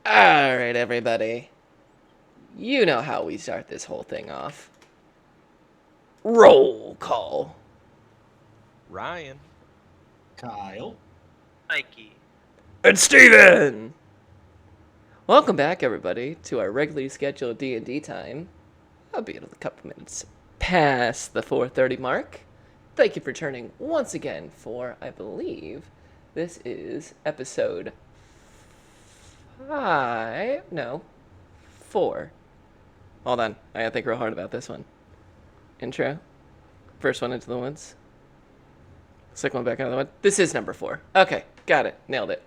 Alright, everybody. You know how we start this whole thing off. Roll call. Ryan. Kyle. Mikey. And Steven! Welcome back, everybody, to our regularly scheduled D&D time. I'll be a couple minutes past the 4:30 mark. Thank you for turning once again for, I believe, this is episode 4. Hold on, I gotta think real hard about this one. Intro. First one into the woods. Second one back out of the woods. This is number 4. Okay, got it. Nailed it.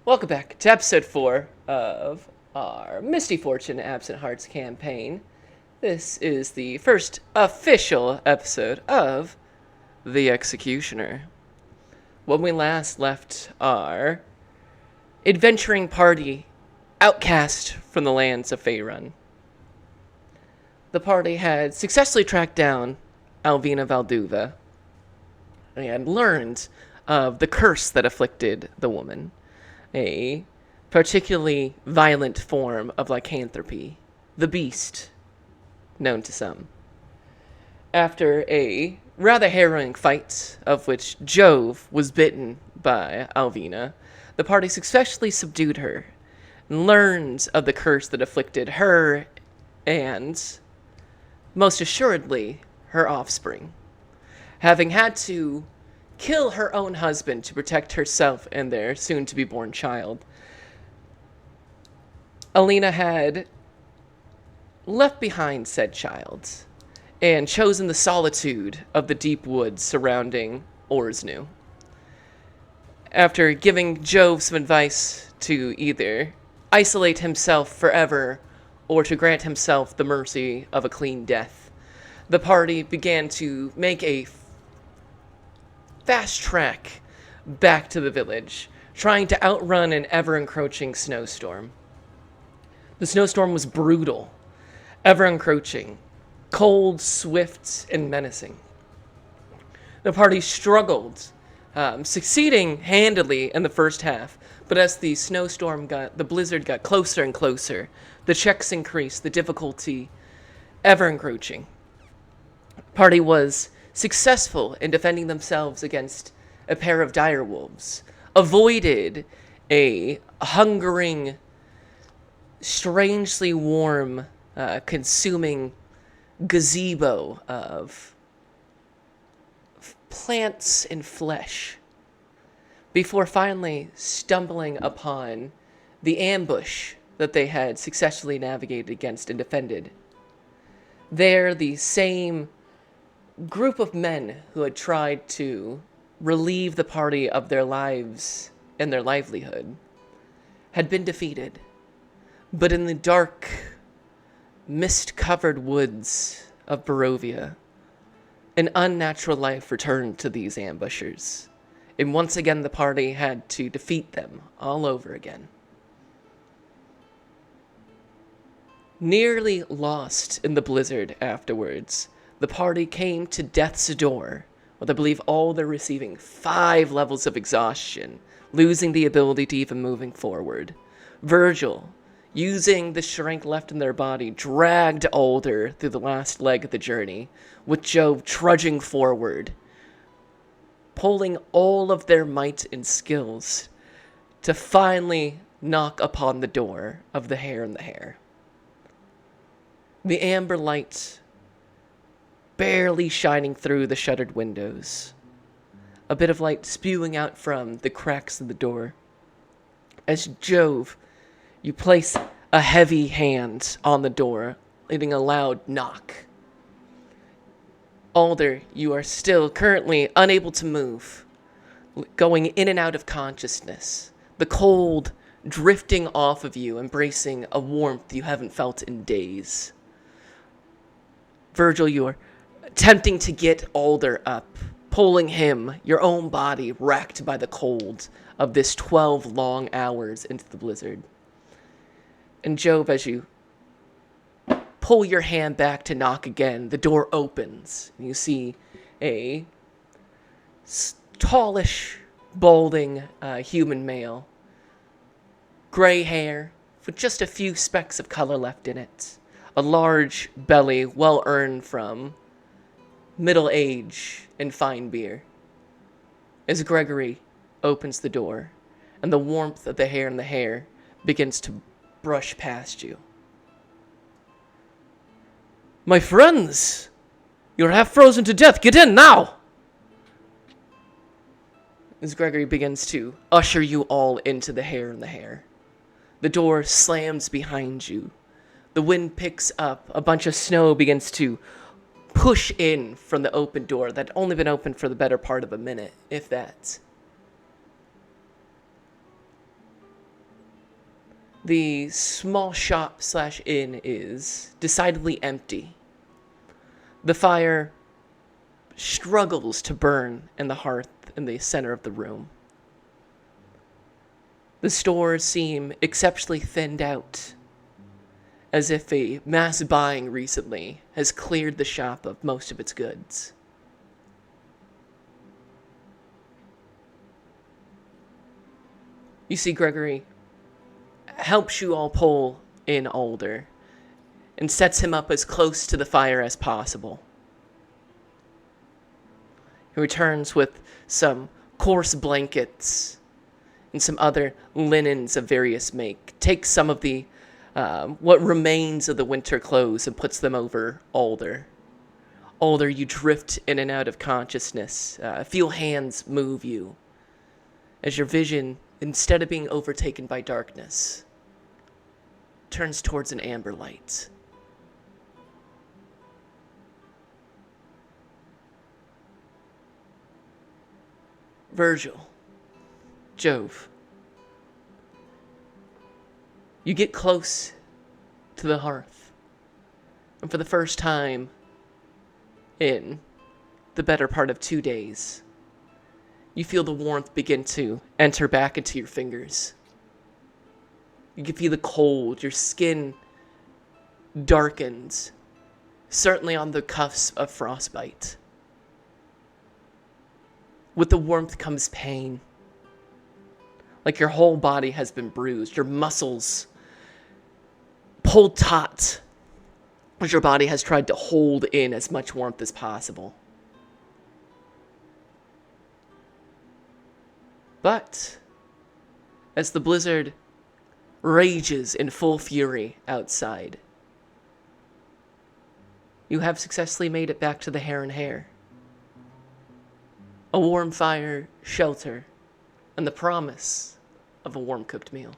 Welcome back to episode 4 of our Misty Fortune Absent Hearts campaign. This is the first official episode of The Executioner. When we last left our adventuring party outcast from the lands of Faerun, the party had successfully tracked down Alvina Valduva and learned of the curse that afflicted the woman, a particularly violent form of lycanthropy, the beast, known to some. After a rather harrowing fight, of which Jove was bitten by Alvina, the party successfully subdued her and learned of the curse that afflicted her and, most assuredly, her offspring. Having had to kill her own husband to protect herself and their soon-to-be-born child, Alina had left behind said child and chosen the solitude of the deep woods surrounding Orsnu. After giving Jove some advice to either isolate himself forever or to grant himself the mercy of a clean death, the party began to make a fast track back to the village, trying to outrun an ever-encroaching snowstorm. The snowstorm was brutal, ever-encroaching, cold, swift, and menacing. The party struggled, succeeding handily in the first half, but as the blizzard got closer and closer, the checks increased, the difficulty ever-encroaching. Party was successful in defending themselves against a pair of dire wolves, avoided a hungering, strangely warm, consuming gazebo of plants and flesh, before finally stumbling upon the ambush that they had successfully navigated against and defended. There, the same group of men who had tried to relieve the party of their lives and their livelihood had been defeated. But in the dark, mist-covered woods of Barovia, an unnatural life returned to these ambushers, and once again the party had to defeat them all over again. Nearly lost in the blizzard afterwards, the party came to death's door, with I believe all they're receiving 5 levels of exhaustion, losing the ability to even moving forward. Virgil, using the strength left in their body, dragged Alder through the last leg of the journey, with Jove trudging forward, pulling all of their might and skills to finally knock upon the door of the Hare and the Hare. The amber light barely shining through the shuttered windows, a bit of light spewing out from the cracks of the door. As Jove, you place a heavy hand on the door, leaving a loud knock. Alder, you are still currently unable to move, going in and out of consciousness, the cold drifting off of you, embracing a warmth you haven't felt in days. Virgil, you are attempting to get Alder up, pulling him, your own body racked by the cold of this 12 long hours into the blizzard. And Jove, as you pull your hand back to knock again, the door opens, and you see a tallish, balding human male. Gray hair, with just a few specks of color left in it. A large belly, well earned from middle age and fine beer. As Gregory opens the door, and the warmth of the hair in the hair begins to brush past you. My friends! You're half frozen to death. Get in now! As Gregory begins to usher you all into the hair in the hair. The door slams behind you. The wind picks up. A bunch of snow begins to push in from the open door that had only been open for the better part of a minute, if that. The small shop / inn is decidedly empty. The fire struggles to burn in the hearth in the center of the room. The stores seem exceptionally thinned out, as if a mass buying recently has cleared the shop of most of its goods. You see Gregory helps you all pull in Alder and sets him up as close to the fire as possible. He returns with some coarse blankets and some other linens of various make. Takes some of the what remains of the winter clothes and puts them over Alder. Alder, you drift in and out of consciousness. Feel hands move you as your vision, instead of being overtaken by darkness, turns towards an amber light. Virgil, Jove, you get close to the hearth, and for the first time in the better part of 2 days, you feel the warmth begin to enter back into your fingers. You can feel the cold, your skin darkens, certainly on the cuffs of frostbite. With the warmth comes pain. Like your whole body has been bruised. Your muscles pulled taut as your body has tried to hold in as much warmth as possible. But as the blizzard rages in full fury outside, you have successfully made it back to the Hare and Hare. A warm fire, shelter, and the promise of a warm-cooked meal.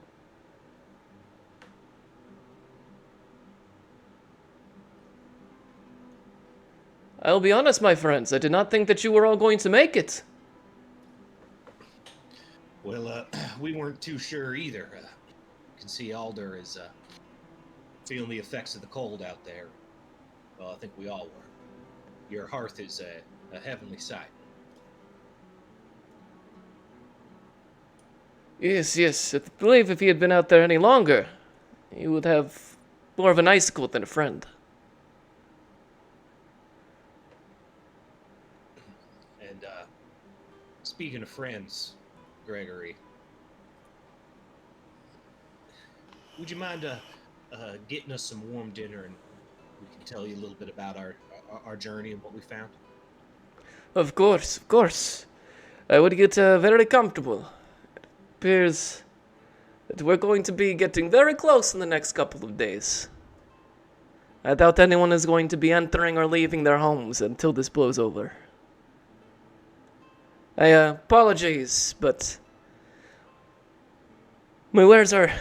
I'll be honest, my friends, I did not think that you were all going to make it. Well, we weren't too sure either. You can see Alder is feeling the effects of the cold out there. Well, I think we all were. Your hearth is a heavenly sight. Yes. I believe if he had been out there any longer, he would have more of an icicle than a friend. And speaking of friends, Gregory, would you mind getting us some warm dinner, and we can tell you a little bit about our journey and what we found? Of course. I would get very comfortable. It appears that we're going to be getting very close in the next couple of days. I doubt anyone is going to be entering or leaving their homes until this blows over. I apologize, but my wares are a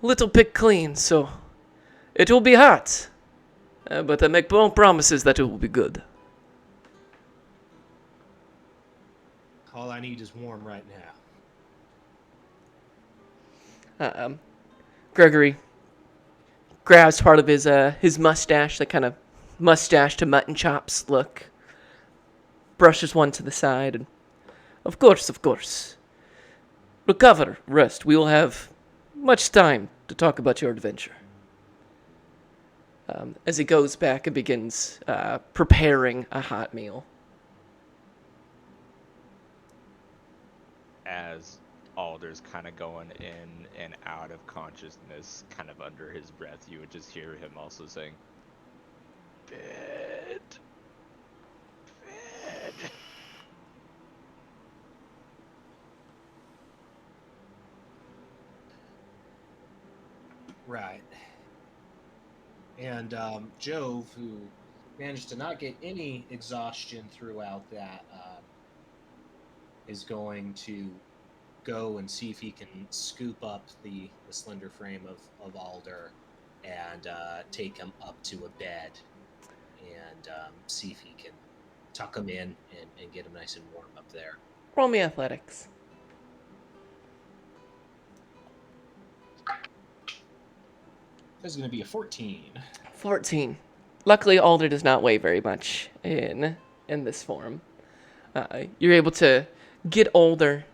little bit clean, so it will be hot. But I make no promises that it will be good. All I need is warm right now. Gregory grabs part of his mustache, that kind of mustache to mutton chops look, brushes one to the side, and of course. Recover, rest. We will have much time to talk about your adventure. As he goes back and begins preparing a hot meal. As Alder Alder's kind of going in and out of consciousness, kind of under his breath, you would just hear him also saying, "Bed, bed." Right. And Jove, who managed to not get any exhaustion throughout that, is going to go and see if he can scoop up the slender frame of Alder and take him up to a bed and see if he can tuck him in and get him nice and warm up there. Roll me athletics. This is going to be a 14. 14. Luckily, Alder does not weigh very much in this form. You're able to get Alder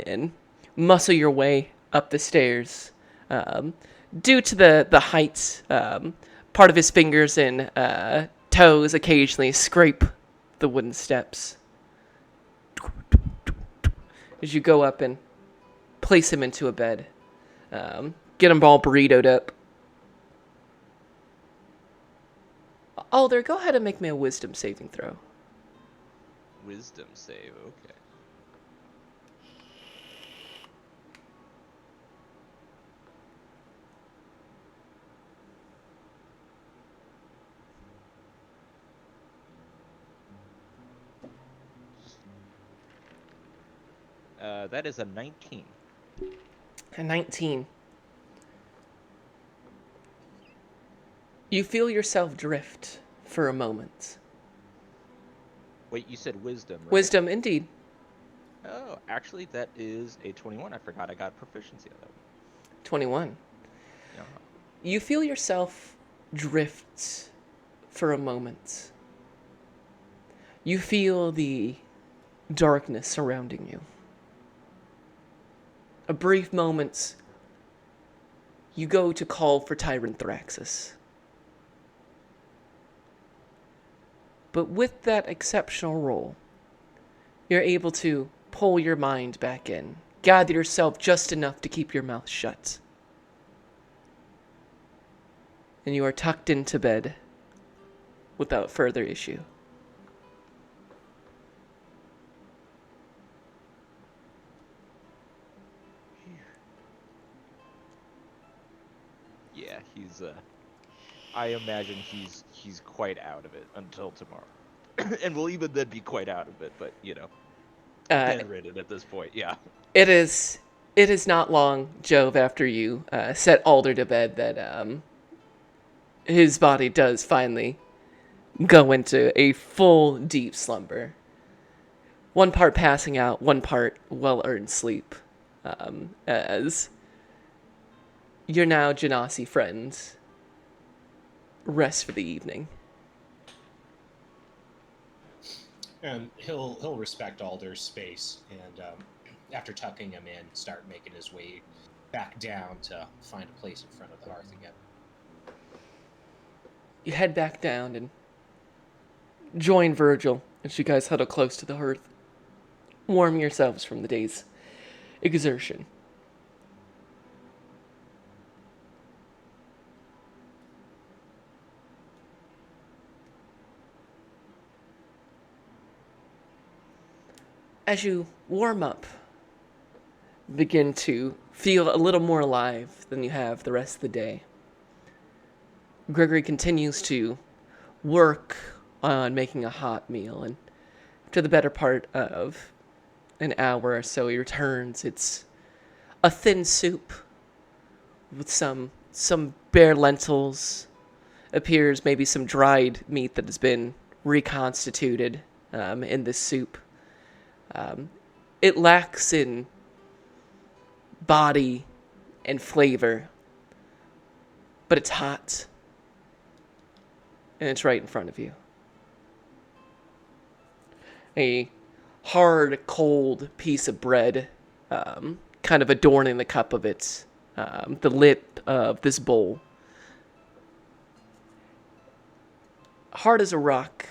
and muscle your way up the stairs. Due to the height, part of his fingers and toes occasionally scrape the wooden steps. As you go up and place him into a bed. Get him all burritoed up. Alder, go ahead and make me a wisdom saving throw. Wisdom save, okay. That is a 19. A 19. You feel yourself drift for a moment. Wait, you said wisdom, right? Wisdom, indeed. Oh, actually, that is a 21. I forgot I got proficiency on that one. 21. Yeah. You feel yourself drift for a moment. You feel the darkness surrounding you. A brief moment, you go to call for Tyrant Thraxus. But with that exceptional roll, you're able to pull your mind back in, gather yourself just enough to keep your mouth shut. And you are tucked into bed without further issue. Yeah, he's I imagine he's quite out of it until tomorrow. And will even then be quite out of it, but bedridden at this point, yeah. It is not long, Jove, after you set Alder to bed that his body does finally go into a full deep slumber. One part passing out, one part well-earned sleep. As your now Genasi friends rest for the evening. And he'll respect Alder's space, and after tucking him in, start making his way back down to find a place in front of the hearth again. You head back down and join Virgil as you guys huddle close to the hearth, warm yourselves from the day's exertion. As you warm up, begin to feel a little more alive than you have the rest of the day. Gregory continues to work on making a hot meal, and after the better part of an hour or so, he returns. It's a thin soup with some bare lentils. Appears maybe some dried meat that has been reconstituted in this soup. It lacks in body and flavor, but it's hot, and it's right in front of you. A hard, cold piece of bread, kind of adorning the cup of it, the lid of this bowl. Hard as a rock,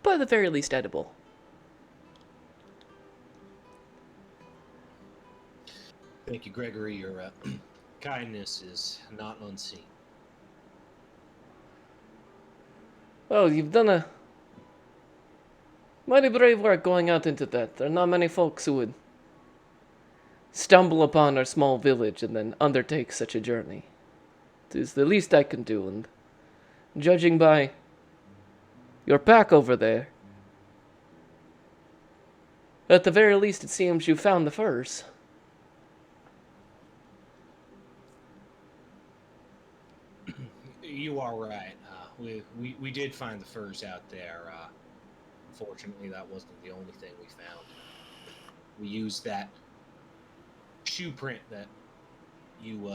but at the very least edible. Thank you, Gregory. Your kindness is not unseen. Well, you've done a mighty brave work going out into that. There are not many folks who would stumble upon our small village and then undertake such a journey. It is the least I can do, and judging by your pack over there, at the very least it seems you found the furs. You are right. We did find the furs out there. Unfortunately, that wasn't the only thing we found. We used that shoe print that you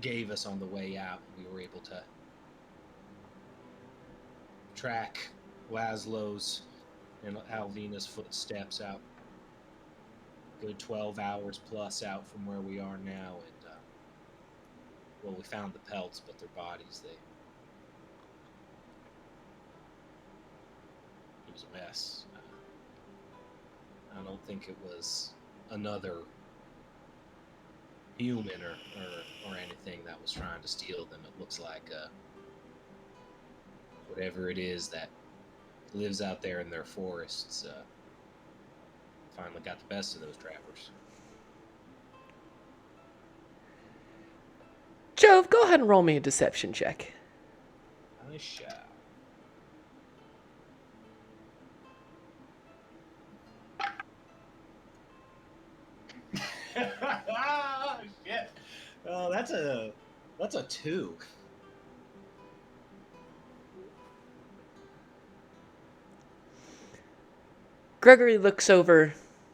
gave us on the way out. We were able to track Laszlo's and Alvina's footsteps out. Good 12 hours plus out from where we are now, and well, we found the pelts, but their bodies, it was a mess. I don't think it was another human or anything that was trying to steal them. It looks like whatever it is that lives out there in their forests finally got the best of those trappers. Jove, go ahead and roll me a deception check. I shall. Shit. Oh, that's a 2. Gregory looks over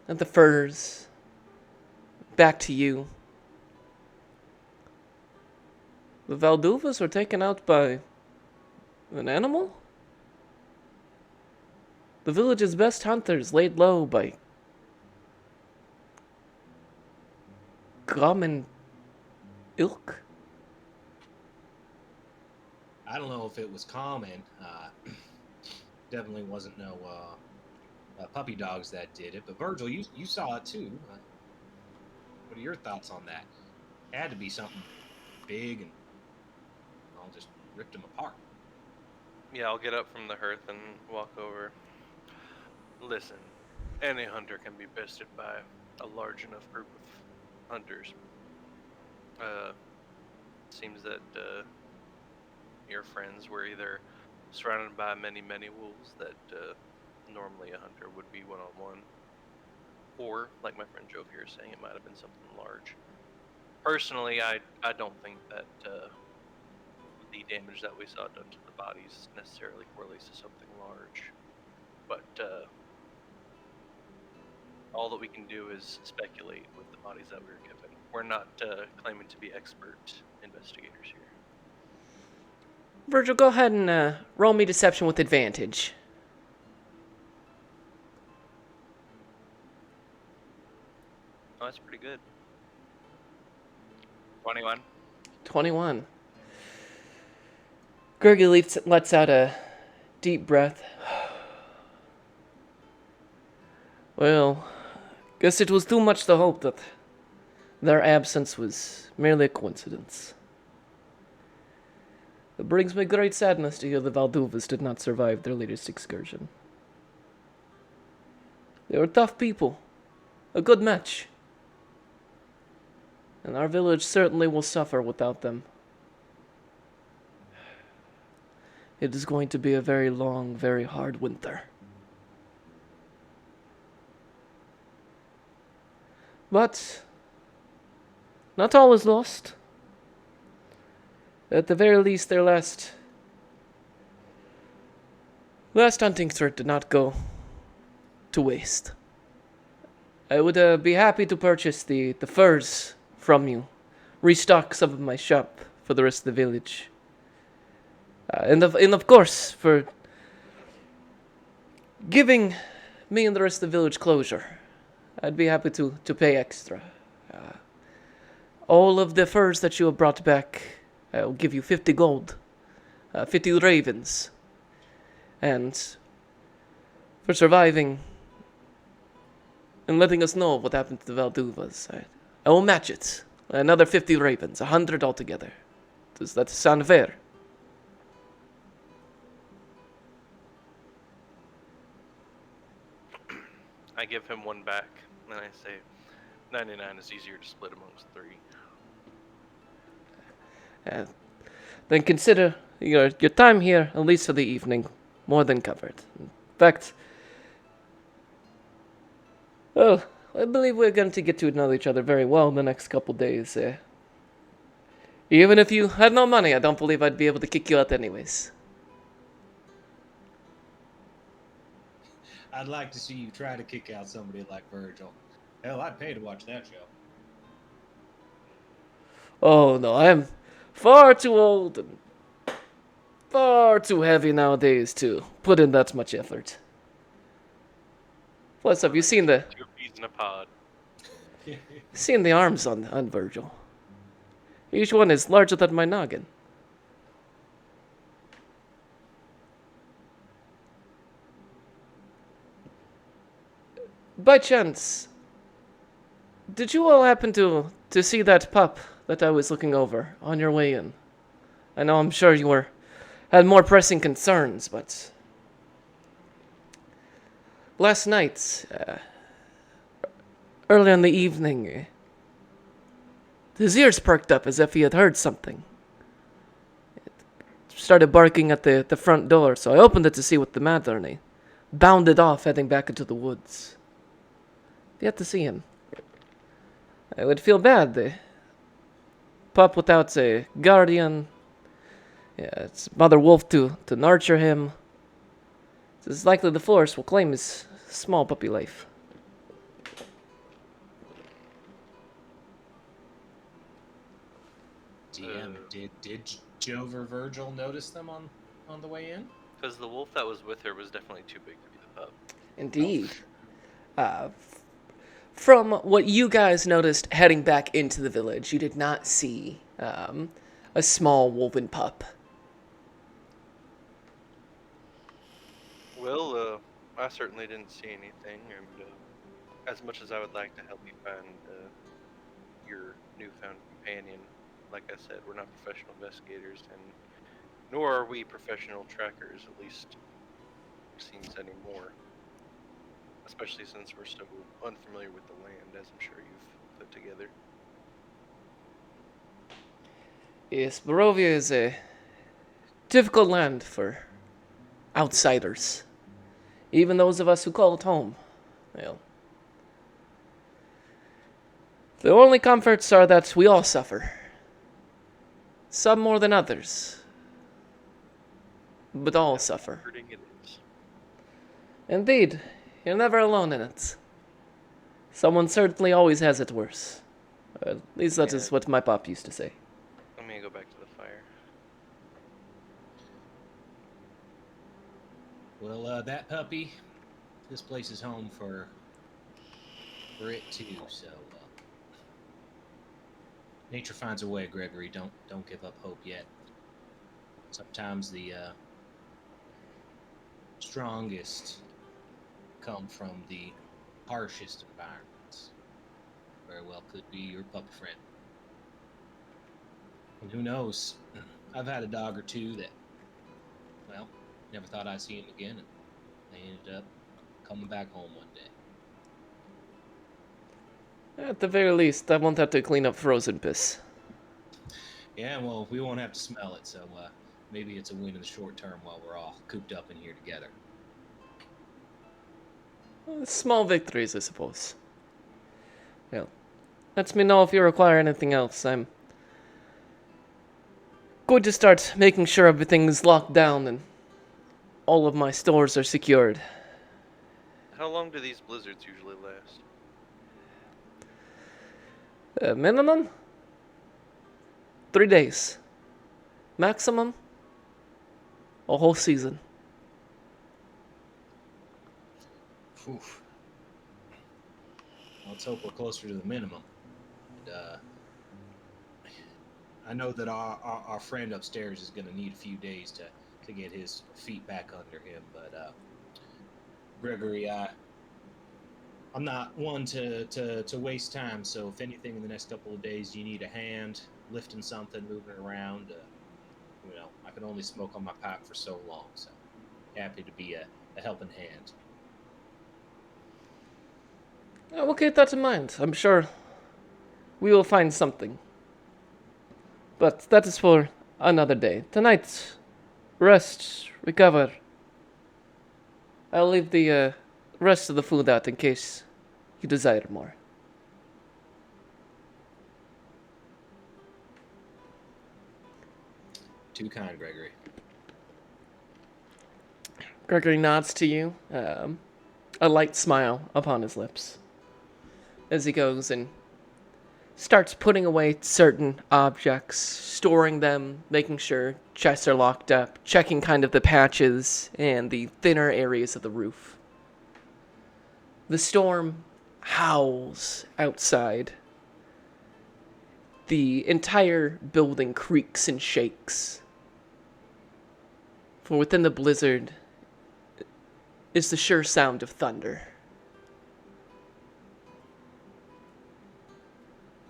at the furs, back to you. The Valduvas were taken out by an animal? The village's best hunters laid low by common ilk? I don't know if it was common. Definitely wasn't no puppy dogs that did it. But Virgil, you saw it too. What are your thoughts on that? It had to be something big, and I'll just ripped them apart. Yeah, I'll get up from the hearth and walk over. Listen, any hunter can be bested by a large enough group of hunters. Seems that your friends were either surrounded by many wolves that normally a hunter would be one-on-one, or, like my friend Jove here is saying, it might have been something large. Personally, I don't think that the damage that we saw done to the bodies necessarily correlates to something large. But all that we can do is speculate with the bodies that we were given. We're not claiming to be expert investigators here. Virgil, go ahead and roll me deception with advantage. Oh, that's pretty good. 21. 21. Gregory lets out a deep breath. Well, guess it was too much to hope that their absence was merely a coincidence. It brings me great sadness to hear the Valduvas did not survive their latest excursion. They were tough people, a good match, and our village certainly will suffer without them. It is going to be a very long, very hard winter. But not all is lost. At the very least, their last hunting trip did not go to waste. I would be happy to purchase the furs from you, restock some of my shop for the rest of the village, and of course for giving me and the rest of the village closure. I'd be happy to pay extra. All of the furs that you have brought back, I will give you 50 gold, 50 ravens, and for surviving and letting us know what happened to the Valduvas. I will match it. Another 50 ravens, 100 altogether. Does that sound fair? I give him one back, and I say, 99 is easier to split amongst 3. Uh, then consider your time here, at least for the evening, more than covered. In fact, well, I believe we're going to get to know each other very well in the next couple days. Even if you had no money, I don't believe I'd be able to kick you out anyways. I'd like to see you try to kick out somebody like Virgil. Hell, I'd pay to watch that show. Oh no, I am far too old and far too heavy nowadays to put in that much effort. Plus, have you seen the 2 peas in a pod. arms on Virgil? Each one is larger than my noggin. By chance, did you all happen to see that pup that I was looking over on your way in? I know I'm sure you had more pressing concerns, but last night, early in the evening, his ears perked up as if he had heard something. It started barking at the front door, so I opened it to see what the matter, and he bounded off, heading back into the woods. Yet to see him. I would feel bad. The pup without a guardian. Yeah, it's Mother Wolf to nurture him. It's likely the forest will claim his small puppy life. DM, did Jover Virgil notice them on the way in? Because the wolf that was with her was definitely too big to be the pup. Indeed. From what you guys noticed heading back into the village, you did not see a small wolven pup. Well, I certainly didn't see anything, and as much as I would like to help you find your newfound companion, like I said, we're not professional investigators, and nor are we professional trackers, at least it seems anymore. Especially since we're so unfamiliar with the land, as I'm sure you've put together. Yes, Barovia is a difficult land for outsiders. Even those of us who call it home. Well, the only comforts are that we all suffer. Some more than others. But all suffer. Hurting it is. Indeed, you're never alone in it. Someone certainly always has it worse. At least that is what my pop used to say. I'm gonna go back to the fire. Well, that puppy, this place is home for it too. So nature finds a way, Gregory. Don't give up hope yet. Sometimes the strongest come from the harshest environments. Very well could be your puppy friend. And who knows? I've had a dog or two that, well, never thought I'd see him again, and they ended up coming back home one day. At the very least, I won't have to clean up frozen piss. Yeah, well, we won't have to smell it, so maybe it's a win in the short term while we're all cooped up in here together. Small victories, I suppose. Well, let me know if you require anything else. I'm going to start making sure everything's locked down and all of my stores are secured. How long do these blizzards usually last? Minimum? 3 days. Maximum? A whole season. Oof. Let's hope we're closer to the minimum. And, I know that our friend upstairs is going to need a few days to get his feet back under him, but Gregory, I'm not one to waste time, so if anything in the next couple of days you need a hand lifting something, moving around, I can only smoke on my pipe for so long, so happy to be a helping hand. We'll keep that in mind. I'm sure we will find something. But that is for another day. Tonight, rest, recover. I'll leave the rest of the food out in case you desire more. Too kind, Gregory. Gregory nods to you, a light smile upon his lips, as he goes and starts putting away certain objects, storing them, making sure chests are locked up, checking kind of the patches and the thinner areas of the roof. The storm howls outside. The entire building creaks and shakes. For within the blizzard is the sure sound of thunder.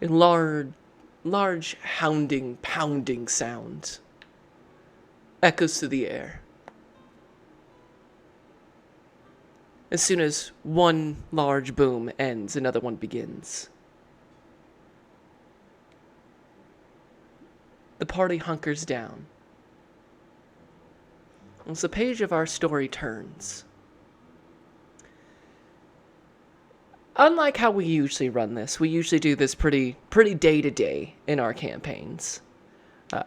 A large hounding, pounding sound echoes through the air. As soon as one large boom ends, another one begins. The party hunkers down. As the page of our story turns, unlike how we usually run this, we usually do this pretty day to day in our campaigns.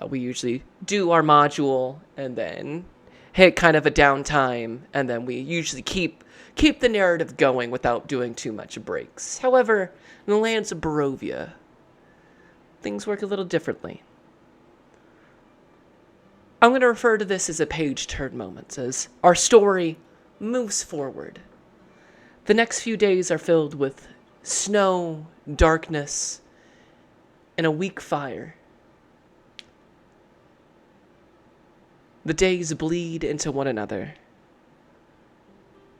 We usually do our module and then hit kind of a downtime, and then we usually keep the narrative going without doing too much breaks. However, in the lands of Barovia, things work a little differently. I'm going to refer to this as a page turn moment, as our story moves forward. The next few days are filled with snow, darkness, and a weak fire. The days bleed into one another.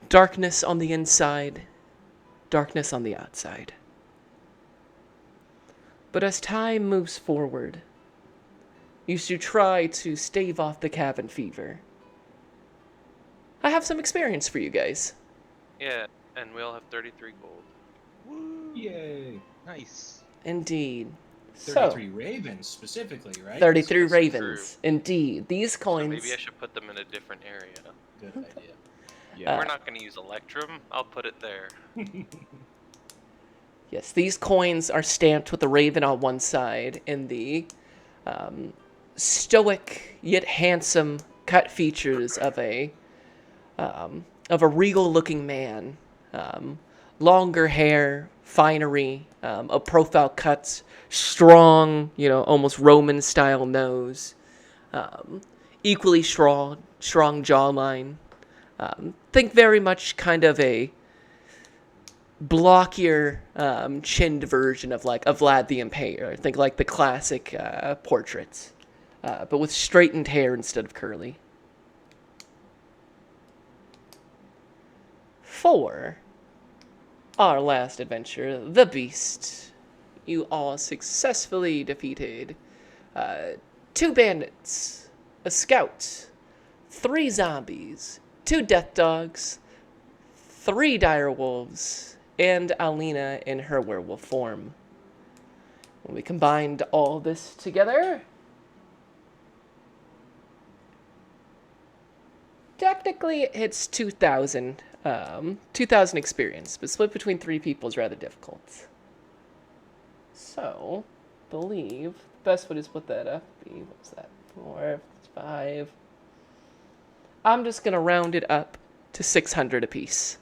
Darkness on the inside, darkness on the outside. But as time moves forward, you should try to stave off the cabin fever. I have some experience for you guys. Yeah, and we all have 33 gold. Woo! Yay! Nice. Indeed. 33 ravens, specifically, right? 33 That's ravens. true. Indeed. These So coins... maybe I should put them in a different area. Good idea. Yeah. We're not going to use Electrum. I'll put it there. Yes, these coins are stamped with the raven on one side and the stoic yet handsome cut features of a regal-looking man. Longer hair, finery, a profile cut, strong, almost Roman-style nose, equally strong jawline. Think very much kind of a blockier, chinned version of like a Vlad the Impaler. Think like the classic portraits, but with straightened hair instead of curly. 4. Our last adventure, the Beast. You all successfully defeated 2 bandits, a scout, 3 zombies, 2 death dogs, 3 dire wolves, and Alina in her werewolf form. When we combined all this together, technically it hits 2,000. 2,000 experience, but split between 3 people is rather difficult. So, believe the best way to split that up would be, what's that, 4, 5. I'm just gonna round it up to 600 apiece.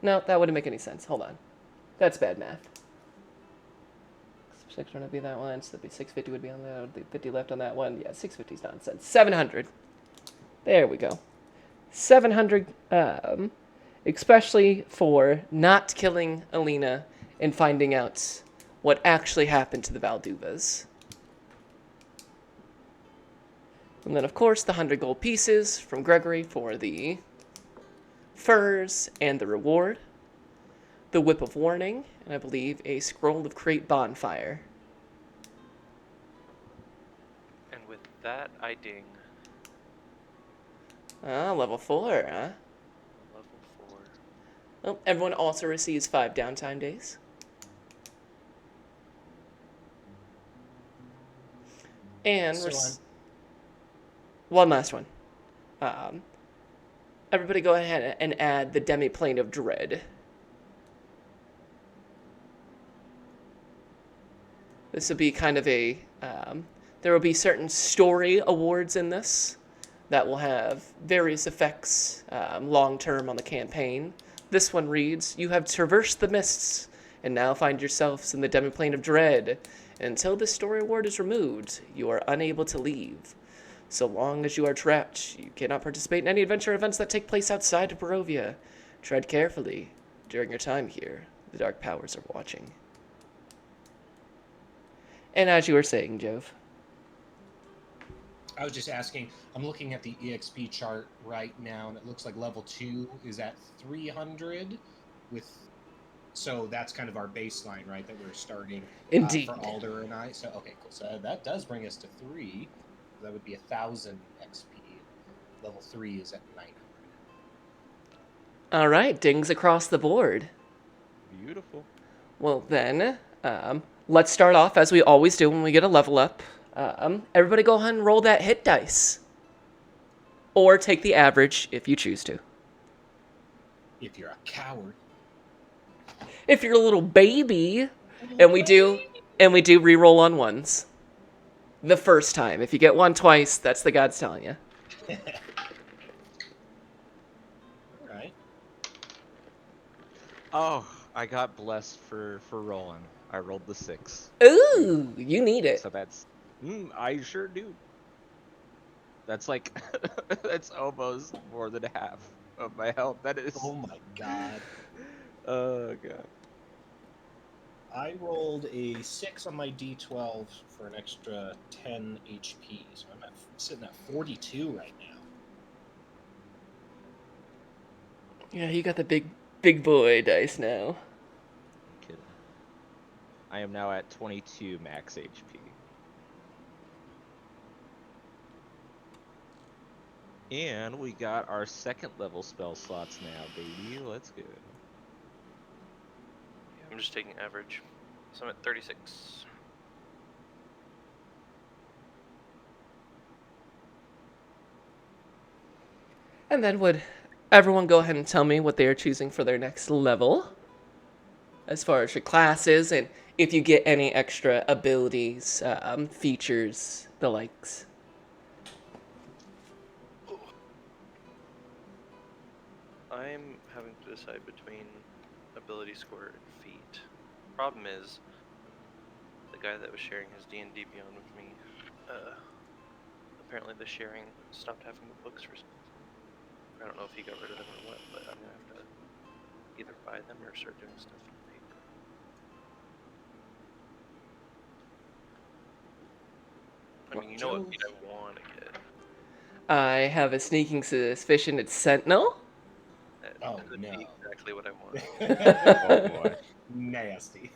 No, that wouldn't make any sense. Hold on. That's bad math. 600 would be that one, so that'd be 650 would be on that, would be 50 left on that one. Yeah, 650 is nonsense. 700. There we go. 700, especially for not killing Alina and finding out what actually happened to the Valduvas. And then, of course, the 100 gold pieces from Gregory for the furs and the reward. The Whip of Warning, and I believe a Scroll of Create Bonfire. And with that, I ding. Ah, level 4, huh? Level 4. Well, everyone also receives 5 downtime days. And one last one. Everybody go ahead and add the Demiplane of Dread. This will be kind of a... there will be certain story awards in this that will have various effects long-term on the campaign. This one reads, you have traversed the mists and now find yourselves in the Demiplane of Dread. Until this story award is removed, you are unable to leave. So long as you are trapped, you cannot participate in any adventure events that take place outside of Barovia. Tread carefully. During your time here, the Dark Powers are watching. And as you were saying, Jove. I was just asking, I'm looking at the EXP chart right now, and it looks like level 2 is at 300 with... So that's kind of our baseline, right, that we're starting Indeed. for Alder and I. So, okay, cool. So that does bring us to 3. That would be 1,000 XP. Level 3 is at 900. All right, dings across the board. Beautiful. Well, then, let's start off as we always do when we get a level up. Everybody go ahead and roll that hit dice. Or take the average if you choose to. If you're a coward. If you're a little baby, and we do re-roll on ones. The first time. If you get one twice, that's the gods telling you. Alright. Oh, I got blessed for rolling. I rolled the 6. Ooh, you need it. So that's... I sure do. That's like... that's almost more than half of my health. That is... Oh my god. Oh, God. I rolled a 6 on my D12 for an extra 10 HP, so I'm sitting at 42 right now. Yeah, you got the big boy dice now. Kidding. I am now at 22 max HP. And we got our second level spell slots now, baby. Let's go. I'm just taking average. So I'm at 36. And then would everyone go ahead and tell me what they are choosing for their next level? As far as your classes, and if you get any extra abilities, features, the likes. I'm having to decide between ability score and feat. Problem is, the guy that was sharing his D&D Beyond with me, apparently the sharing stopped having the books for some reason. I don't know if he got rid of them or what, but I'm gonna have to either buy them or start doing stuff on paper. I mean, you know what feat I want to get. I have a sneaking suspicion it's Sentinel. Oh, That would no. be exactly what I want. Oh, boy. Nasty.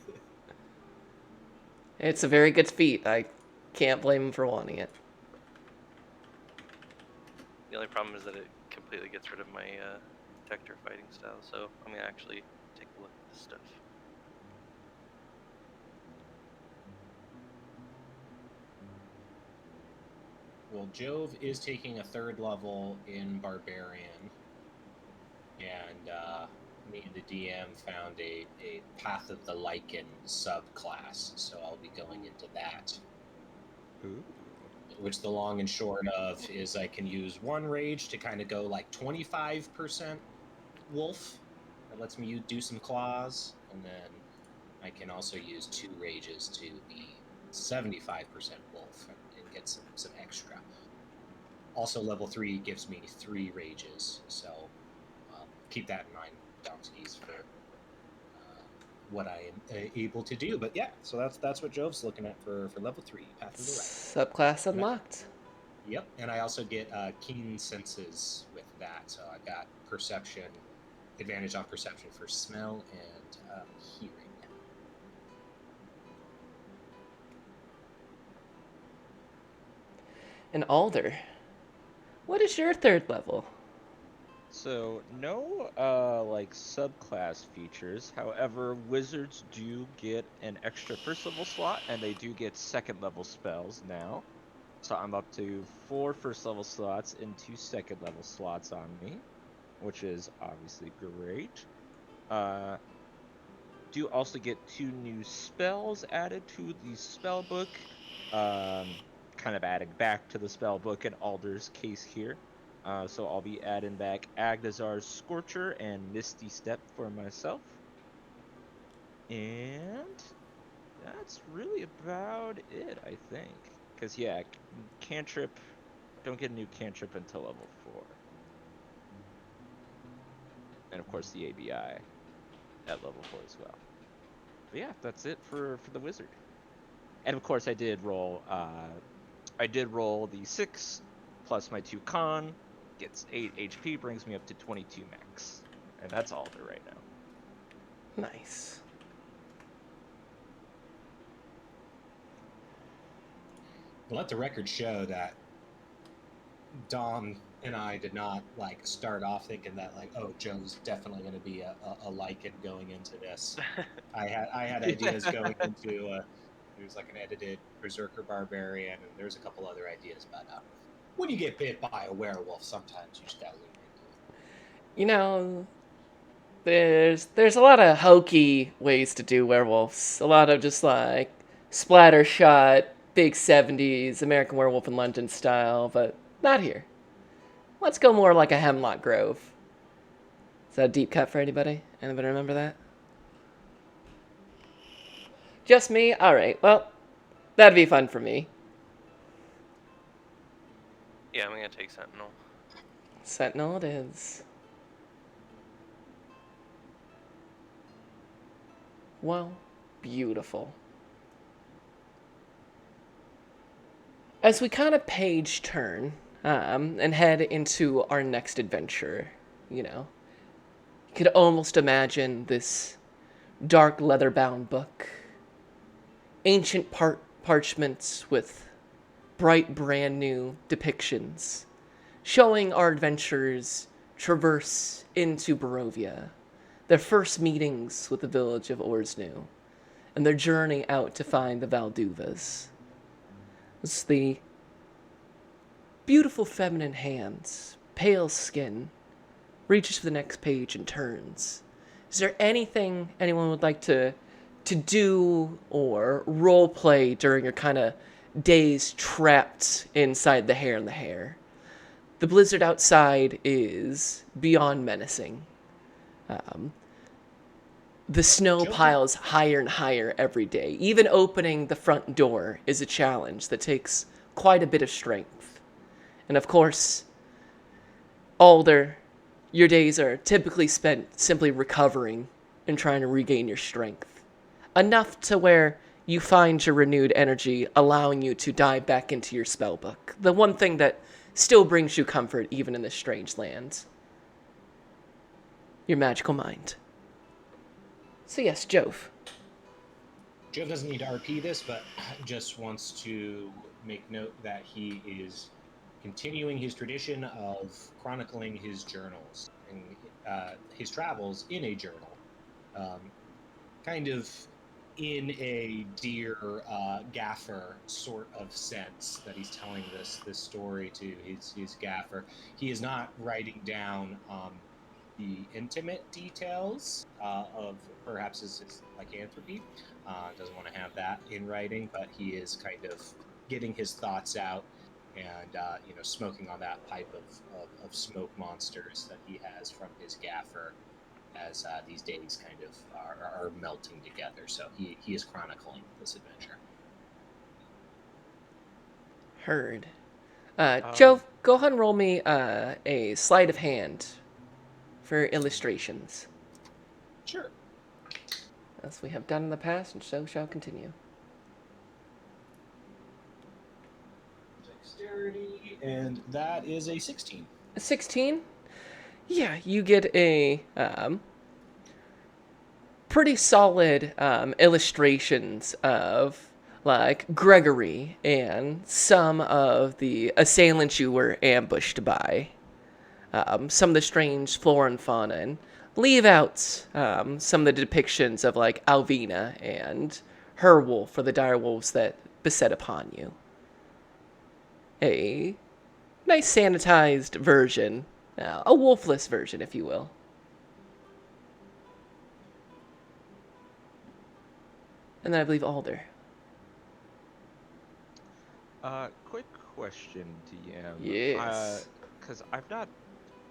It's a very good feat. I can't blame him for wanting it. The only problem is that it completely gets rid of my detector fighting style, so I'm gonna actually take a look at this stuff. Well, Jove is taking a 3rd level in Barbarian, and me and the DM found a Path of the Lycan subclass, so I'll be going into that. Ooh. Which the long and short of is I can use 1 rage to kind of go like 25% wolf. That lets me do some claws, and then I can also use 2 rages to be 75% wolf and get some extra. Also, level 3 gives me 3 rages, so keep that in mind, Donskis, for what I am able to do. But yeah, so that's what Jove's looking at for level 3, Path of the Right. Subclass unlocked. Yep, and I also get keen senses with that, so I got perception, advantage on perception for smell and hearing. And Alder, what is your third level? So no like subclass features. However, wizards do get an extra first level slot and they do get second level spells now. So I'm up to 4 first level slots and 2 second level slots on me, which is obviously great. Uh do also get 2 new spells added to the spell book. Kind of adding back to the spell book in Alder's case here. So I'll be adding back Agdazar's Scorcher and Misty Step for myself. And that's really about it, I think. Because, yeah, cantrip, don't get a new cantrip until level 4. And, of course, the ABI at level 4 as well. But yeah, that's it for the wizard. And, of course, I did roll the 6 plus my 2 con, gets 8 HP, brings me up to 22 max. And that's Alder right now. Nice. Let the record show that Dom and I did not like start off thinking that like, oh, Joe's definitely going to be a Lycan going into this. I had ideas going into there's like an edited Berserker Barbarian, and there's a couple other ideas about when you get bit by a werewolf, sometimes you just gotta lean into it. You know, there's a lot of hokey ways to do werewolves. A lot of just like splatter shot, big 70s American Werewolf in London style, but not here. Let's go more like a Hemlock Grove. Is that a deep cut for anybody? Anybody remember that? Just me? Alright, well, that'd be fun for me. Yeah, I'm gonna take Sentinel. Sentinel it is. Well, beautiful. As we kind of page turn and head into our next adventure, you could almost imagine this dark leather-bound book, ancient parchments with bright brand new depictions, showing our adventurers traverse into Barovia, their first meetings with the village of Orsnu, and their journey out to find the Valduvas. It's the beautiful feminine hands, pale skin, reaches for the next page and turns. Is there anything anyone would like to do or role play during your kind of days trapped inside the hair and the hair? The blizzard outside is beyond menacing. The snow piles higher and higher every day. Even opening the front door is a challenge that takes quite a bit of strength. And of course, Alder, your days are typically spent simply recovering and trying to regain your strength. Enough to where you find your renewed energy, allowing you to dive back into your spellbook. The one thing that still brings you comfort even in this strange land. Your magical mind. So yes, Jove. Joe doesn't need to RP this, but just wants to make note that he is continuing his tradition of chronicling his journals and his travels in a journal, kind of in a dear gaffer sort of sense that he's telling this story to his gaffer. He is not writing down the intimate details of perhaps his lycanthropy. Doesn't want to have that in writing, but he is kind of getting his thoughts out and smoking on that pipe of smoke monsters that he has from his gaffer as these days kind of are melting together. So he is chronicling this adventure. Heard. Jove, go ahead and roll me a sleight of hand for illustrations. Sure. As we have done in the past, and so shall continue. Dexterity, and that is a 16. 16? Yeah, you get a pretty solid illustrations of like Gregory and some of the assailants you were ambushed by. Some of the strange flora and fauna, and leave out some of the depictions of like Alvina and her wolf for the dire wolves that beset upon you. A nice sanitized version, a wolfless version, if you will. And then I believe Alder. Quick question, DM. Yes. Because I've not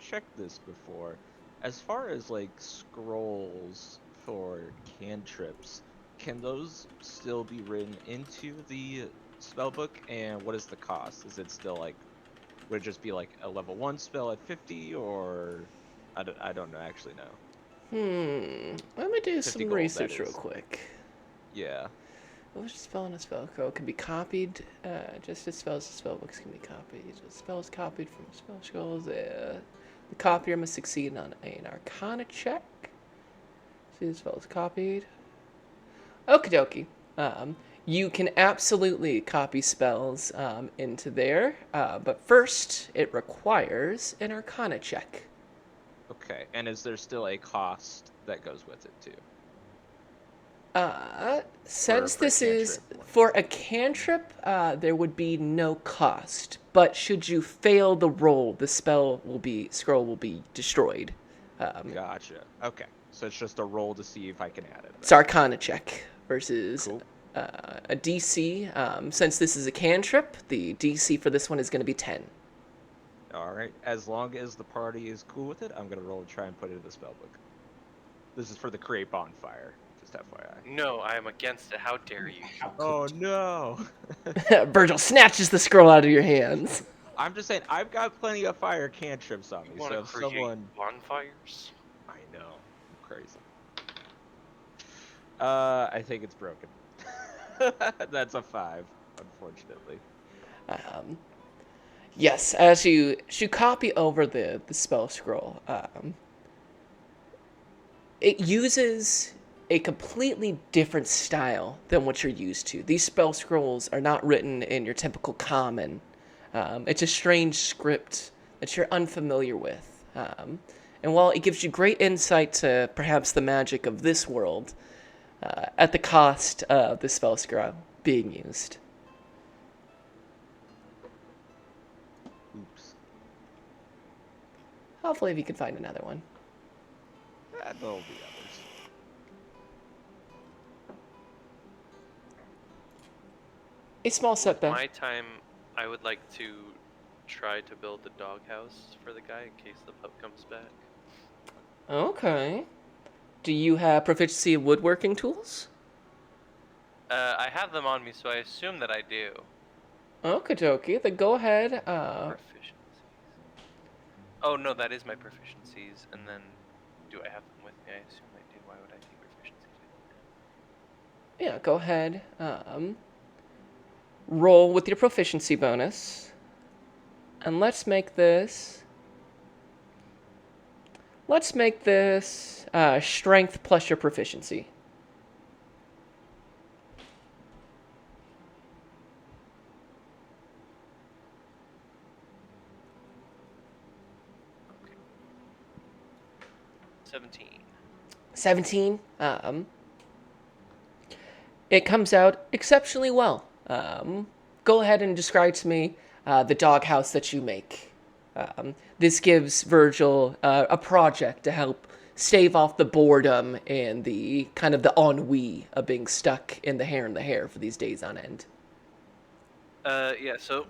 checked this before. As far as like scrolls for cantrips, can those still be written into the spellbook? And what is the cost? Is it still like, would it just be like a level 1 spell at 50, or I don't know, actually know. Let me do 50 some gold, that research real is. quick. Yeah. What was a spell in a spell code? Can be copied. Just as spells and spellbooks can be copied. Spells copied from spell scrolls. The copier must succeed on an Arcana check. See the spells copied. Okie dokie. You can absolutely copy spells into there, but first it requires an Arcana check. Okay. And is there still a cost that goes with it too? Since for a this is cantrip. for a cantrip, there would be no cost. But should you fail the roll, the scroll will be destroyed. Gotcha. Okay. So it's just a roll to see if I can add it. It's Arcana check versus Cool. a DC. Since this is a cantrip, the DC for this one is going to be 10. All right. As long as the party is cool with it, I'm gonna roll to try and put it in the spellbook. This is for the create bonfire. Just FYI. No, I am against it. How dare you? How Oh could no! Virgil snatches the scroll out of your hands. I'm just saying, I've got plenty of fire cantrips on You me, want so to if create someone... bonfires? I know. I'm crazy. I think it's broken. That's a 5, unfortunately. Yes, as you copy over the spell scroll, it uses a completely different style than what you're used to. These spell scrolls are not written in your typical common. It's a strange script that you're unfamiliar with. And while it gives you great insight to perhaps the magic of this world, at the cost of the spell scroll being used. Oops. Hopefully, if you can find another one. There'll be others. A small setback. My time, I would like to try to build a doghouse for the guy in case the pup comes back. Okay. Do you have proficiency in woodworking tools? I have them on me, so I assume that I do. Okie dokie. Then go ahead. Proficiencies. Oh no, that is my proficiencies. And then, do I have them with me? I assume I do. Why would I take proficiencies with me? Yeah, go ahead. Roll with your proficiency bonus. And let's make this. Strength plus your proficiency. Okay. 17. 17. It comes out exceptionally well. Go ahead and describe to me the doghouse that you make. This gives Virgil a project to help stave off the boredom and the kind of the ennui of being stuck in the hair for these days on end. Yeah, so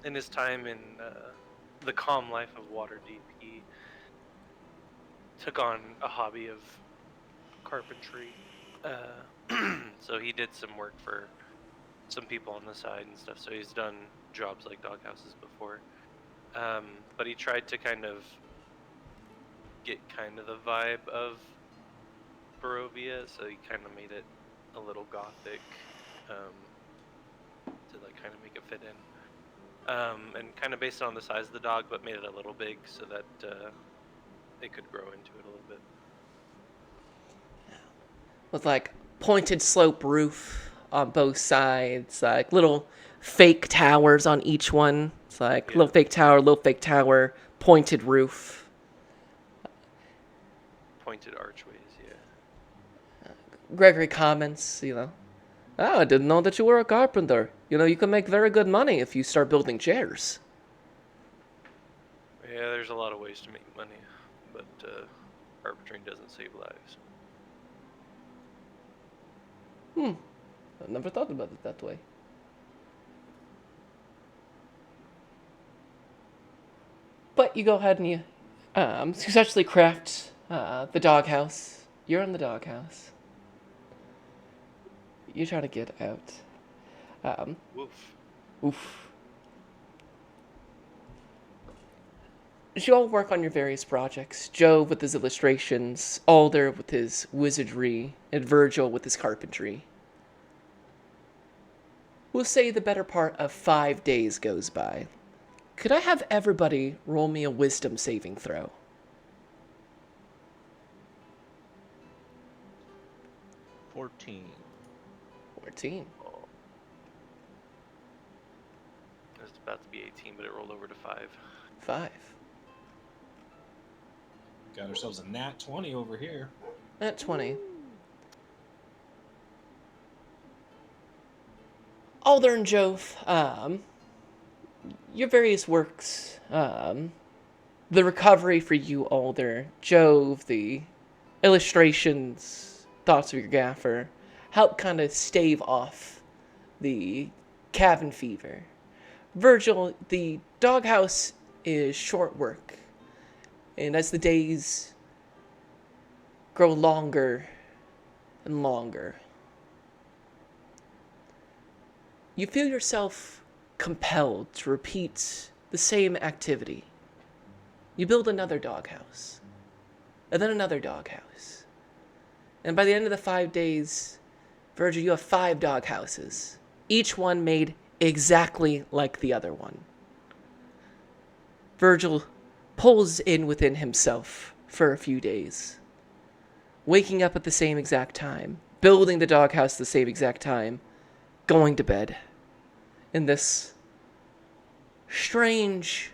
in his time in the calm life of Waterdeep, he took on a hobby of carpentry. So he did some work for some people on the side and stuff. So he's done jobs like doghouses before. But he tried to kind of get kind of the vibe of Barovia, so he kind of made it a little gothic to like kind of make it fit in. and kind of based on the size of the dog, but made it a little big so that it could grow into it a little bit. With like pointed slope roof on both sides, like little fake towers on each one. It's like Yeah. little fake tower, pointed roof. Pointed archways, yeah. Gregory comments, "Oh, I didn't know that you were a carpenter. You can make very good money if you start building chairs." Yeah, there's a lot of ways to make money, but carpentering doesn't save lives. I've never thought about it that way. But you go ahead and you successfully craft the doghouse. You're in the doghouse. You try to get out. Woof. Oof. As you all work on your various projects, Jove with his illustrations, Alder with his wizardry, and Virgil with his carpentry. We'll say the better part of 5 days goes by. Could I have everybody roll me a wisdom saving throw? 14. 14. Oh. It was about to be 18, but it rolled over to 5. 5. Got ourselves a nat 20 over here. At 20. Alder and Jove, your various works, the recovery for you, Alder, Jove, the illustrations, thoughts of your gaffer, help kind of stave off the cabin fever. Virgil, the doghouse is short work, and as the days grow longer and longer, you feel yourself compelled to repeat the same activity. You build another doghouse, and then another doghouse. And by the end of the 5 days, Virgil, you have 5 doghouses, each one made exactly like the other one. Virgil pulls in within himself for a few days, waking up at the same exact time, building the doghouse at the same exact time, going to bed in this strange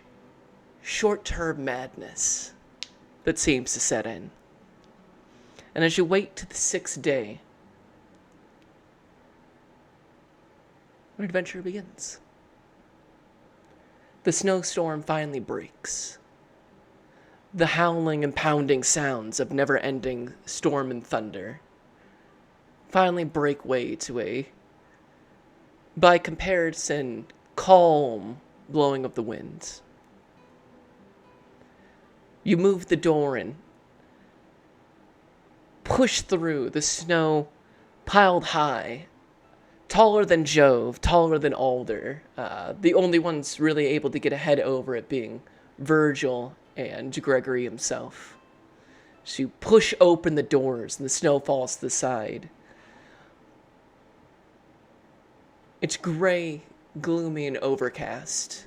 short-term madness that seems to set in. And as you wait to the 6th day, your adventure begins. The snowstorm finally breaks. The howling and pounding sounds of never-ending storm and thunder finally break way to a, by comparison, calm blowing of the winds. You move the door in, push through the snow piled high, taller than Jove, taller than Alder. The only ones really able to get ahead over it being Virgil and Gregory himself. So you push open the doors and the snow falls to the side. It's gray, gloomy, and overcast.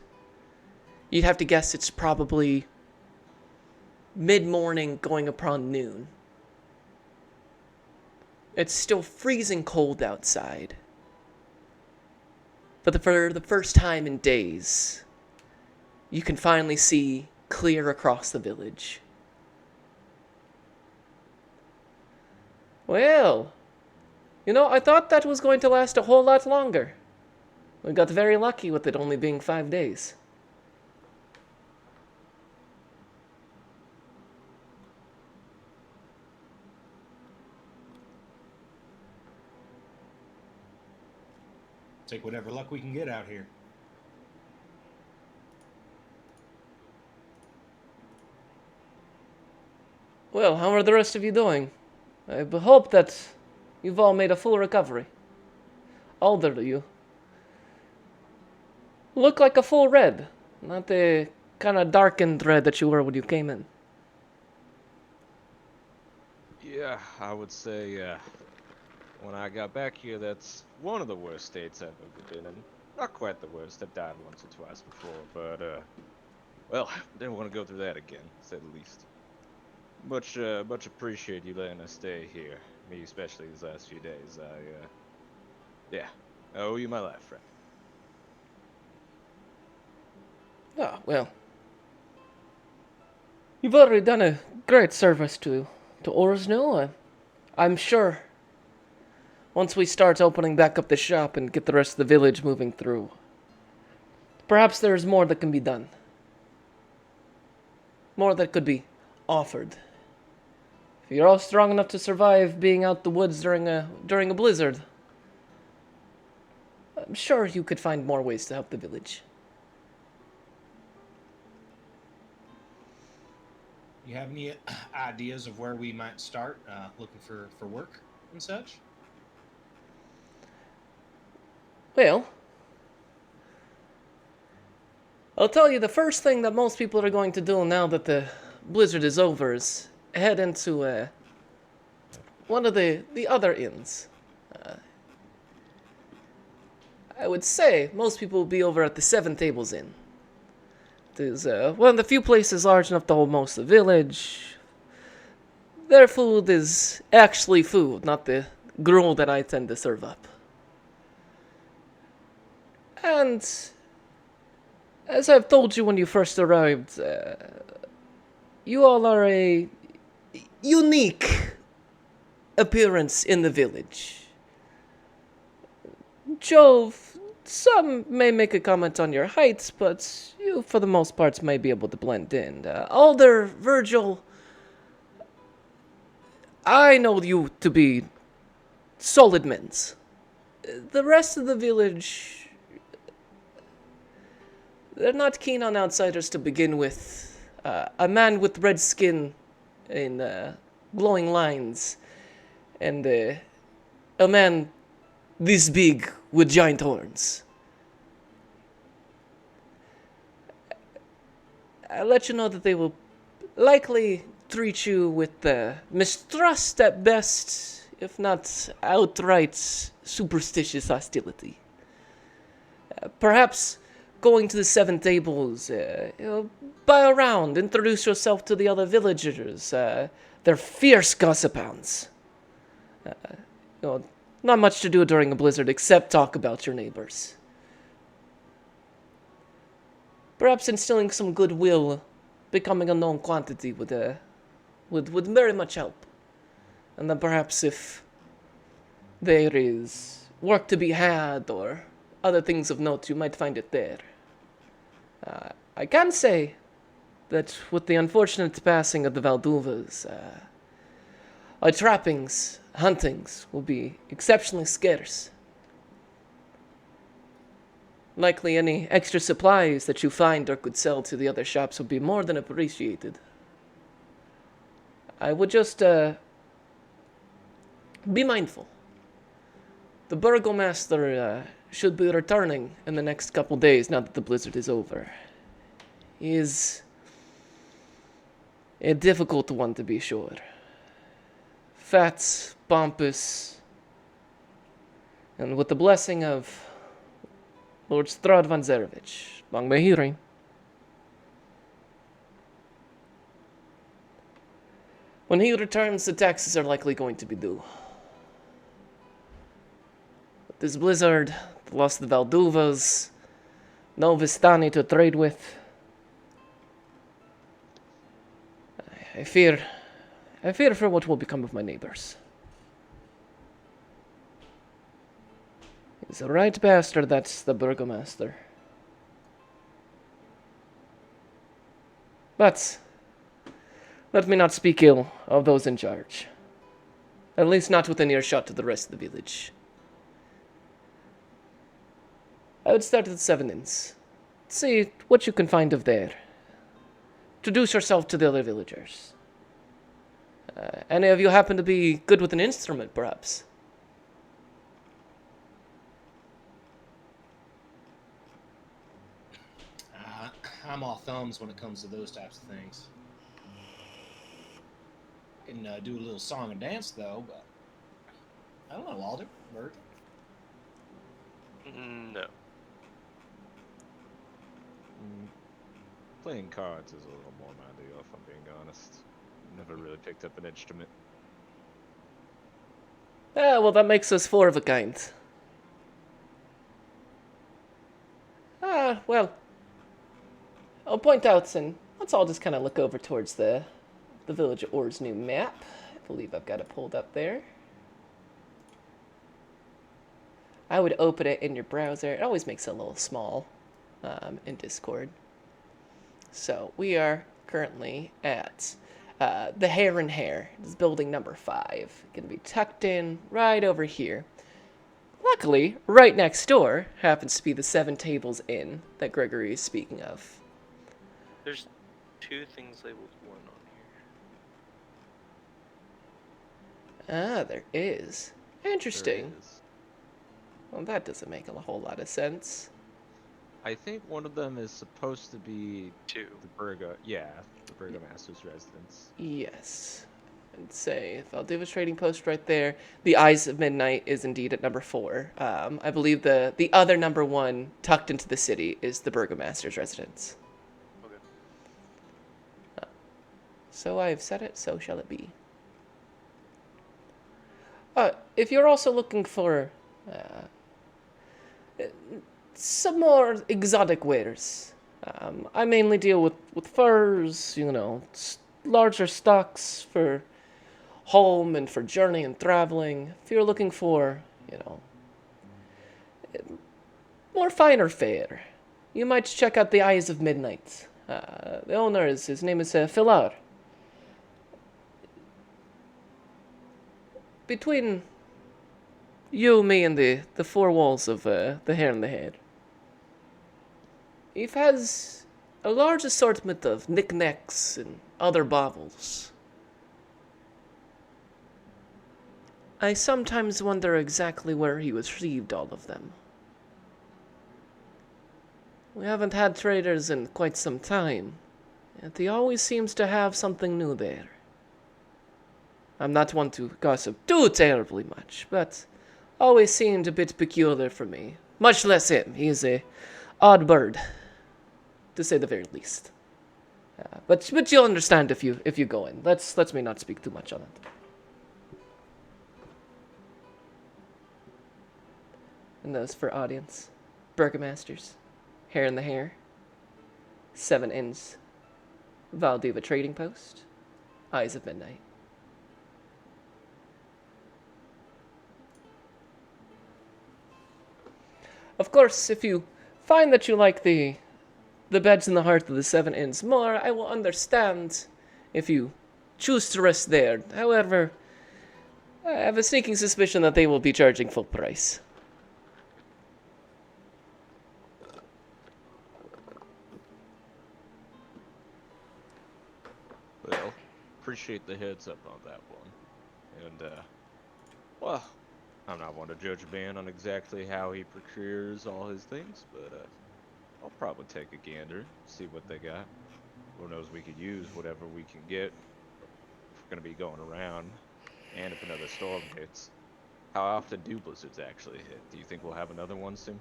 You'd have to guess it's probably mid-morning going upon noon. It's still freezing cold outside. But for the first time in days, you can finally see clear across the village. Well, I thought that was going to last a whole lot longer. We got very lucky with it only being 5 days. Take whatever luck we can get out here. Well, how are the rest of you doing? I hope that you've all made a full recovery. Alder, you look like a full red, not the kind of darkened red that you were when you came in. Yeah, I would say when I got back here, that's one of the worst states I've ever been in. Not quite the worst. I've died once or twice before, but well, didn't want to go through that again, to say the least. Much appreciate you letting us stay here. Me especially these last few days. Yeah, I owe you my life, friend. Ah, well. You've already done a great service to Orsnil. I'm sure once we start opening back up the shop and get the rest of the village moving through, perhaps there's more that can be done. More that could be offered. If you're all strong enough to survive being out the woods during a blizzard, I'm sure you could find more ways to help the village. You have any ideas of where we might start looking for work and such? Well, I'll tell you the first thing that most people are going to do now that the blizzard is over is head into one of the other inns. I would say most people will be over at the Seven Tables Inn. It is one of the few places large enough to hold most of the village. Their food is actually food, not the gruel that I tend to serve up. And as I've told you when you first arrived, you all are a unique appearance in the village. Jove, some may make a comment on your height, but you, for the most part, may be able to blend in. Alder, Virgil, I know you to be solid men. The rest of the village, they're not keen on outsiders to begin with. A man with red skin and glowing lines, and a man this big with giant horns. I'll let you know that they will likely treat you with mistrust at best, if not outright superstitious hostility. Perhaps going to the Seven Tables, buy around, introduce yourself to the other villagers. They're fierce gossip hounds. Not much to do during a blizzard except talk about your neighbors. Perhaps instilling some goodwill, becoming a known quantity would very much help. And then perhaps if there is work to be had or other things of note, you might find it there. I can say that with the unfortunate passing of the Valduvas, our trappings, huntings will be exceptionally scarce. Likely any extra supplies that you find or could sell to the other shops would be more than appreciated. I would just be mindful. The burgomaster should be returning in the next couple days now that the blizzard is over. He is a difficult one, to be sure. Fat, pompous, and with the blessing of Lord Strad van Zarevich. Long may he reign. When he returns, the taxes are likely going to be due. With this blizzard, the loss of the Valduvas, no Vistani to trade with, I fear for what will become of my neighbors. He's a right bastard, that's the burgomaster. But let me not speak ill of those in charge. At least not within earshot to the rest of the village. I would start at the Seven Inns. See what you can find of there. Introduce yourself to the other villagers. Any of you happen to be good with an instrument, perhaps? I'm all thumbs when it comes to those types of things. Can do a little song and dance, though, but I don't know, Alder, Bert. No. Playing cards is a little more my deal, if I'm being honest. Never really picked up an instrument. Ah, well, that makes us four of a kind. Ah, well, I'll point out, and let's all just kind of look over towards the village of Or's new map. I believe I've got it pulled up there. I would open it in your browser. It always makes it a little small in Discord. So we are currently at the Hare and Hare. This is building number 5. Going to be tucked in right over here. Luckily, right next door happens to be the 7 Tables Inn that Gregory is speaking of. There's 2 things labeled 1 on here. Ah, there is. Interesting. There is. Well, that doesn't make a whole lot of sense. I think one of them is supposed to be 2. the Burgomaster's residence. Yes. I'd say if I'll do a trading post right there, the Eyes of Midnight is indeed at number 4. I believe the other number 1 tucked into the city is the Burgomaster's residence. Okay. So I have said it, so shall it be. If you're also looking for some more exotic wares, I mainly deal with furs, larger stocks for home and for journey and traveling. If you're looking for, more finer fare, you might check out the Eyes of Midnight. The owner his name is Filar. Between you, me, and the 4 walls of the Hare and the Hare, he has a large assortment of knickknacks and other baubles. I sometimes wonder exactly where he received all of them. We haven't had traders in quite some time, yet he always seems to have something new there. I'm not one to gossip too terribly much, but always seemed a bit peculiar for me. Much less him. He is a odd bird, to say the very least. But you'll understand if you go in. Let's me not speak too much on it. And those for audience, Burgomasters, Hare and the Hare, 7 Inns, Valdiva Trading Post, Eyes of Midnight. Of course, if you find that you like the beds in the heart of the 7 Inns more, I will understand if you choose to rest there. However, I have a sneaking suspicion that they will be charging full price. Well, appreciate the heads up on that one. And, well, I'm not one to judge a man on exactly how he procures all his things, but, I'll probably take a gander, see what they got. Who knows, we could use whatever we can get if we're gonna be going around, and if another storm hits. How often do blizzards actually hit? Do you think we'll have another one soon?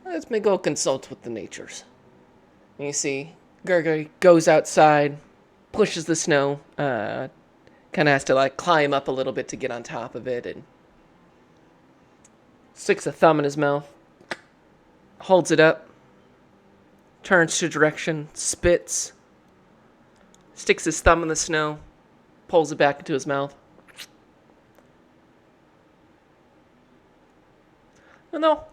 Let me go consult with the natures. You see, Gregory goes outside, pushes the snow, kind of has to climb up a little bit to get on top of it, and sticks a thumb in his mouth, holds it up, turns to direction, spits, sticks his thumb in the snow, pulls it back into his mouth. No,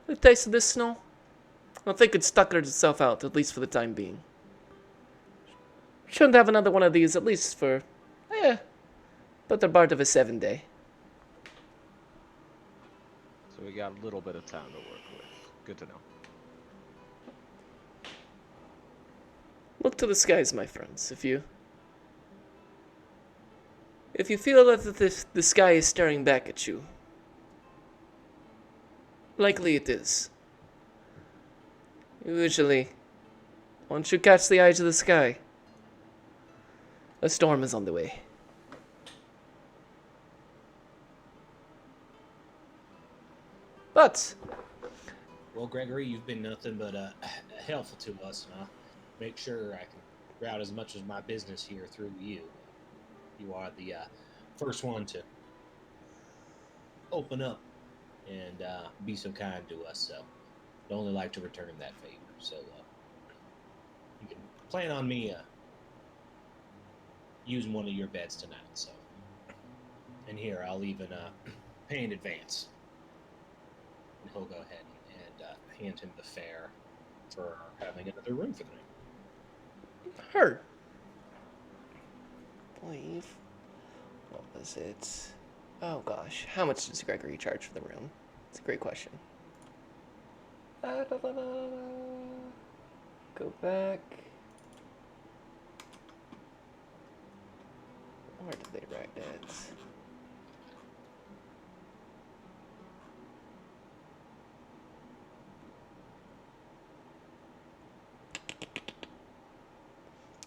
the taste of this snow, I think it stuckered itself out, at least for the time being. Shouldn't have another one of these, at least for, but the part of a 7-day. So we got a little bit of time to work with. Good to know. Look to the skies, my friends. If you feel that the sky is staring back at you, likely it is. Usually, once you catch the eyes of the sky, a storm is on the way. But Well, Gregory, you've been nothing but a helpful to us, and I'll make sure I can route as much of my business here through you. You are the first one to open up and be so kind to us, so I'd only like to return that favor. So you can plan on me using one of your beds tonight. So, and here I'll even pay in advance, and he'll go ahead and hand him the fare for having another room for the night. Heard. Believe. What was it? Oh gosh, how much does Gregory charge for the room? It's a great question. Go back. Where did they write it?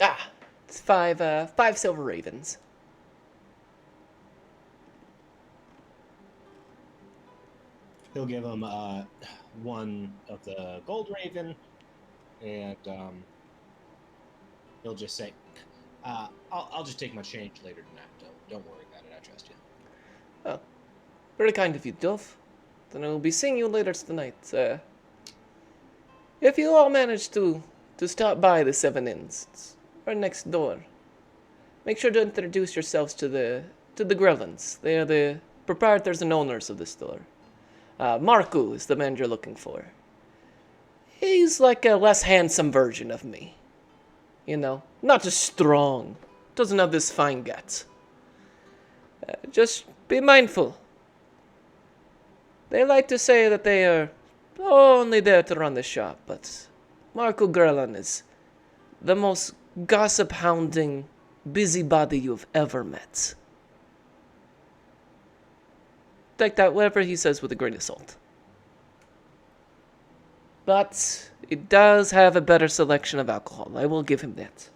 Ah, it's five silver ravens. He'll give him one of the gold raven, and he'll just say, "I'll just take my change later tonight. Don't worry about it. I trust you." Oh, very kind of you, Dove. Then I will be seeing you later tonight. If you all manage to stop by the Seven Inns, it's right next door. Make sure to introduce yourselves to the Grellins. They are the proprietors and owners of the store. Marku is the man you're looking for. He's like a less handsome version of me. You know, not as strong. Doesn't have this fine guts. Just be mindful. They like to say that they are only there to run the shop, but Marco Grellan is the most gossip-hounding busybody you've ever met. Take that, whatever he says, with a grain of salt. But it does have a better selection of alcohol. I will give him that.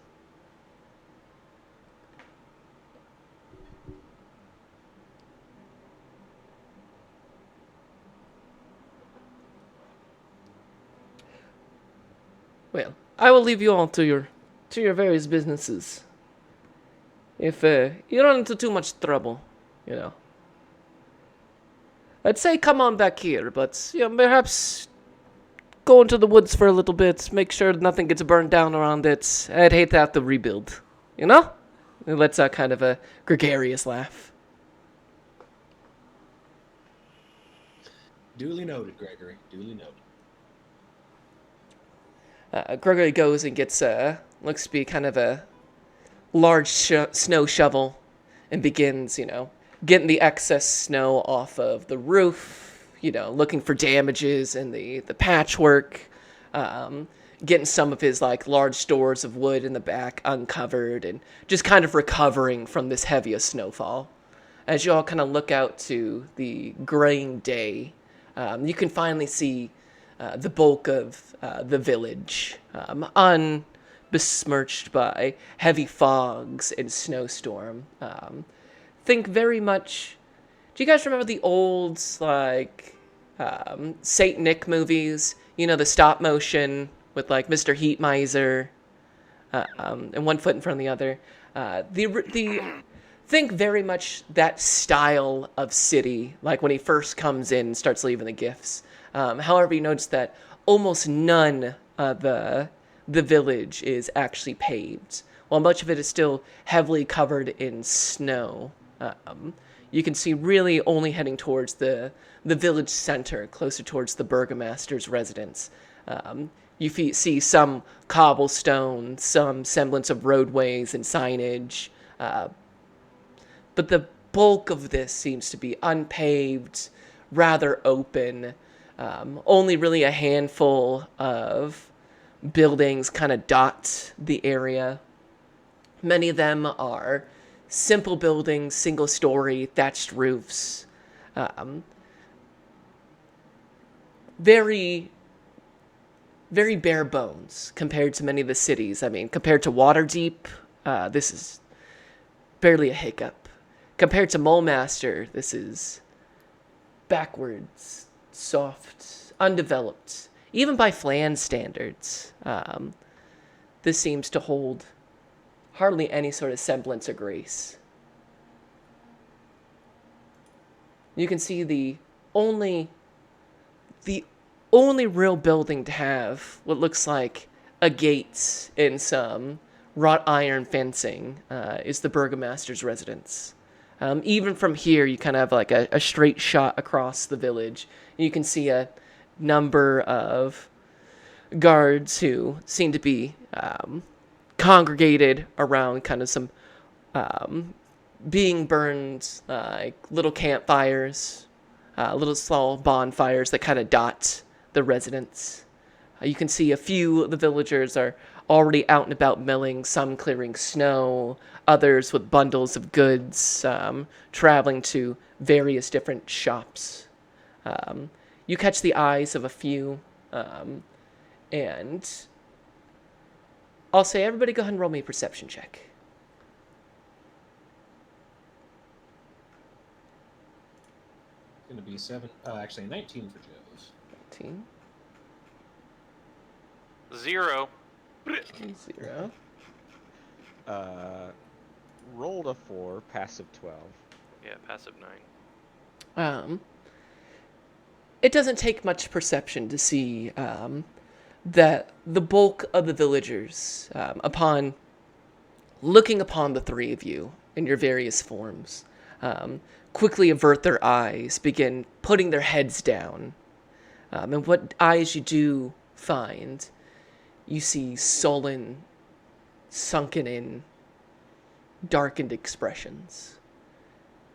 Well, I will leave you all to your various businesses. If you run into too much trouble, you know, I'd say come on back here, but you know, perhaps go into the woods for a little bit, make sure nothing gets burned down around it. I'd hate to have to rebuild, you know? It lets out kind of a gregarious laugh. Duly noted, Gregory. Duly noted. Gregory goes and gets, looks to be kind of a large snow shovel and begins, you know, getting the excess snow off of the roof, you know, looking for damages in the patchwork, getting some of his, like, large stores of wood in the back uncovered, and just kind of recovering from this heaviest snowfall. As you all kind of look out to the graying day, you can finally see the bulk of the village, unbesmirched by heavy fogs and snowstorm. Think very much... Do you guys remember the old, like, Saint Nick movies? You know, the stop motion with, like, Mr. Heat Miser, and one foot in front of the other. Think very much that style of city, like when he first comes in and starts leaving the gifts. However, you notice that almost none of the village is actually paved, while much of it is still heavily covered in snow. You can see really only heading towards the village center, closer towards the burgomaster's residence. You see some cobblestone, some semblance of roadways and signage, but the bulk of this seems to be unpaved, rather open. Only really a handful of buildings kind of dot the area. Many of them are simple buildings, single-story, thatched roofs. Very, very bare bones compared to many of the cities. I mean, compared to Waterdeep, this is barely a hiccup. Compared to Mulemaster, this is backwards, soft, undeveloped, even by Flan standards, this seems to hold hardly any sort of semblance of grace. You can see only the only real building to have what looks like a gate and some wrought iron fencing is the burgomaster's residence. Even from here, you kind of have like a straight shot across the village. You can see a number of guards who seem to be congregated around kind of some being burned, like little campfires, little small bonfires that kind of dot the residence. You can see a few of the villagers are already out and about milling, some clearing snow, others with bundles of goods, traveling to various different shops. You catch the eyes of a few, and I'll say everybody go ahead and roll me a perception check. Going to be 7. Actually, 19 for Joe's. 19. 0. 0. Rolled a 4, passive 12. Yeah, passive 9. It doesn't take much perception to see that the bulk of the villagers, upon looking upon the three of you in your various forms, quickly avert their eyes, begin putting their heads down. And what eyes you do find, you see sullen, sunken in, darkened expressions.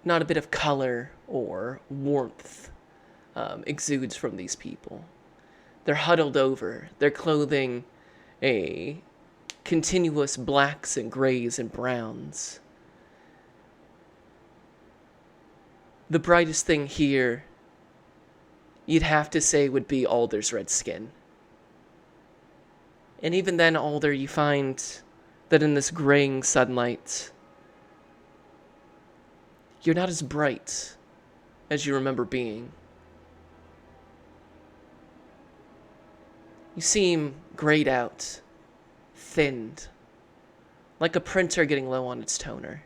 Not a bit of color or warmth exudes from these people. They're huddled over, their clothing a continuous blacks and grays and browns. The brightest thing here, you'd have to say, would be Alder's red skin. And even then, Alder, you find that in this graying sunlight, you're not as bright as you remember being. You seem grayed out, thinned, like a printer getting low on its toner.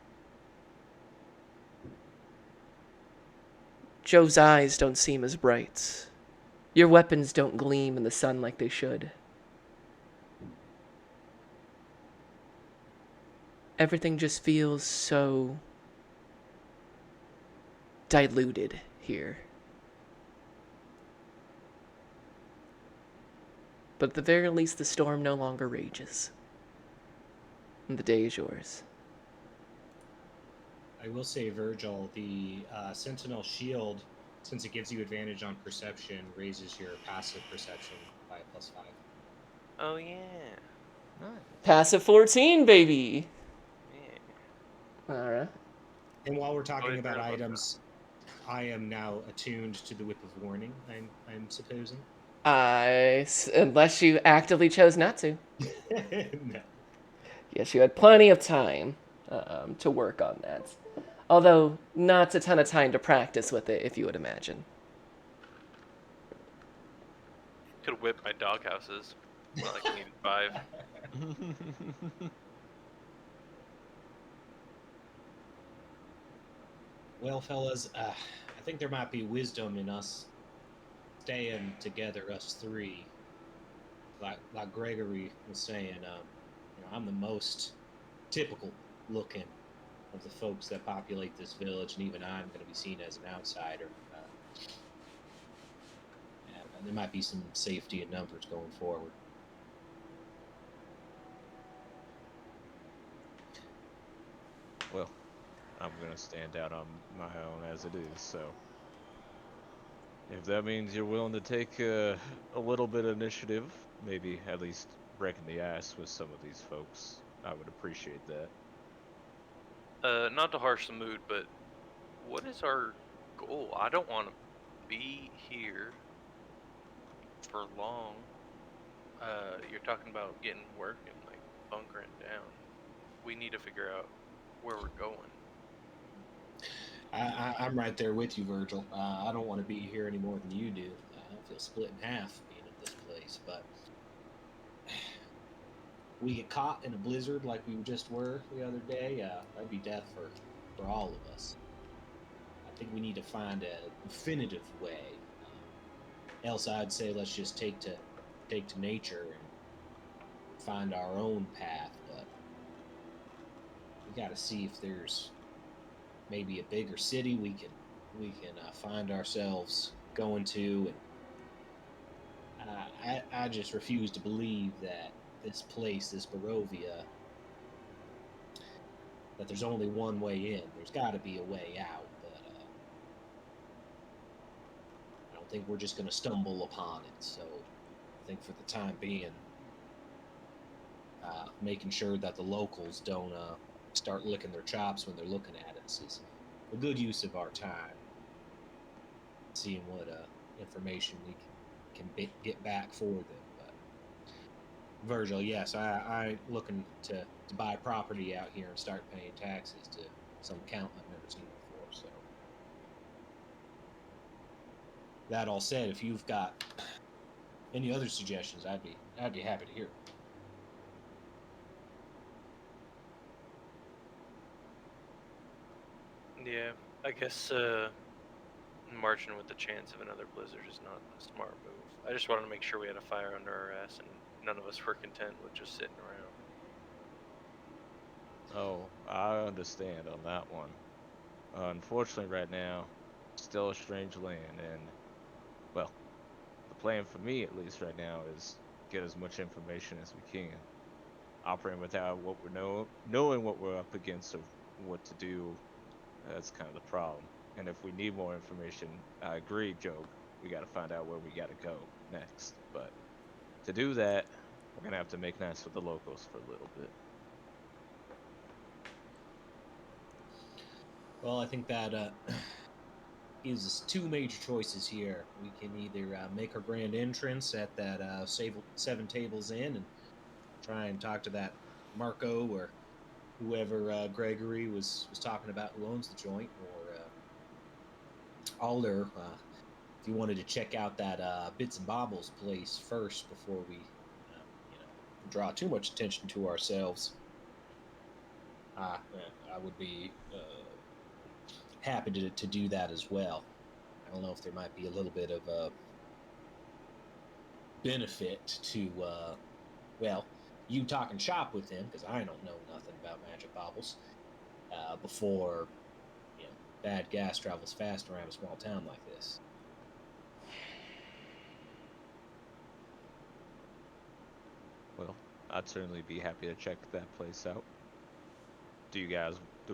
Joe's eyes don't seem as bright. Your weapons don't gleam in the sun like they should. Everything just feels so diluted here. But at the very least, the storm no longer rages. And the day is yours. I will say, Virgil, the Sentinel Shield, since it gives you advantage on perception, raises your passive perception by a +5. Oh, yeah. Nice. Passive 14, baby! Yeah. Alright. And while we're talking Oh, about yeah. items, I am now attuned to the Whip of Warning, I'm supposing. Unless you actively chose not to. No. Yes, you had plenty of time to work on that. Although, not a ton of time to practice with it, if you would imagine. Could whip my doghouses. Well, like, I needed 5. Well, fellas, I think there might be wisdom in us staying together, us three. Like Gregory was saying, I'm the most typical looking of the folks that populate this village, and even I'm going to be seen as an outsider. And there might be some safety in numbers going forward. Well, I'm gonna stand out on my own as it is, so if that means you're willing to take a little bit of initiative, maybe at least breaking the ice with some of these folks, I would appreciate that. Not to harsh the mood, but what is our goal? I don't want to be here for long. You're talking about getting work and like bunkering down. We need to figure out where we're going. I'm right there with you, Virgil. I don't want to be here any more than you do. I feel split in half being at this place. place. But we get caught in a blizzard like we just were the other day, that'd be death for all of us. I think we need to find a definitive way. Else, I'd say let's just take to nature and find our own path. But we got to see if there's maybe a bigger city we can find ourselves going to. And I just refuse to believe that this place, this Barovia, that there's only one way in. There's got to be a way out, but I don't think we're just going to stumble upon it. So I think for the time being, making sure that the locals don't start licking their chops when they're looking at us is a good use of our time. Seeing what information we can get back for them. But Virgil, yes, I looking to buy property out here and start paying taxes to some account I've never seen before. So that all said, if you've got any other suggestions, I'd be happy to hear. Yeah, I guess marching with the chance of another blizzard is not a smart move. I just wanted to make sure we had a fire under our ass and none of us were content with just sitting around. Oh, I understand on that one. Unfortunately, right now, still a strange land, and well, the plan for me at least right now is get as much information as we can. Operating without what we know, knowing what we're up against of what to do, that's kind of the problem. And if we need more information, I agree, Joe. We got to find out where we got to go next. But to do that, we're gonna have to make nice with the locals for a little bit. Well, I think that gives us two major choices here. We can either make our grand entrance at that seven tables inn and try and talk to that Marco or whoever Gregory was talking about who owns the joint, or Alder, if you wanted to check out that Bits and Bobbles place first before we, draw too much attention to ourselves. I would be happy to do that as well. I don't know if there might be a little bit of a benefit to, well, you talking shop with him, because I don't know nothing about magic baubles, before, bad gas travels fast around a small town like this. Well, I'd certainly be happy to check that place out. Do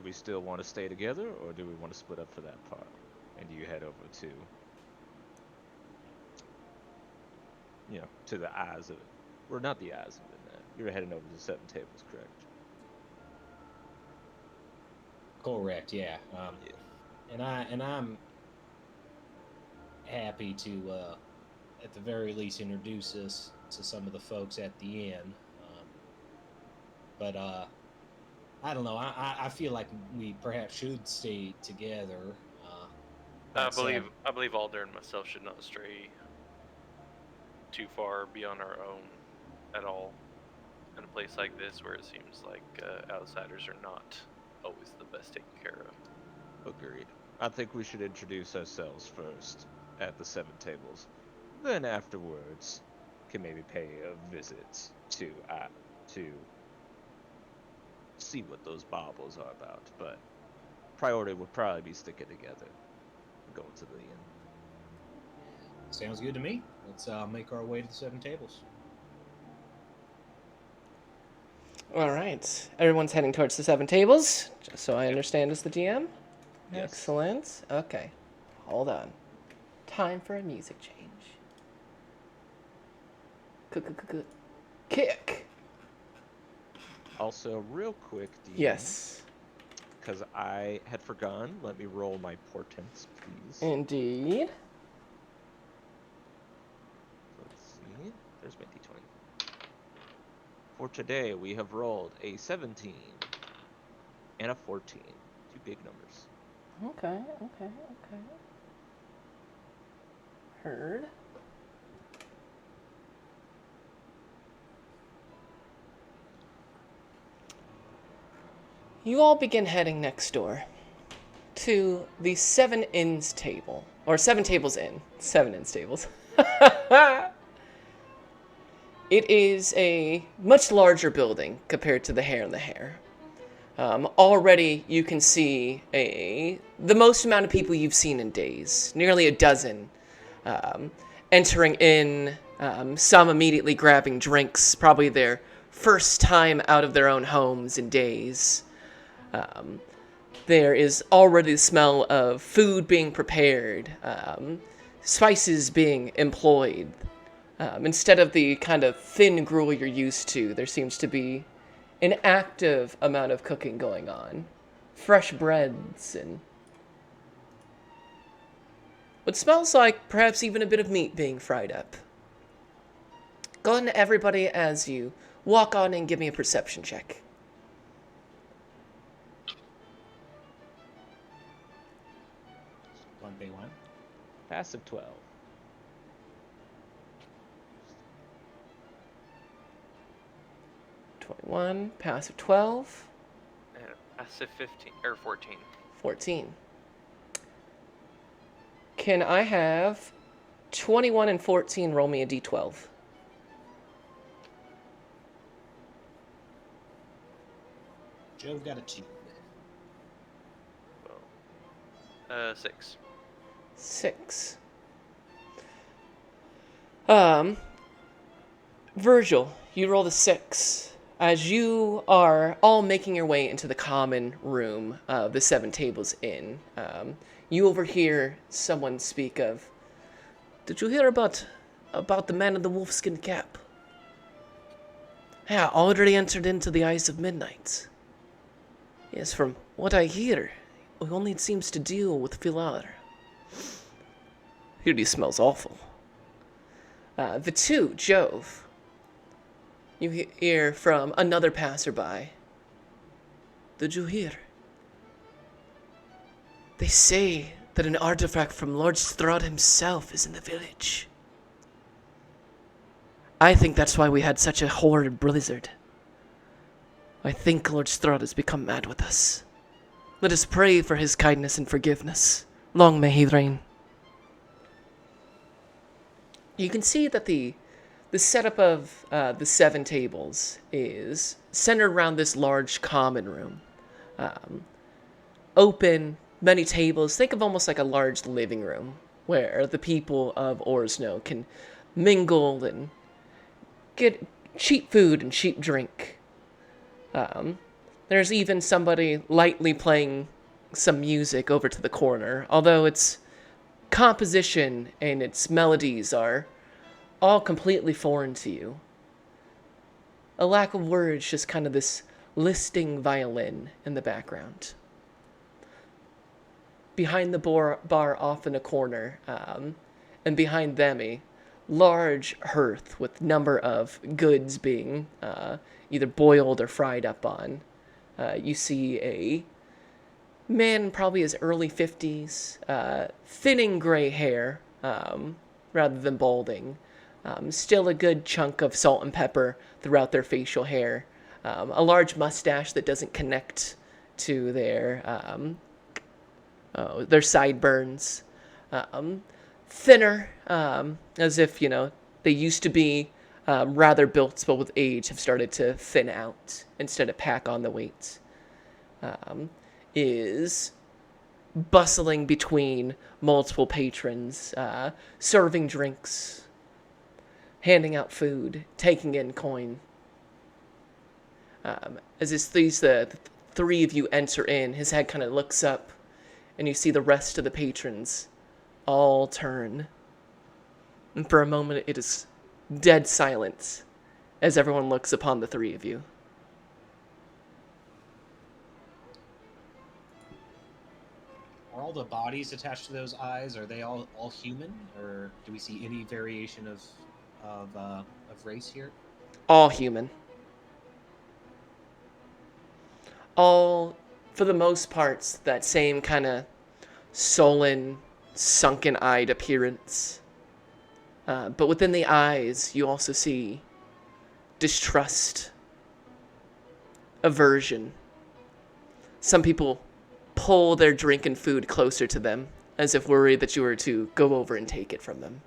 we still want to stay together, or do we want to split up for that part? And you head over to, to the eyes of it. Or not the eyes of it, man. You're heading over to Seven Tables, correct? Correct, yeah. Yeah. And I'm happy to, at the very least, introduce us to some of the folks at the inn. But I don't know. I feel like we perhaps should stay together. I That said, believe Alder and myself should not stray too far beyond our own at all in a place like this where it seems like outsiders are not always the best taken care of. Agreed. I think we should introduce ourselves first at the Seven Tables. Then afterwards, can maybe pay a visit to see what those baubles are about. But priority would probably be sticking together and going to the inn. sounds good to me. Let's make our way to the Seven Tables. All right. Everyone's heading towards the seven tables, just so I understand as the GM. Yes. Excellent. Okay. Hold on. Time for a music change. Kick. Also, real quick, DM, Yes. because I had forgotten, let me roll my portents, please. Indeed. Let's see. There's my d20. For today, we have rolled a 17 and a 14. Two big numbers. Okay. Heard. You all begin heading next door to the 7 Inns table. Or 7 Tables Inn. 7 Inns tables. It is a much larger building compared to the Hare and the Hare. Already you can see the most amount of people you've seen in days. Nearly a dozen entering in, some immediately grabbing drinks, probably their first time out of their own homes in days. There is already the smell of food being prepared, spices being employed. Instead of the kind of thin gruel you're used to, there seems to be an active amount of cooking going on. Fresh breads and what smells like perhaps even a bit of meat being fried up. Go ahead, everybody, as you walk on and give me a perception check. One big one. Passive 12. 21, passive 12, And passive 15 or 14. 14. Can I have 21 and 14 roll me a d12? Joe got a 2. Well, 6. 6. Virgil, you roll the 6. As you are all making your way into the common room of the 7 Tables Inn, you overhear someone speak of, "Did you hear about the man in the wolfskin cap? Yeah, already entered into the Eyes of Midnight. Yes, from what I hear, he only seems to deal with Filar. Here he smells awful." The 2, Jove, you hear from another passerby. "Did you hear? They say that an artifact from Lord Strahd himself is in the village. I think that's why we had such a horrid blizzard. I think Lord Strahd has become mad with us. Let us pray for his kindness and forgiveness. Long may he reign." You can see that the setup of the 7 tables is centered around this large common room. Open, many tables. Think of almost like a large living room where the people of Orsno can mingle and get cheap food and cheap drink. There's even somebody lightly playing some music over to the corner, although its composition and its melodies are all completely foreign to you. A lack of words, just kind of this listing violin in the background. Behind the bar off in a corner, and behind them a large hearth with number of goods being either boiled or fried up on. You see a man, probably his early 50s, thinning gray hair rather than balding. Still a good chunk of salt and pepper throughout their facial hair. A large mustache that doesn't connect to their sideburns. Thinner, as if, they used to be rather built, but with age have started to thin out instead of pack on the weight. Is bustling between multiple patrons, serving drinks, handing out food, taking in coin. As the 3 of you enter in, his head kind of looks up, and you see the rest of the patrons all turn. And for a moment, it is dead silence as everyone looks upon the 3 of you. Are all the bodies attached to those eyes, are they all human, or do we see any variation of race here? All human. All, for the most part, that same kind of sullen, sunken-eyed appearance. But within the eyes, you also see distrust, aversion, some people pull their drink and food closer to them, as if worried that you were to go over and take it from them.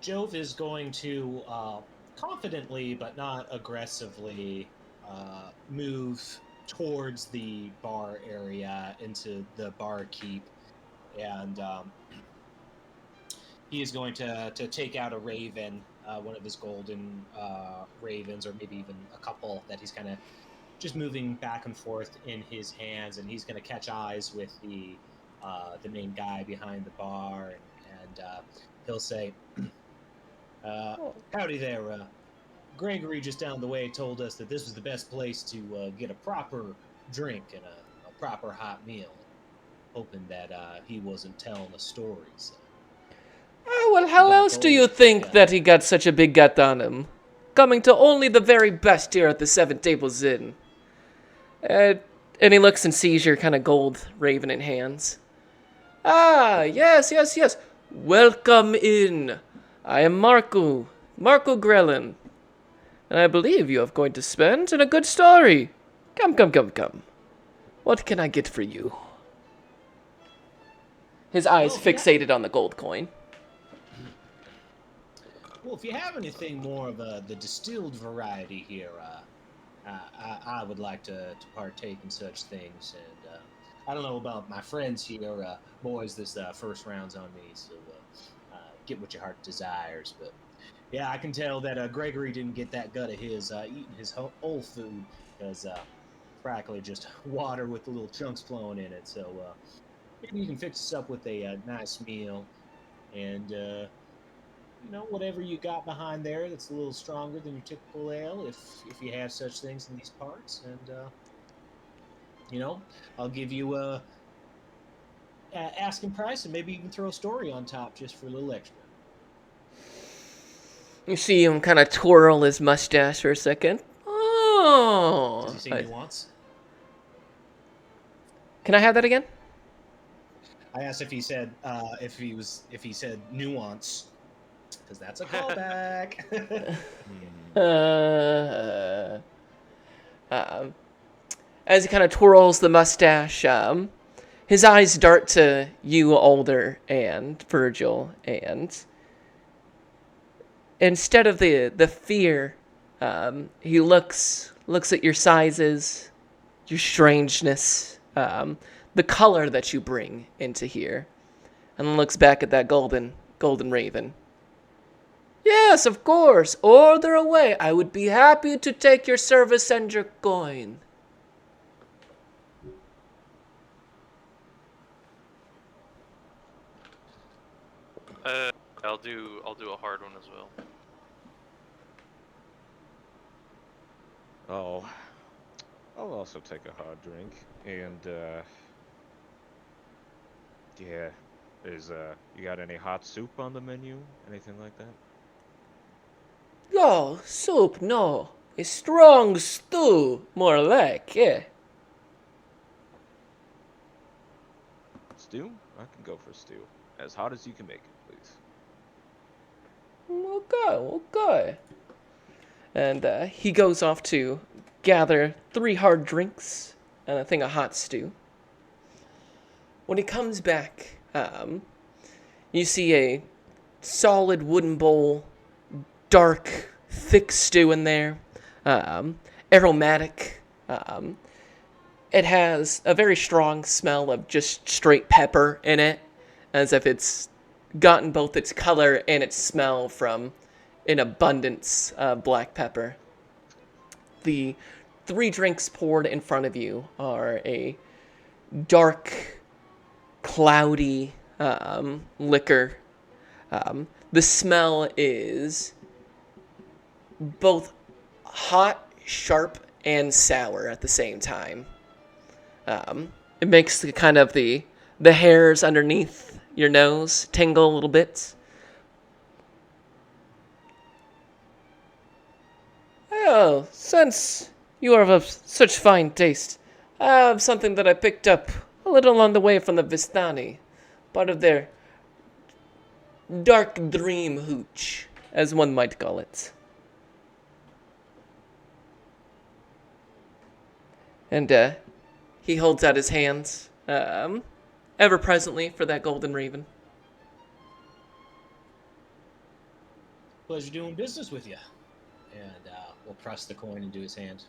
Jove is going to confidently but not aggressively move towards the bar area into the bar keep, and he is going to take out a raven, one of his golden ravens, or maybe even a couple that he's kind of just moving back and forth in his hands, and he's going to catch eyes with the main guy behind the bar, and he'll say, "Howdy there. Gregory just down the way told us that this was the best place to get a proper drink and a proper hot meal. Hoping that he wasn't telling a story." So. Oh, well, how else do you think that he got such a big gut on him? Coming to only the very best here at the Seven Tables Inn. And he looks and sees your kind of gold raven in hands. Ah, yes. Welcome in. I am Marco Grellin. And I believe you are going to spend in a good story. Come. What can I get for you? His eyes fixated on the gold coin. Well, if you have anything more of the distilled variety here, I would like to partake in such things. And I don't know about my friends here, boys. This first round's on me, so get what your heart desires. But yeah, I can tell that Gregory didn't get that gut of his eating his whole food, because practically just water with the little chunks flowing in it. So maybe you can fix us up with a nice meal, and whatever you got behind there that's a little stronger than your typical ale, if you have such things in these parts, and I'll give you a asking price, and maybe even throw a story on top just for a little extra. You see him kind of twirl his mustache for a second. Oh. Does he say nuance? Can I have that again? I asked if he said if he said nuance, because that's a callback. As he kind of twirls the mustache, his eyes dart to you, Alder, and Virgil, and instead of the fear, he looks at your sizes, your strangeness, the color that you bring into here, and looks back at that golden raven. Yes, of course. Order away. I would be happy to take your service and your coin. I'll do a hard one as well. Oh, I'll also take a hard drink, and yeah, you got any hot soup on the menu? Anything like that? Oh, soup, no. A strong stew, more like, yeah. Stew? I can go for stew. As hot as you can make it, please. Okay. And he goes off to gather 3 hard drinks and a thing of hot stew. When he comes back, you see a solid wooden bowl, dark, thick stew in there, aromatic. It has a very strong smell of just straight pepper in it, as if it's gotten both its color and its smell from an abundance of black pepper. The 3 drinks poured in front of you are a dark, cloudy liquor. The smell is both hot, sharp, and sour at the same time. It makes the kind of the hairs underneath your nose tingle a little bit. Oh, since you are of such fine taste, I have something that I picked up a little on the way from the Vistani, part of their dark dream hooch, as one might call it. And he holds out his hands, ever presently for that golden raven. Pleasure doing business with you. And we'll press the coin into his hand.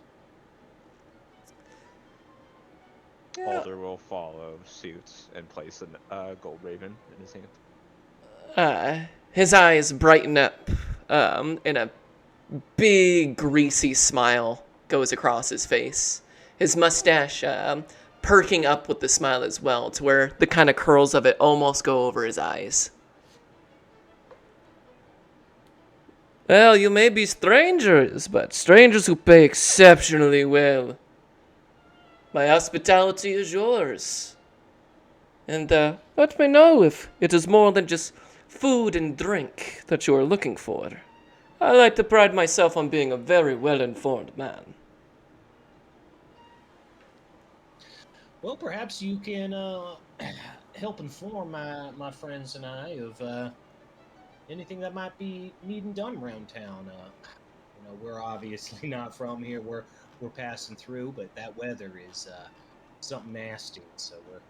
Alder will follow suit and place a gold raven in his hand. His eyes brighten up, and a big, greasy smile goes across his face. His mustache perking up with the smile as well, to where the kind of curls of it almost go over his eyes. Well, you may be strangers, but strangers who pay exceptionally well. My hospitality is yours. And let me know if it is more than just food and drink that you are looking for. I like to pride myself on being a very well-informed man. Well, perhaps you can help inform my friends and I of anything that might be needing done around town. We're obviously not from here. We're passing through, but that weather is something nasty. So we're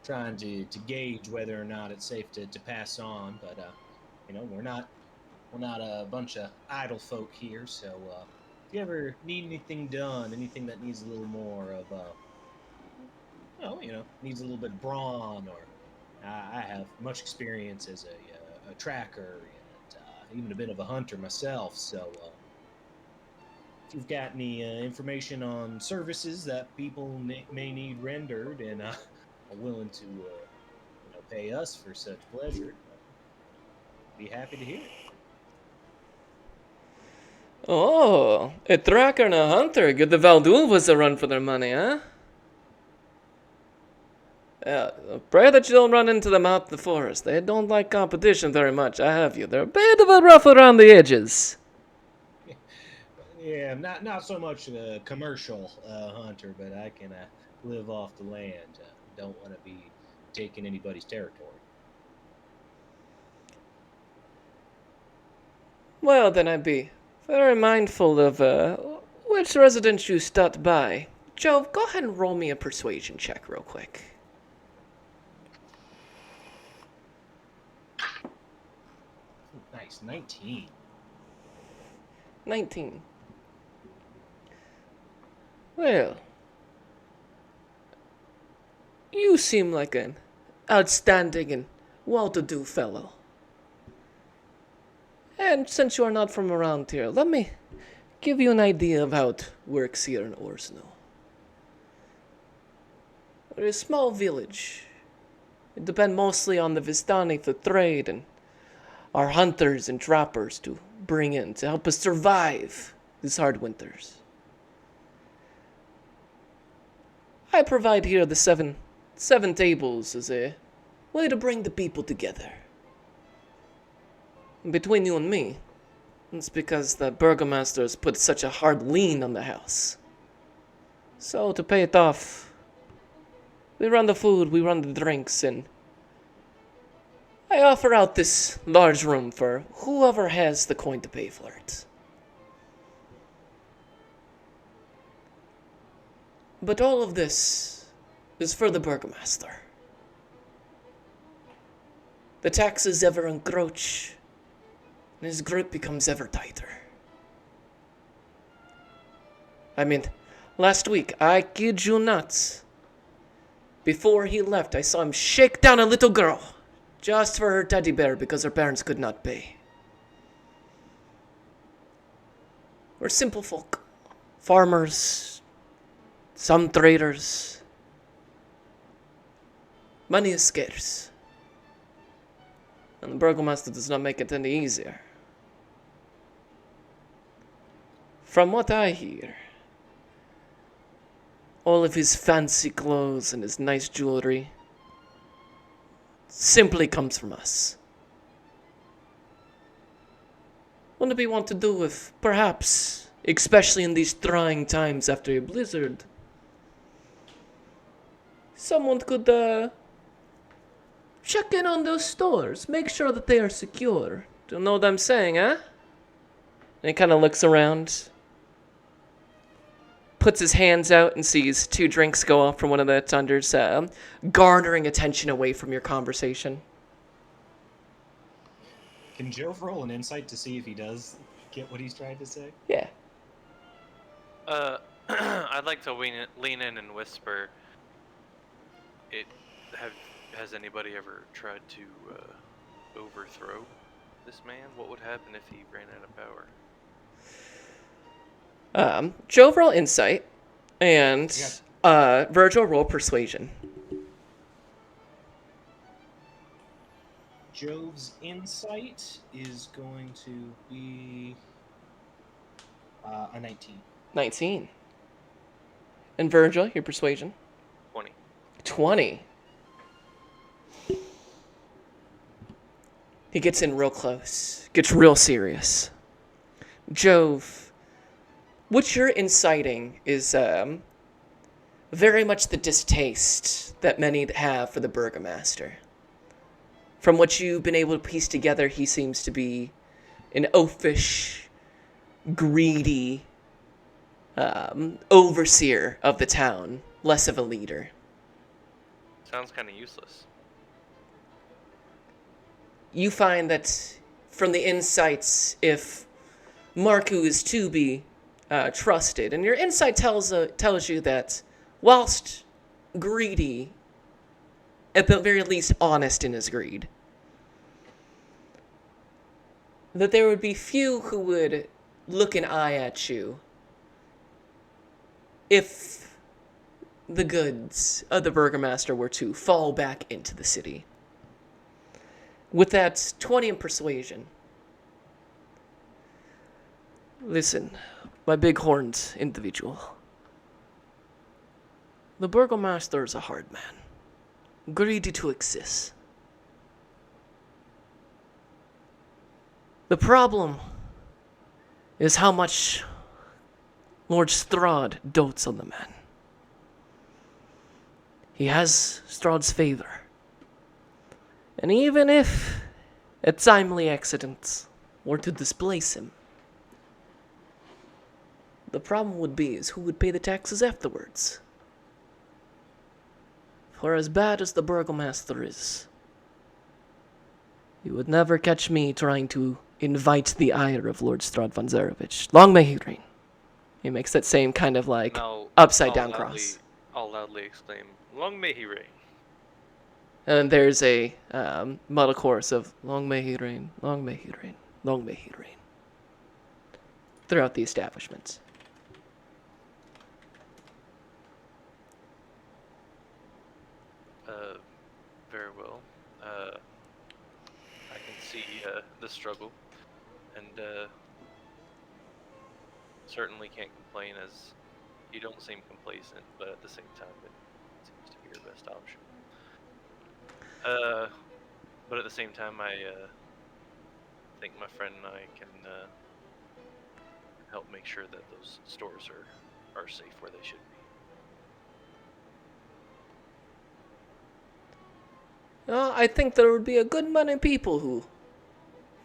trying to gauge whether or not it's safe to pass on. But we're not a bunch of idle folk here. So if you ever need anything done, anything that needs a little more of needs a little bit of brawn, or I have much experience as a tracker and even a bit of a hunter myself. So if you've got any information on services that people may need rendered and are willing to pay us for such pleasure, be happy to hear it. Oh, a tracker and a hunter give the Valduvas a run for their money, huh? Pray that you don't run into them out in the forest. They don't like competition very much, I have you. They're a bit of a rough around the edges. Yeah, not so much a commercial hunter, but I can live off the land. Don't want to be taking anybody's territory. Well, then I'd be very mindful of which residence you stopped by. Joe, go ahead and roll me a persuasion check real quick. Nice, 19. 19. Well, you seem like an outstanding and well-to-do fellow. And since you are not from around here, let me give you an idea of how it works here in Orsno. We're a small village. We depend mostly on the Vistani for trade and our hunters and trappers to bring in to help us survive these hard winters. I provide here the seven tables as a way to bring the people together. And between you and me, it's because the burgomaster has put such a hard lien on the house. So to pay it off, we run the food, we run the drinks, and I offer out this large room for whoever has the coin to pay for it. But all of this is for the burgomaster. The taxes ever encroach, and his grip becomes ever tighter. I mean, last week, I kid you not, before he left, I saw him shake down a little girl just for her teddy bear because her parents could not pay. We're simple folk, farmers, some traders. Money is scarce, and the burgomaster does not make it any easier. From what I hear, all of his fancy clothes and his nice jewelry simply comes from us. What do we want to do if, perhaps, especially in these trying times after a blizzard, someone could check in on those stores, make sure that they are secure. Do you know what I'm saying, huh? And he kind of looks around, puts his hands out and sees 2 drinks go off from one of the Thunders, garnering attention away from your conversation. Can Jove roll an insight to see if he does get what he's trying to say? Yeah. I'd like to lean in and whisper. Has anybody ever tried to overthrow this man? What would happen if he ran out of power? Jove roll insight, and Virgil roll persuasion. Jove's insight is going to be a 19. 19. And Virgil, your persuasion? 20. 20. He gets in real close, gets real serious. Jove, what you're inciting is very much the distaste that many have for the Burgomaster. From what you've been able to piece together, he seems to be an oafish, greedy overseer of the town, less of a leader. Sounds kind of useless. You find that from the insights, if Marku is to be trusted, and your insight tells you that whilst greedy, at the very least honest in his greed, that there would be few who would look an eye at you if the goods of the Burgomaster were to fall back into the city. With that 20 in persuasion. Listen, my big-horned individual. The Burgomaster is a hard man, greedy to excess. The problem is how much Lord Strahd dotes on the man. He has Strahd's favor. And even if a timely accident were to displace him, the problem would be is who would pay the taxes afterwards. For as bad as the Burgomaster is, you would never catch me trying to invite the ire of Lord Strahd von Zarevich. Long may he reign. He makes that same kind of like upside down cross. I'll loudly exclaim, "Long may he reign." And there's a muddle chorus of long may he reign, long may he reign, long may he reign throughout the establishment. Very well. I can see the struggle, and certainly can't complain as you don't seem complacent, but at the same time it seems to be your best option. But at the same time I think my friend and I can help make sure that those stores are safe where they should be. I think there would be a good many people who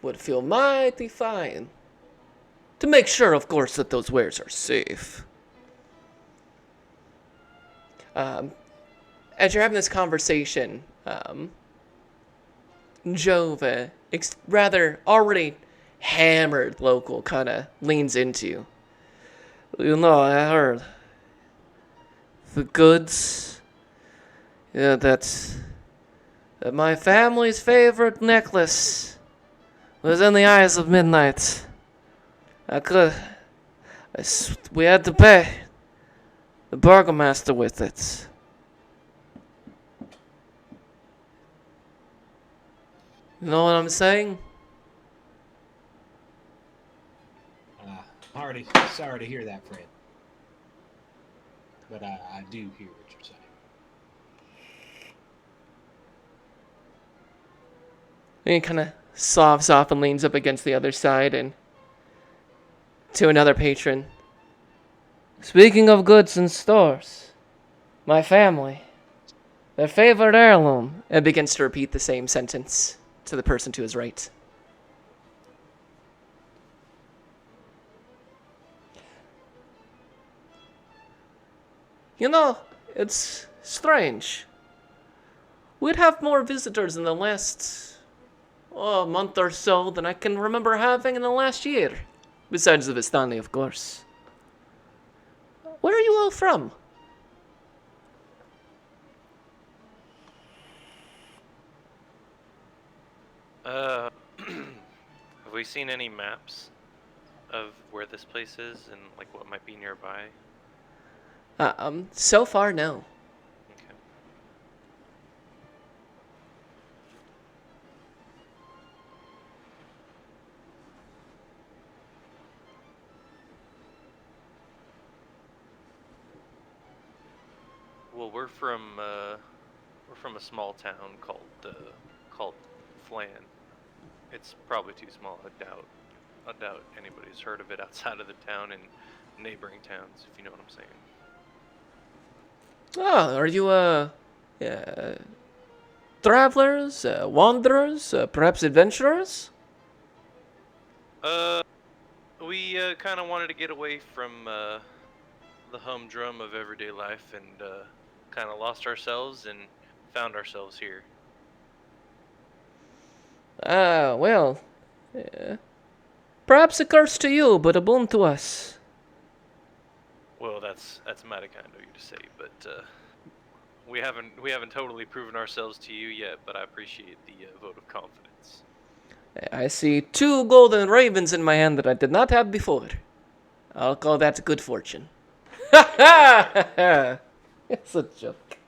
would feel mighty fine. To make sure, of course, that those wares are safe. As you're having this conversation, Jove, rather already hammered local, kind of leans into you. You know, I heard the goods, yeah, that my family's favorite necklace was in the eyes of midnight. We had to pay the Burgomaster with it. You know what I'm saying? Sorry to hear that, friend. But I do hear what you're saying. And he kind of sobs off and leans up against the other side and to another patron. Speaking of goods and stores, my family, their favorite heirloom, and begins to repeat the same sentence to the person to his right. You know, it's strange. We'd have more visitors in the last month or so than I can remember having in the last year. Besides the Vistani, of course. Where are you all from? Have we seen any maps of where this place is and like what might be nearby? So far, no. Okay. Well, we're from a small town called Flan. It's probably too small. I doubt anybody's heard of it outside of the town and neighboring towns, if you know what I'm saying. Oh, are you, travelers, wanderers, perhaps adventurers? We kind of wanted to get away from the humdrum of everyday life and kind of lost ourselves and found ourselves here. Well, perhaps a curse to you, but a boon to us. Well, that's mighty kind of you to say, but we haven't totally proven ourselves to you yet. But I appreciate the vote of confidence. I see 2 golden ravens in my hand that I did not have before. I'll call that good fortune. Ha ha! It's a joke.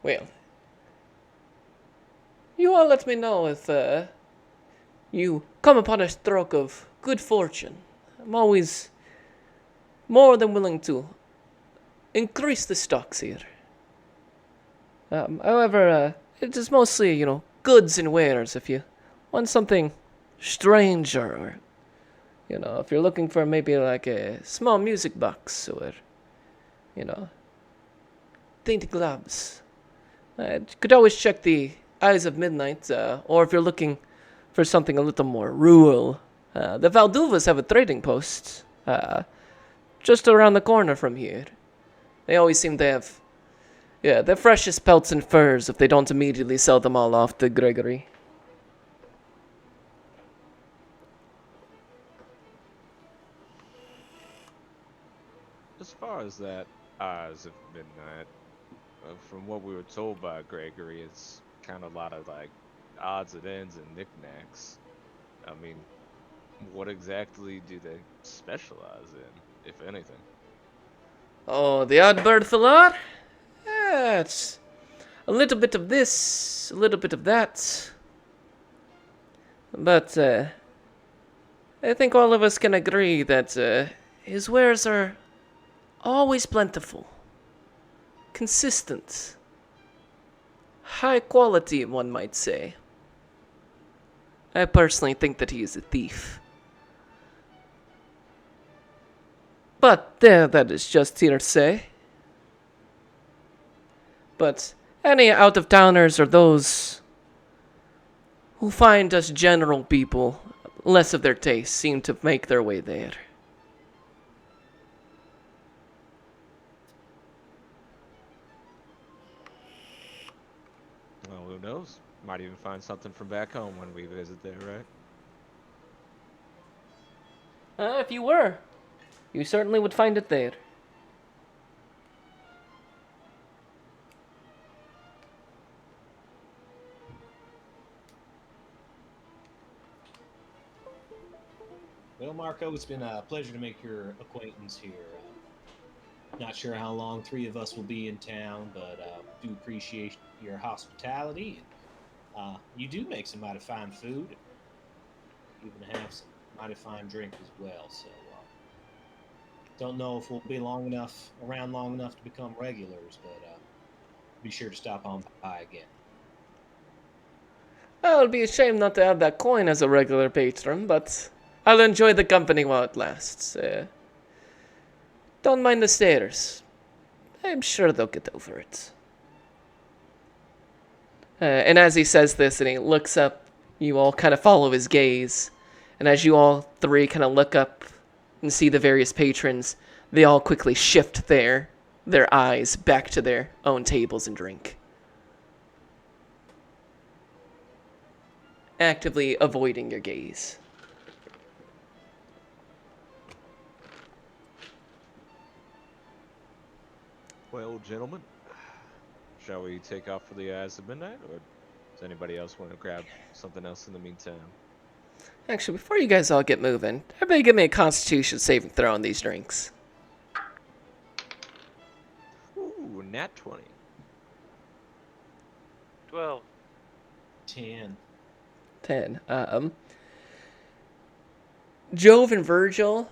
Well, you all let me know if you come upon a stroke of good fortune. I'm always more than willing to increase the stocks here. However, it is mostly, goods and wares. If you want something strange or, if you're looking for maybe like a small music box or, dainty gloves, you could always check the Eyes of Midnight, or if you're looking for something a little more rural, the Valduvas have a trading post just around the corner from here. They always seem to have, the freshest pelts and furs if they don't immediately sell them all off to Gregory. As far as that Eyes of Midnight, from what we were told by Gregory, it's kind of a lot of like odds and ends and knickknacks. I mean, what exactly do they specialize in, if anything? Oh, the odd bird lot? It's a little bit of this, a little bit of that. But, I think all of us can agree that, his wares are always plentiful, consistent, high quality, one might say. I personally think that he is a thief. But that is just hearsay. But any out-of-towners or those who find us general people less of their taste seem to make their way there. Well, who knows? Might even find something from back home when we visit there, right? If you were, you certainly would find it there. Well, Marco, it's been a pleasure to make your acquaintance here. Not sure how long 3 of us will be in town, but do appreciate your hospitality. You do make some mighty fine food. Even have some mighty fine drink as well. So, don't know if we'll be around long enough to become regulars, but be sure to stop on by again. Well, it'd be a shame not to have that coin as a regular patron, but I'll enjoy the company while it lasts. Don't mind the stairs. I'm sure they'll get over it. And as he says this and he looks up, you all kind of follow his gaze. And as you all three kind of look up and see the various patrons, they all quickly shift their eyes back to their own tables and drink, actively avoiding your gaze. Well, gentlemen, shall we take off for the Eyes of Midnight, or does anybody else want to grab something else in the meantime? Actually, before you guys all get moving, everybody give me a Constitution saving throw on these drinks. Ooh, nat 20. 12. 10. 10. Jove and Virgil,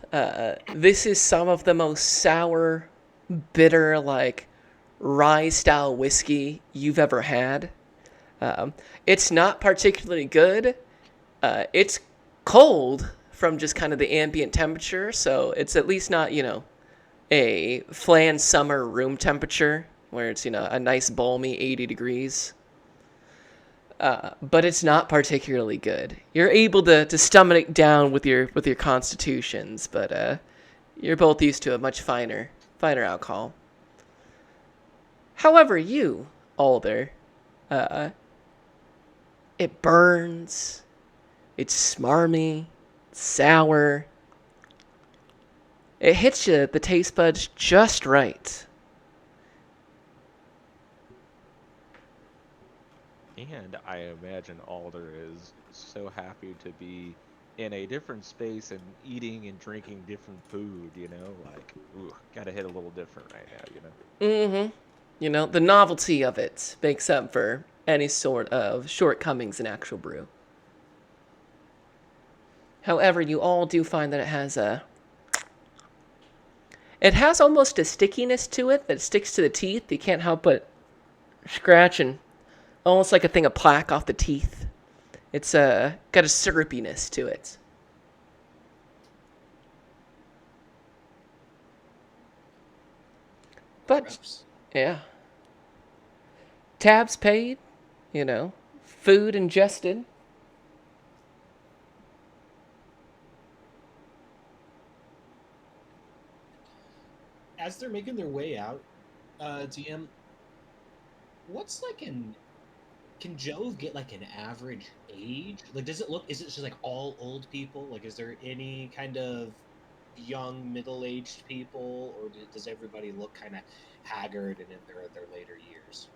this is some of the most sour, bitter, like, rye-style whiskey you've ever had. It's not particularly good. It's cold from just kind of the ambient temperature, so it's at least not, a flan summer room temperature where it's, a nice balmy 80 degrees. But it's not particularly good. You're able to stomach it down with your constitutions, but you're both used to a much finer alcohol. However, you, Alder, it burns. It's smarmy, it's sour. It hits you, the taste buds, just right. And I imagine Alder is so happy to be in a different space and eating and drinking different food, like, ooh, gotta hit a little different right now, Mm-hmm. The novelty of it makes up for any sort of shortcomings in actual brew. However, you all do find that it has almost a stickiness to it that sticks to the teeth. You can't help but scratch and almost like a thing of plaque off the teeth. It's got a syrupiness to it. But, Gross. yeah. Tabs paid, food ingested. As they're making their way out, DM, what's like can Jove get like an average age? Like, is it just like all old people? Like, is there any kind of young, middle-aged people, or does everybody look kind of haggard and in their later years?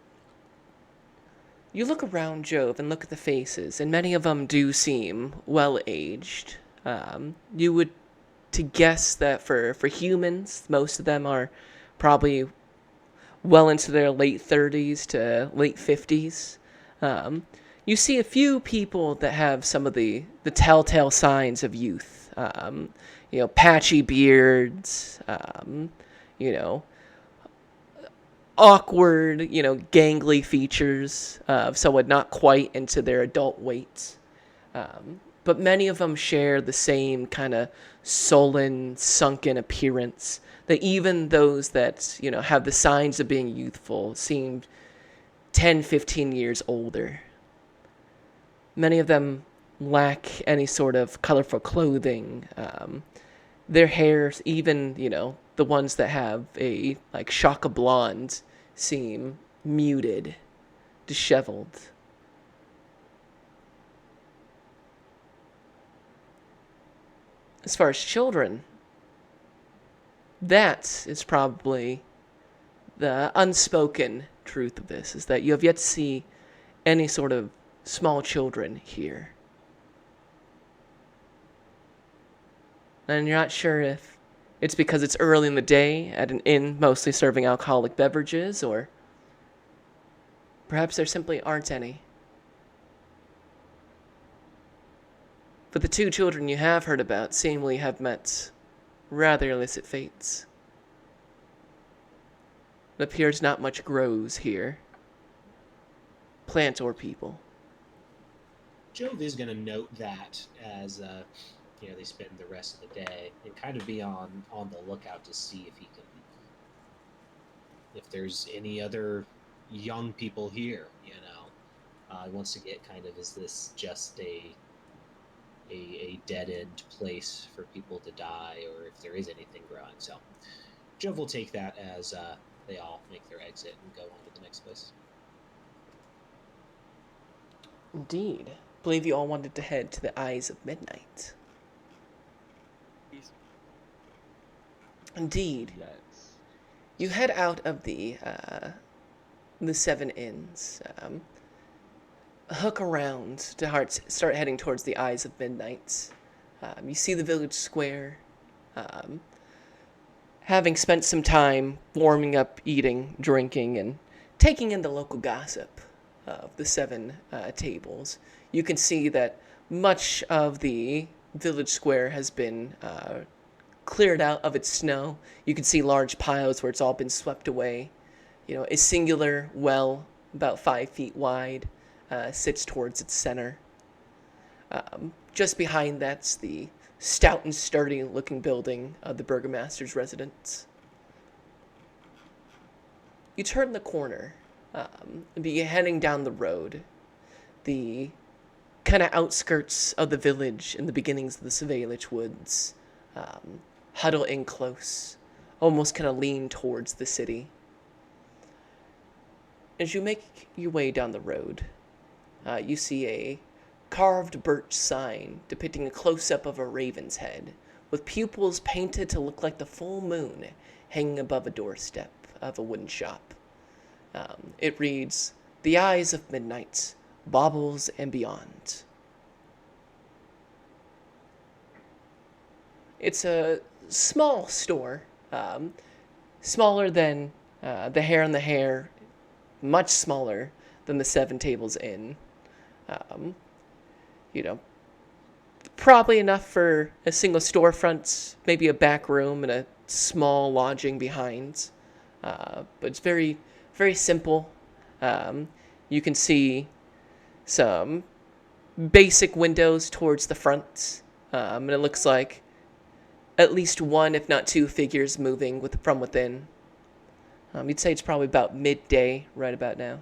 You look around Jove and look at the faces, and many of them do seem well-aged. You would to guess that for humans, most of them are probably well into their late 30s to late 50s. You see a few people that have some of the telltale signs of youth. Patchy beards, awkward, gangly features of someone not quite into their adult weight. But many of them share the same kind of sullen, sunken appearance that even those that, have the signs of being youthful seem 10, 15 years older. Many of them lack any sort of colorful clothing. Their hair, even, the ones that have a, like, shock of blonde seem muted, disheveled. As far as children, that is probably the unspoken truth of this, is that you have yet to see any sort of small children here. And you're not sure if it's because it's early in the day at an inn mostly serving alcoholic beverages, or perhaps there simply aren't any. But the two children you have heard about seemingly have met rather illicit fates. It appears not much grows here, plant or people. Jove is going to note that as they spend the rest of the day and kind of be on the lookout to see if there's any other young people here. He wants to get kind of, is this just a dead end place for people to die, or if there is anything growing. So Jove will take that as they all make their exit and go on to the next place. Indeed. Believe you all wanted to head to the Eyes of Midnight. Indeed. Yes. You head out of the Seven Inns, hook around to start heading towards the Eyes of Midnight. You see the village square. Having spent some time warming up, eating, drinking, and taking in the local gossip of the seven tables, you can see that much of the village square has been cleared out of its snow. You can see large piles where it's all been swept away. You know, a singular well, about 5 feet wide, sits towards its center. Just behind that's the stout and sturdy looking building of the burgomaster's residence. You turn the corner and begin heading down the road. The kind of outskirts of the village and the beginnings of the Savelich woods huddle in close, almost kind of lean towards the city. As you make your way down the road, you see a carved birch sign depicting a close-up of a raven's head, with pupils painted to look like the full moon hanging above a doorstep of a wooden shop. It reads, "The Eyes of Midnight, Baubles and Beyond." It's a small store, smaller than the Hare and the Hare, much smaller than the Seven Tables Inn. You know, probably enough for a single storefront, maybe a back room and a small lodging behind. But it's very, very simple. You can see some basic windows towards the front, and it looks like at least one, if not two, figures moving from within. You'd say it's probably about midday right about now.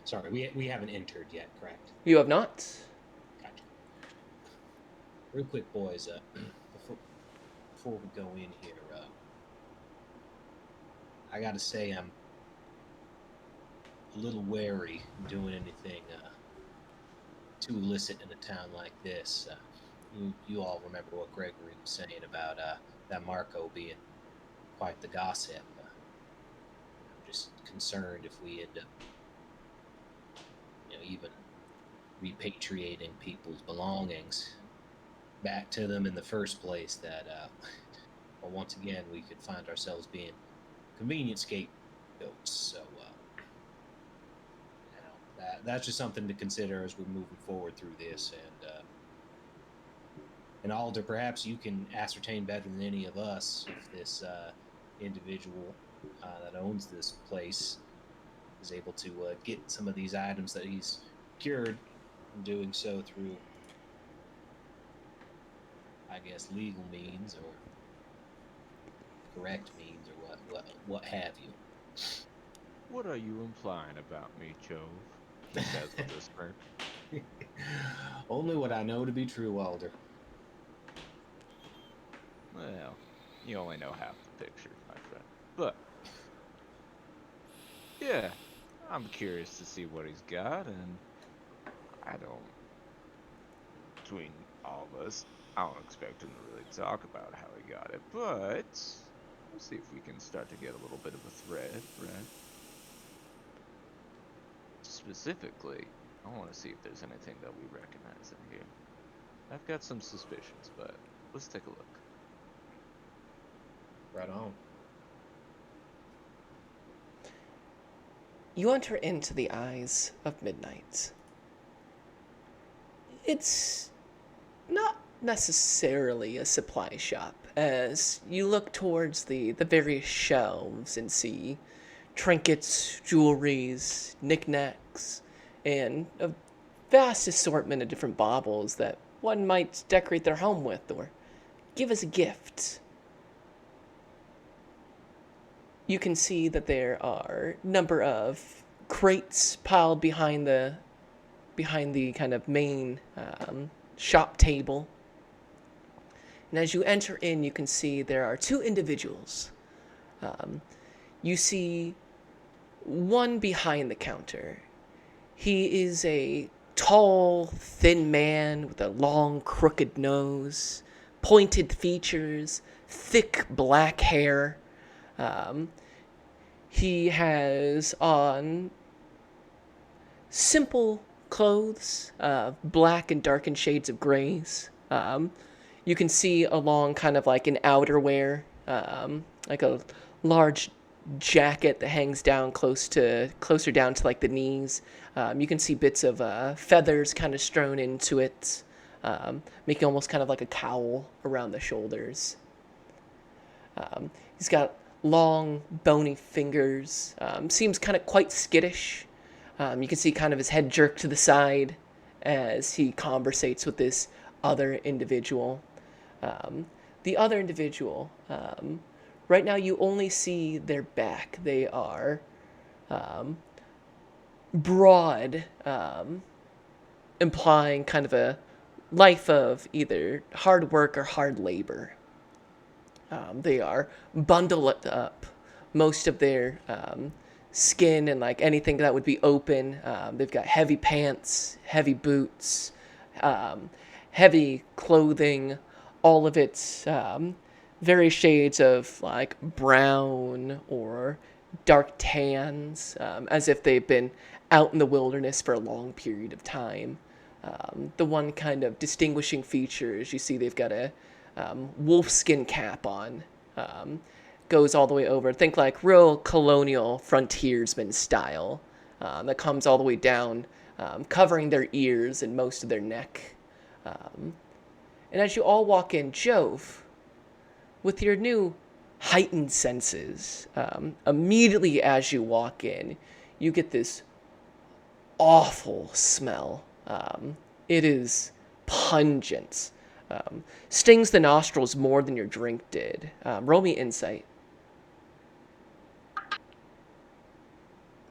Sorry, we haven't entered yet, correct? You have not? Gotcha. Real quick, boys, before we go in here, I gotta say I'm a little wary doing anything too illicit in a town like this. You all remember what Gregory was saying about that Marco being quite the gossip. I'm just concerned if we end up, even repatriating people's belongings back to them in the first place, that well, once again we could find ourselves being convenient scapegoats. So that's just something to consider as we're moving forward through this. And Alder, perhaps you can ascertain better than any of us if this individual that owns this place is able to get some of these items that he's cured, and doing so through, I guess, legal means or correct means, or what have you. What are you implying about me, Jove? He says with a smirk. Only what I know to be true, Alder. Well, you only know half the picture, my friend. But yeah, I'm curious to see what he's got, and between all of us, I don't expect him to really talk about how he got it, but we'll see if we can start to get a little bit of a thread, right? Specifically, I want to see if there's anything that we recognize in here. I've got some suspicions, but let's take a look. Right on. You enter into the Eyes of Midnight. It's not necessarily a supply shop, as you look towards the various shelves and see trinkets, jewelries, knickknacks, and a vast assortment of different baubles that one might decorate their home with or give as a gift. You can see that there are a number of crates piled behind the kind of main shop table. And as you enter in, you can see there are two individuals. You see one behind the counter. He is a tall, thin man with a long, crooked nose, pointed features, thick black hair. He has on simple clothes, black and darkened shades of grays. You can see along kind of like an outerwear, like a large jacket that hangs down closer down to like the knees. You can see bits of feathers kind of strewn into it, making almost kind of like a cowl around the shoulders. He's got long, bony fingers. Seems kind of quite skittish. You can see kind of his head jerk to the side as he conversates with this other individual. The other individual, right now you only see their back. They are broad, implying kind of a life of either hard work or hard labor. They are bundled up. Most of their skin and like anything that would be open. They've got heavy pants, heavy boots, heavy clothing, all of its various shades of like brown or dark tans, as if they've been out in the wilderness for a long period of time. The one kind of distinguishing feature is you see they've got a wolfskin cap on. Goes all the way over. Think like real colonial frontiersman style. That comes all the way down, covering their ears and most of their neck. And as you all walk in, Jove, with your new heightened senses, immediately as you walk in, you get this awful smell. It is pungent. Stings the nostrils more than your drink did. Roll me insight.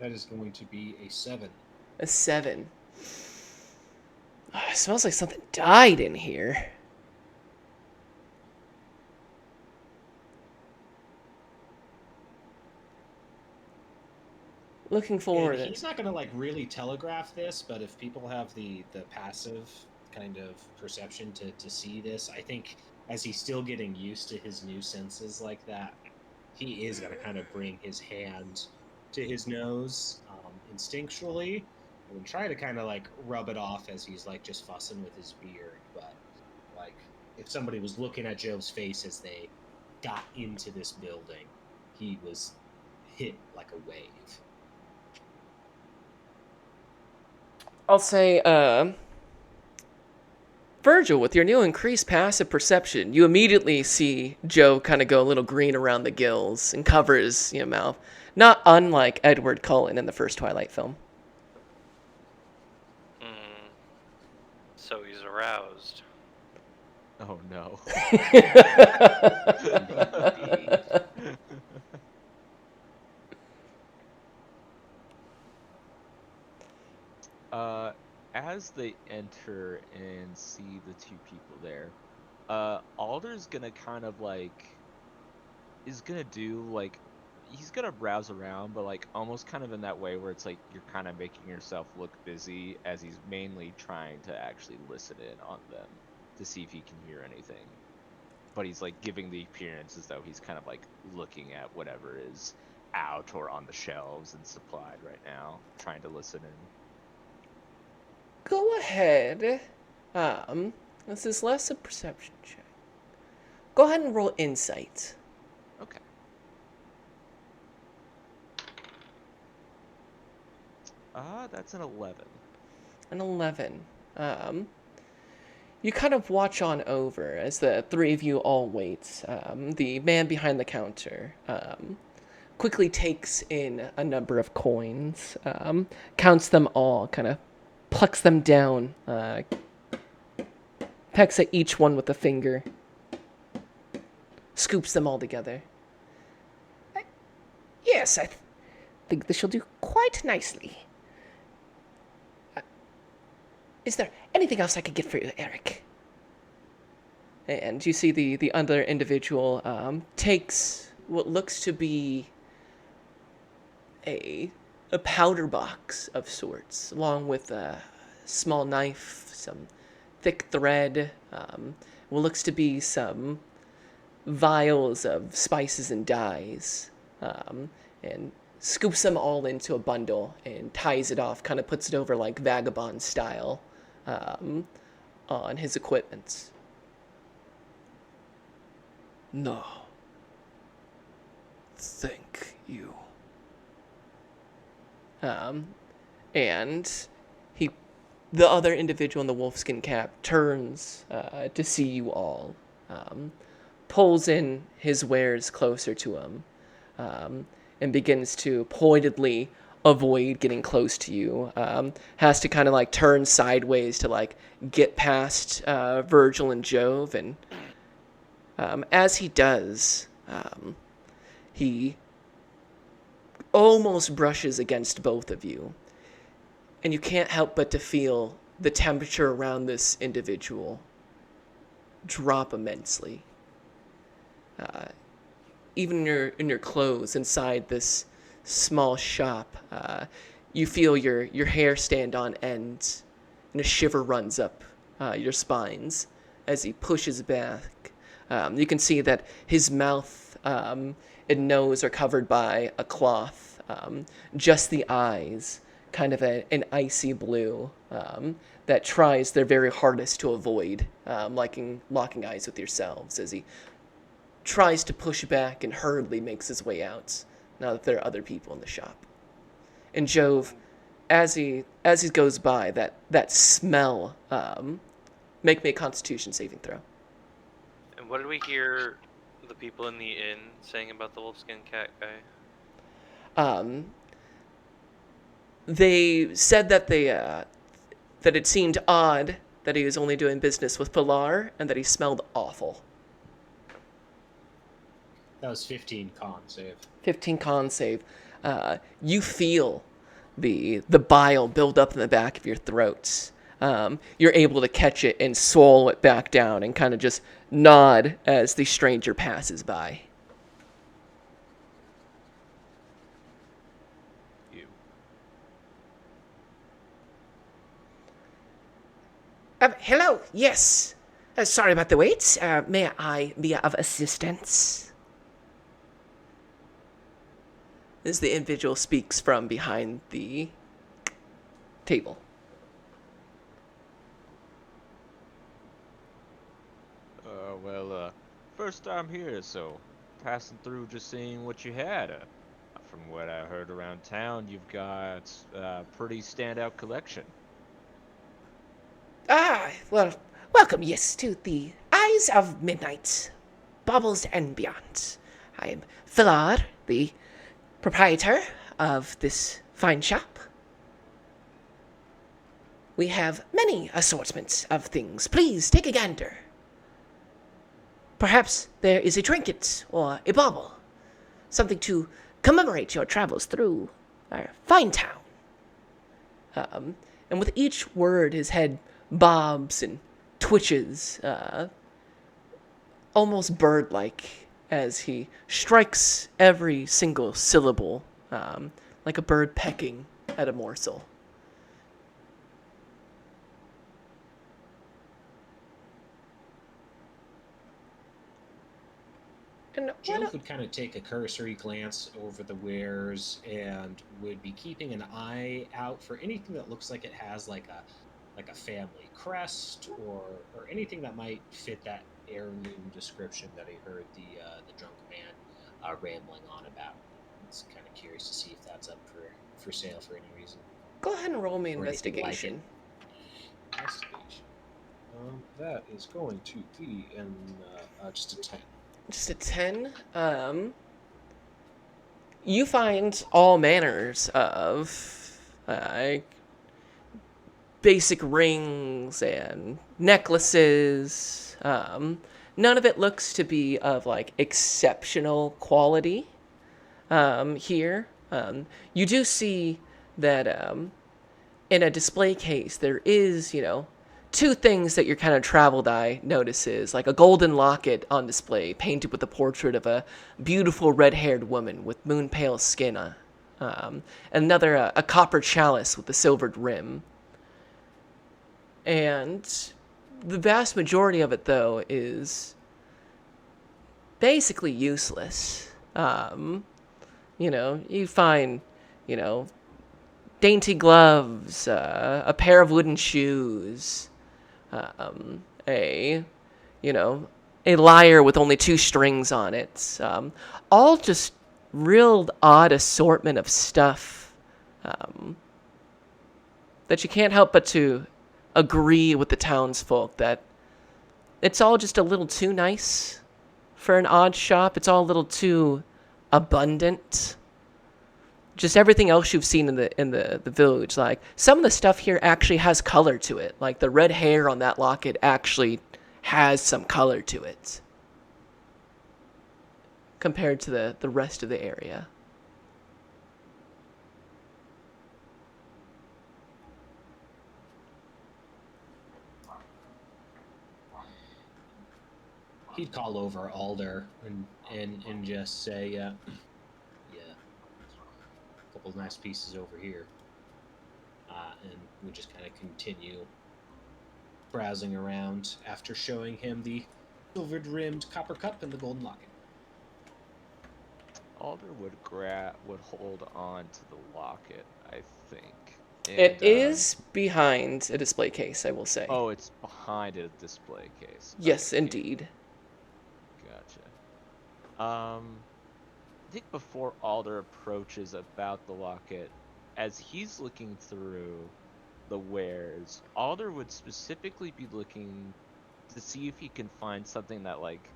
That is going to be a 7. A 7. It smells like something died in here. Looking forward. And he's not going to like really telegraph this, but if people have the passive kind of perception to see this, I think as he's still getting used to his new senses like that, he is going to kind of bring his hand to his nose instinctually and try to kind of like rub it off as he's like just fussing with his beard. But like if somebody was looking at Joe's face as they got into this building, he was hit like a wave. I'll say, Virgil, with your new increased passive perception, you immediately see Joe kind of go a little green around the gills and cover his mouth. Not unlike Edward Cullen in the first Twilight film. So he's aroused. Oh no. As they enter and see the two people there, Alder's gonna kind of like is gonna do like he's gonna browse around, but like almost kind of in that way where it's like you're kind of making yourself look busy as he's mainly trying to actually listen in on them to see if he can hear anything. But he's like giving the appearance as though he's kind of like looking at whatever is out or on the shelves and supplied right now, trying to listen in. Go ahead. This is less a perception check. Go ahead and roll insight. Okay. That's an 11. An 11. You kind of watch on over as the three of you all wait. The man behind the counter quickly takes in a number of coins, counts them all, kind of plucks them down, pecks at each one with a finger, scoops them all together. Yes, I think this shall do quite nicely. Is there anything else I could get for you, Eric? And you see the other individual takes what looks to be a powder box of sorts, along with a small knife, some thick thread, what looks to be some vials of spices and dyes, and scoops them all into a bundle and ties it off, kind of puts it over like vagabond style on his equipment. No. Thank you. And the other individual in the wolfskin cap turns to see you all, pulls in his wares closer to him, and begins to pointedly avoid getting close to you. Has to kind of like turn sideways to like get past Virgil and Jove, and as he does, he almost brushes against both of you. And you can't help but to feel the temperature around this individual drop immensely. Even in your clothes inside this small shop, you feel your hair stand on end, and a shiver runs up your spines as he pushes back. You can see that his mouth and nose are covered by a cloth. Just the eyes, kind of an icy blue, that tries their very hardest to avoid locking eyes with yourselves as he tries to push back and hurriedly makes his way out, now that there are other people in the shop. And Jove, as he goes by, that smell, make me a Constitution saving throw. And what did we hear the people in the inn saying about the wolfskin cat guy? They said that that it seemed odd that he was only doing business with Pilar, and that he smelled awful. That was 15 con save. 15 con save. You feel the bile build up in the back of your throat. You're able to catch it and swallow it back down and kind of just nod as the stranger passes by. You. Hello, yes. Sorry about the wait. May I be of assistance? As the individual speaks from behind the table. First time here, so passing through just seeing what you had. From what I heard around town, you've got a pretty standout collection. Well, welcome, yes, to the Eyes of Midnight, Baubles and Beyond. I am Philar, the proprietor of this fine shop. We have many assortments of things. Please take a gander. Perhaps there is a trinket or a bauble, something to commemorate your travels through our fine town. And with each word, his head bobs and twitches, almost bird-like, as he strikes every single syllable, like a bird pecking at a morsel. And Jove would kind of take a cursory glance over the wares and would be keeping an eye out for anything that looks like it has like a family crest or anything that might fit that heirloom description that he heard the drunk man rambling on about. It's kind of curious to see if that's up for sale for any reason. Go ahead and roll me Or anything like investigation. it. Investigation. That is going to be in just a 10. Just a 10. You find all manners of basic rings and necklaces. None of it looks to be of like exceptional quality here. You do see that in a display case there is, two things that your kind of traveled eye notices, like a golden locket on display painted with a portrait of a beautiful red-haired woman with moon-pale skin. Another, a copper chalice with a silvered rim. And the vast majority of it, though, is basically useless. You find, you know, dainty gloves, a pair of wooden shoes, a, you know, a lyre with only 2 strings on it. All just real odd assortment of stuff that you can't help but to agree with the townsfolk that it's all just a little too nice for an odd shop. It's all a little too abundant. Just everything else you've seen in the village, like some of the stuff here actually has color to it. Like the red hair on that locket actually has some color to it compared to the rest of the area. He'd call over Alder and just say, yeah, a couple of nice pieces over here. And we just kind of continue browsing around after showing him the silvered rimmed copper cup and the golden locket. Alder would hold on to the locket, I think. It And, is behind a display case, I will say. Oh, it's behind a display case. Yes, Okay, indeed. Gotcha. I think before Alder approaches about the locket, as he's looking through the wares, Alder would specifically be looking to see if he can find something that like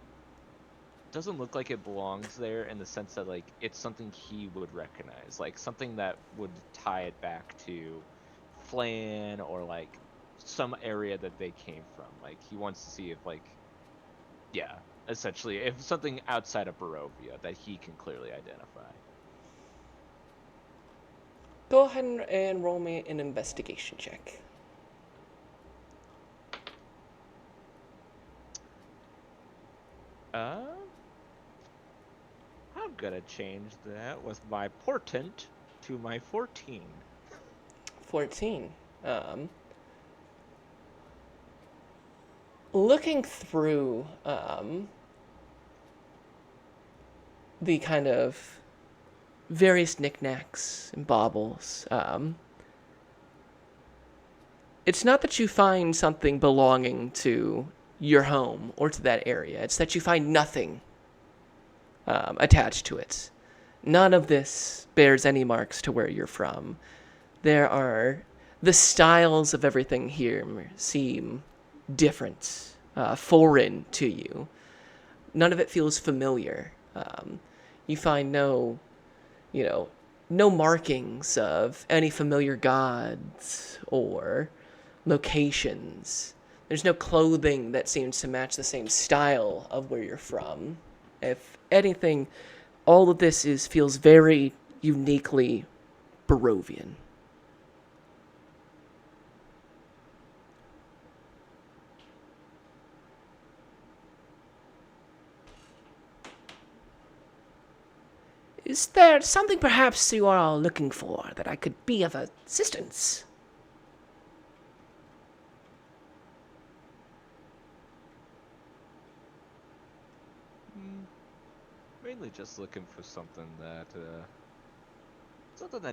doesn't look like it belongs there, in the sense that like it's something he would recognize, like something that would tie it back to Flan or like some area that they came from. Like he wants to see if like, yeah, essentially if something outside of Barovia that he can clearly identify. Go ahead and roll me an investigation check. I'm gonna change that with my portent to my 14. 14. Looking through the kind of various knickknacks and baubles, it's not that you find something belonging to your home or to that area. It's that you find nothing attached to it. None of this bears any marks to where you're from. The styles of everything here seem different, foreign to you. None of it feels familiar. You find no markings of any familiar gods or locations. There's no clothing that seems to match the same style of where you're from. If anything, all of this feels very uniquely Barovian. Is there something perhaps you are all looking for that I could be of assistance? Mainly just looking for something that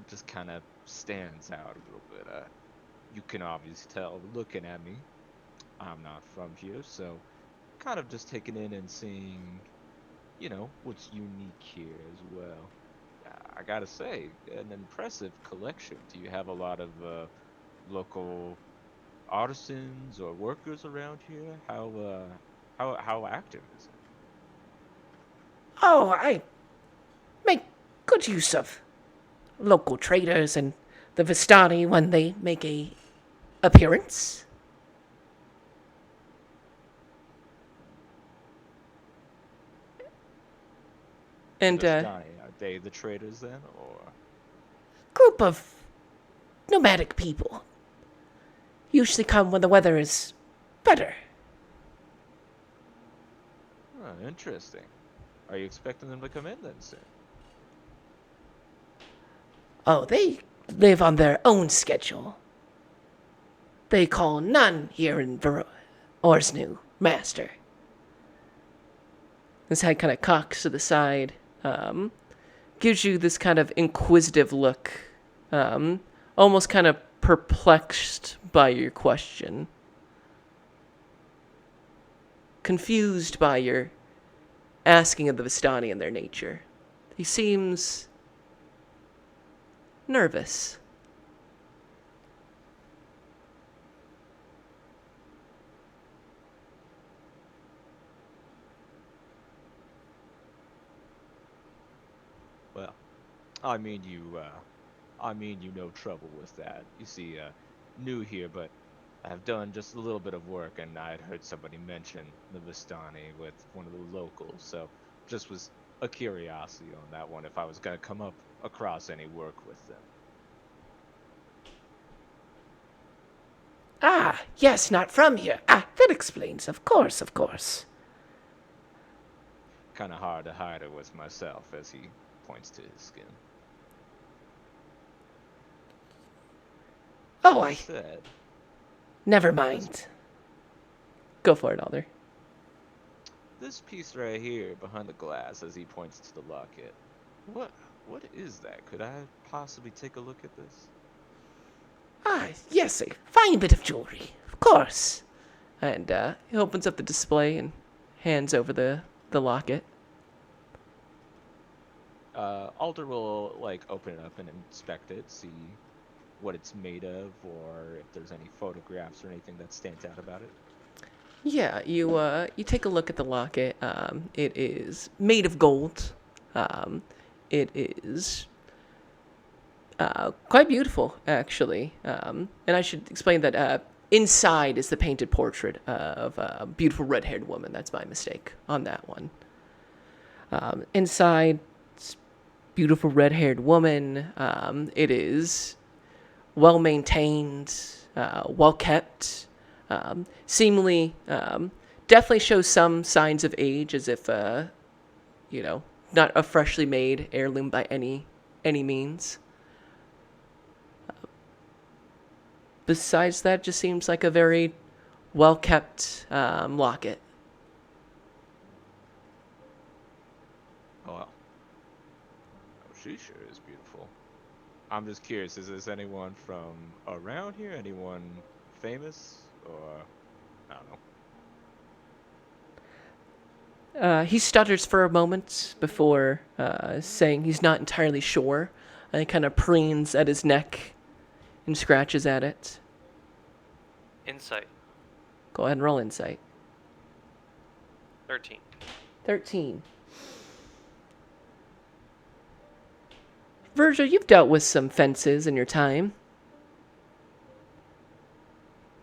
just kind of stands out a little bit. You can obviously tell looking at me, I'm not from here, so kind of just taking in and seeing, what's unique here as well. I gotta say, an impressive collection. Do you have a lot of local artisans or workers around here? How active is it? Oh, I make good use of local traders and the Vistani when they make a appearance. And Vistani, are they the traders then, or? group of nomadic people usually come when the weather is better. Oh, interesting. Are you expecting them to come in then soon? Oh, they live on their own schedule. They call none here in Orsnu, master. His head kind of cocks to the side, gives you this kind of inquisitive look, almost kind of perplexed by your question, confused by your asking of the Vistani and their nature. He seems nervous. Well, I mean you no trouble with that. You see, new here, but I've done just a little bit of work, and I had heard somebody mention the Vistani with one of the locals, so just was a curiosity on that one if I was gonna come up across any work with them. Ah, yes, not from here. Ah, that explains. Of course, of course. Kind of hard to hide it with myself, as he points to his skin. Oh, That I. said, Never mind. Go for it, Alder. this piece right here behind the glass, as he points to the locket, what what is that? Could I possibly take a look at this? Ah, yes, a fine bit of jewelry. Of course. And he opens up the display and hands over the locket. Alder will like open it up and inspect it, see what it's made of, or if there's any photographs or anything that stands out about it. Yeah, you take a look at the locket. It is made of gold. It is quite beautiful, actually. And I should explain that inside is the painted portrait of a beautiful red-haired woman. That's my mistake on that one. Inside, it's beautiful red-haired woman. It is well maintained, well kept. Seemingly, definitely shows some signs of age, as if not a freshly made heirloom by any means. Besides that, just seems like a very well kept locket. Oh well. Oh, she sure is beautiful. I'm just curious, is this anyone from around here? Anyone famous? Or I don't know. He stutters for a moment before saying he's not entirely sure. And he kind of preens at his neck and scratches at it. Insight. Go ahead and roll insight. 13. 13. Virgil, you've dealt with some fences in your time.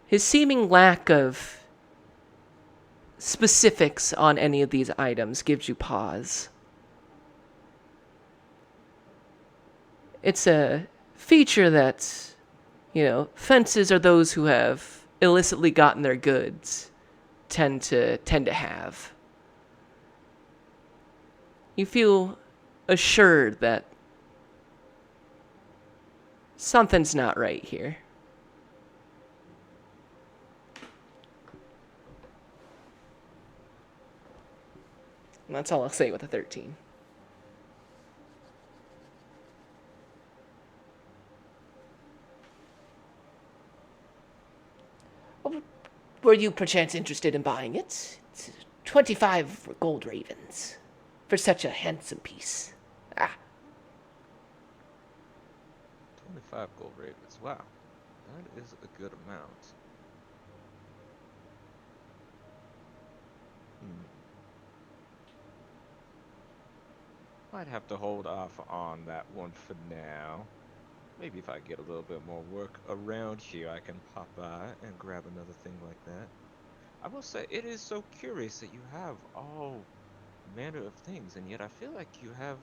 His seeming lack of specifics on any of these items gives you pause. It's a feature that, fences are those who have illicitly gotten their goods tend to have. You feel assured that something's not right here. And that's all I'll say with a 13. Were you perchance interested in buying it? It's 25 gold ravens for such a handsome piece. Ah, 25 gold ravens. Wow. That is a good amount. might have to hold off on that one for now. Maybe if I get a little bit more work around here, I can pop by and grab another thing like that. I will say, it is so curious that you have all manner of things, and yet I feel like you have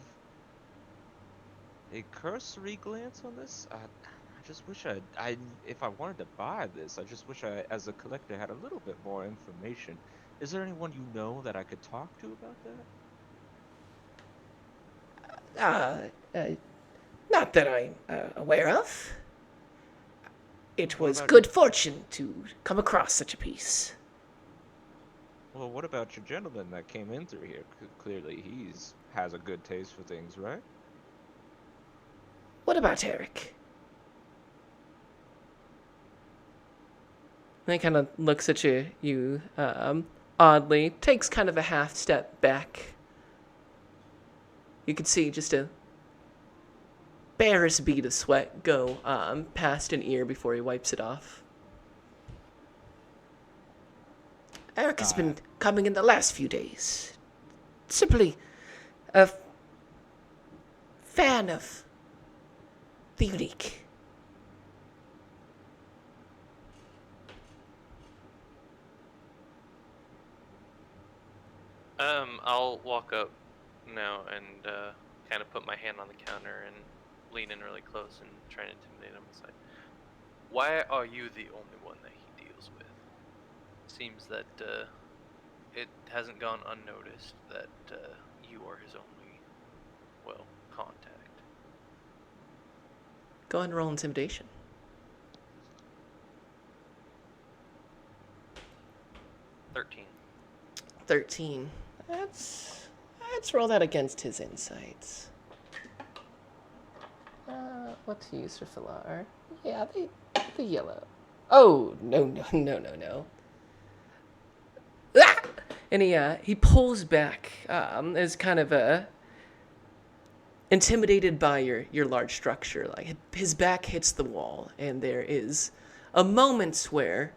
a cursory glance on this. I just wish if I wanted to buy this, I just wish I, as a collector, had a little bit more information. Is there anyone you know that I could talk to about that? Not that I'm aware of. It What was about good fortune to come across such a piece. Well, what about your gentleman that came in through here? Clearly, has a good taste for things, right? What about Eric? And he kind of looks at you oddly, takes kind of a half step back. You can see just a barest bead of sweat go past an ear before he wipes it off. Eric has been coming in the last few days. Simply a fan of the unique. I'll walk up now and kind of put my hand on the counter and lean in really close and try and intimidate him. It's like, why are you the only one that he deals with? Seems that it hasn't gone unnoticed that you are his only, well, contact. Go ahead and roll intimidation. 13. Let's roll that against his insights. What to use for Falar? Yeah, the yellow. Oh, no. Ah! And he pulls back, as kind of intimidated by your large structure. Like his back hits the wall, and there is a moment where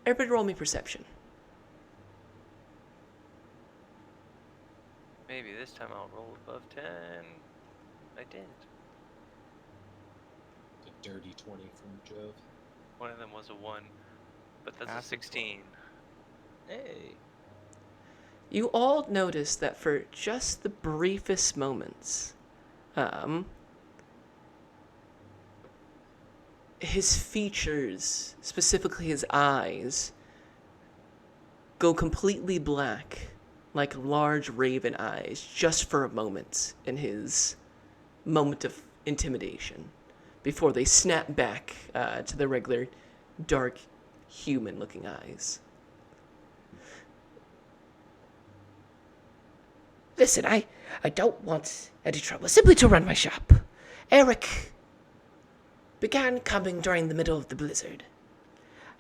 everybody roll me perception. Maybe this time I'll roll above 10. I didn't. The dirty 20 from Jove. One of them was a 1, but that's Half a a 16. Hey. You all notice that for just the briefest moments, his features, specifically his eyes, go completely black, like large raven eyes, just for a moment in his moment of intimidation, before they snap back to the regular, dark, human-looking eyes. Listen, I don't want any trouble, simply to run my shop. Eric began coming during the middle of the blizzard.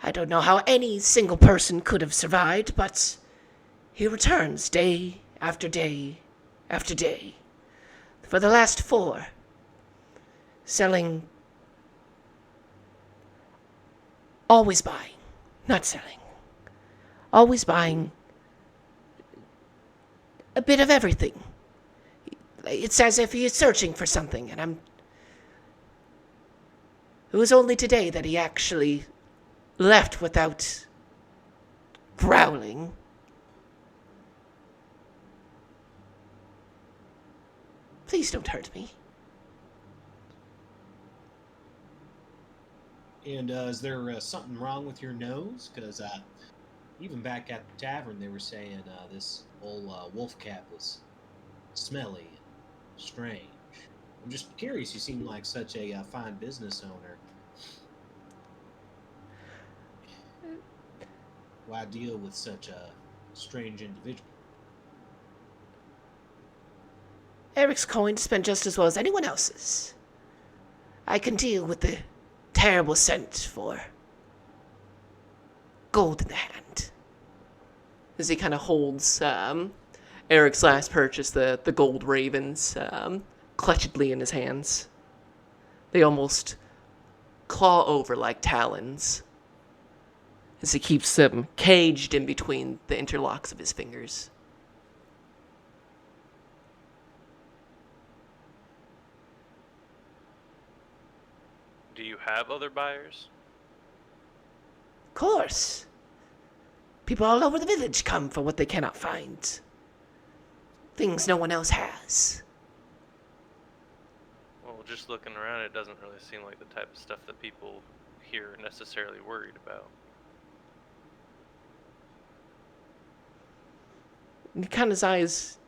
I don't know how any single person could have survived, but he returns day after day after day. For the last 4, selling, always buying, not selling, always buying a bit of everything. It's as if he is searching for something, and it was only today that he actually left without growling. Please don't hurt me. And is there something wrong with your nose? Because even back at the tavern, they were saying this old wolf cat was smelly and strange. I'm just curious. You seem like such a fine business owner. Why deal with such a strange individual? Eric's coin spent just as well as anyone else's. I can deal with the terrible scent for gold in the hand. As he kind of holds Eric's last purchase, the gold ravens, clutchedly in his hands. They almost claw over like talons as he keeps them caged in between the interlocks of his fingers. you have other buyers? Of course. People all over the village come for what they cannot find. Things no one else has. Well, just looking around, it doesn't really seem like the type of stuff that people here are necessarily worried about. And kind of his eyes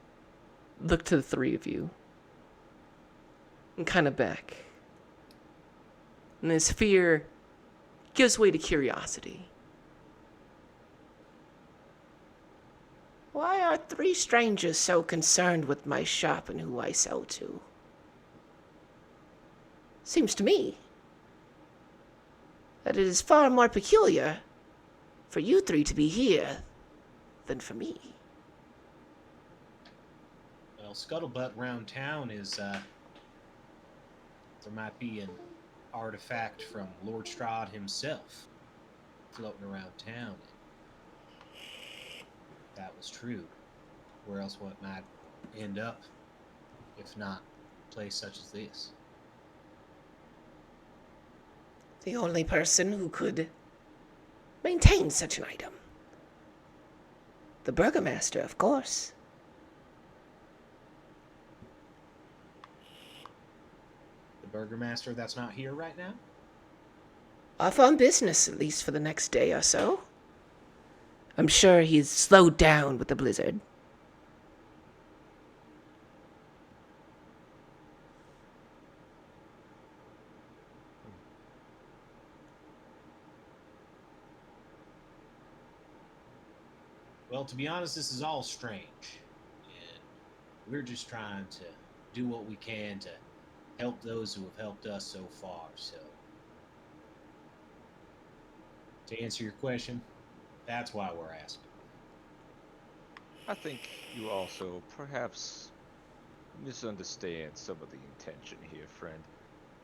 look to the three of you. And kind of back. And his fear gives way to curiosity. Why are three strangers so concerned with my shop and who I sell to? Seems to me that it is far more peculiar for you three to be here than for me. Well, scuttlebutt around town is, there might be an artifact from Lord Strahd himself floating around town. If that was true, where else what might end up, if not a place such as this? The only person who could maintain such an item. The burgomaster, of course. The burgomaster that's not here right now? Off on business, at least for the next day or so. I'm sure he's slowed down with the blizzard. Well, to be honest, this is all strange. And we're just trying to do what we can to help those who have helped us so far. So, to answer your question, that's why we're asking. I think you also perhaps misunderstand some of the intention here, friend.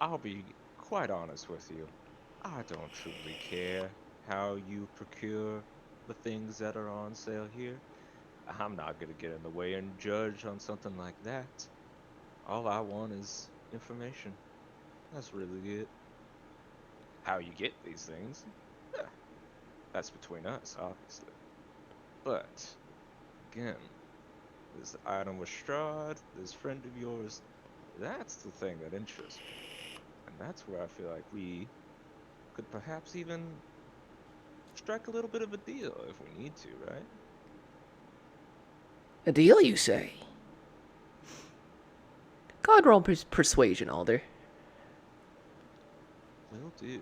I'll be quite honest with you. I don't truly care how you procure the things that are on sale here. I'm not gonna get in the way and judge on something like that. All I want is information. That's really it. How you get these things, eh, that's between us, obviously. But, again, this item with Strahd, this friend of yours, that's the thing that interests me. And that's where I feel like we could perhaps even strike a little bit of a deal if we need to, right? A deal, you say? Go ahead and roll persuasion, Alder. Will do.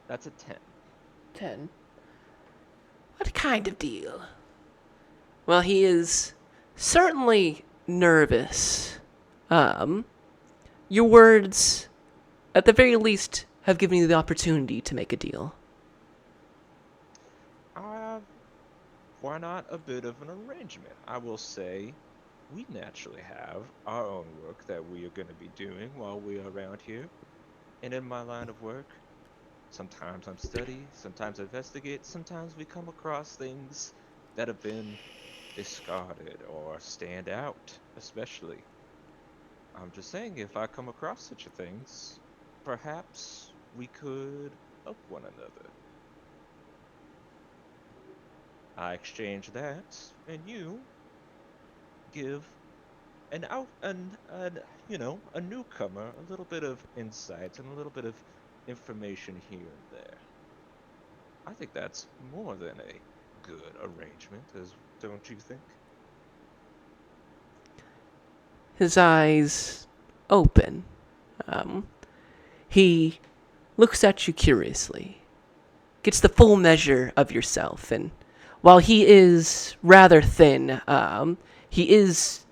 That's a 10. 10. What kind of deal? Well, he is certainly nervous. Your words, at the very least, have given you the opportunity to make a deal. Why not a bit of an arrangement? I will say, we naturally have our own work that we are going to be doing while we are around here. And in my line of work, sometimes I'm study, sometimes I investigate, sometimes we come across things that have been discarded or stand out, especially. I'm just saying, if I come across such a things, perhaps we could help one another. I exchange that, and you give a newcomer a little bit of insight and a little bit of information here and there. I think that's more than a good arrangement, don't you think? His eyes open. He looks at you curiously, gets the full measure of yourself, and while he is rather thin, he is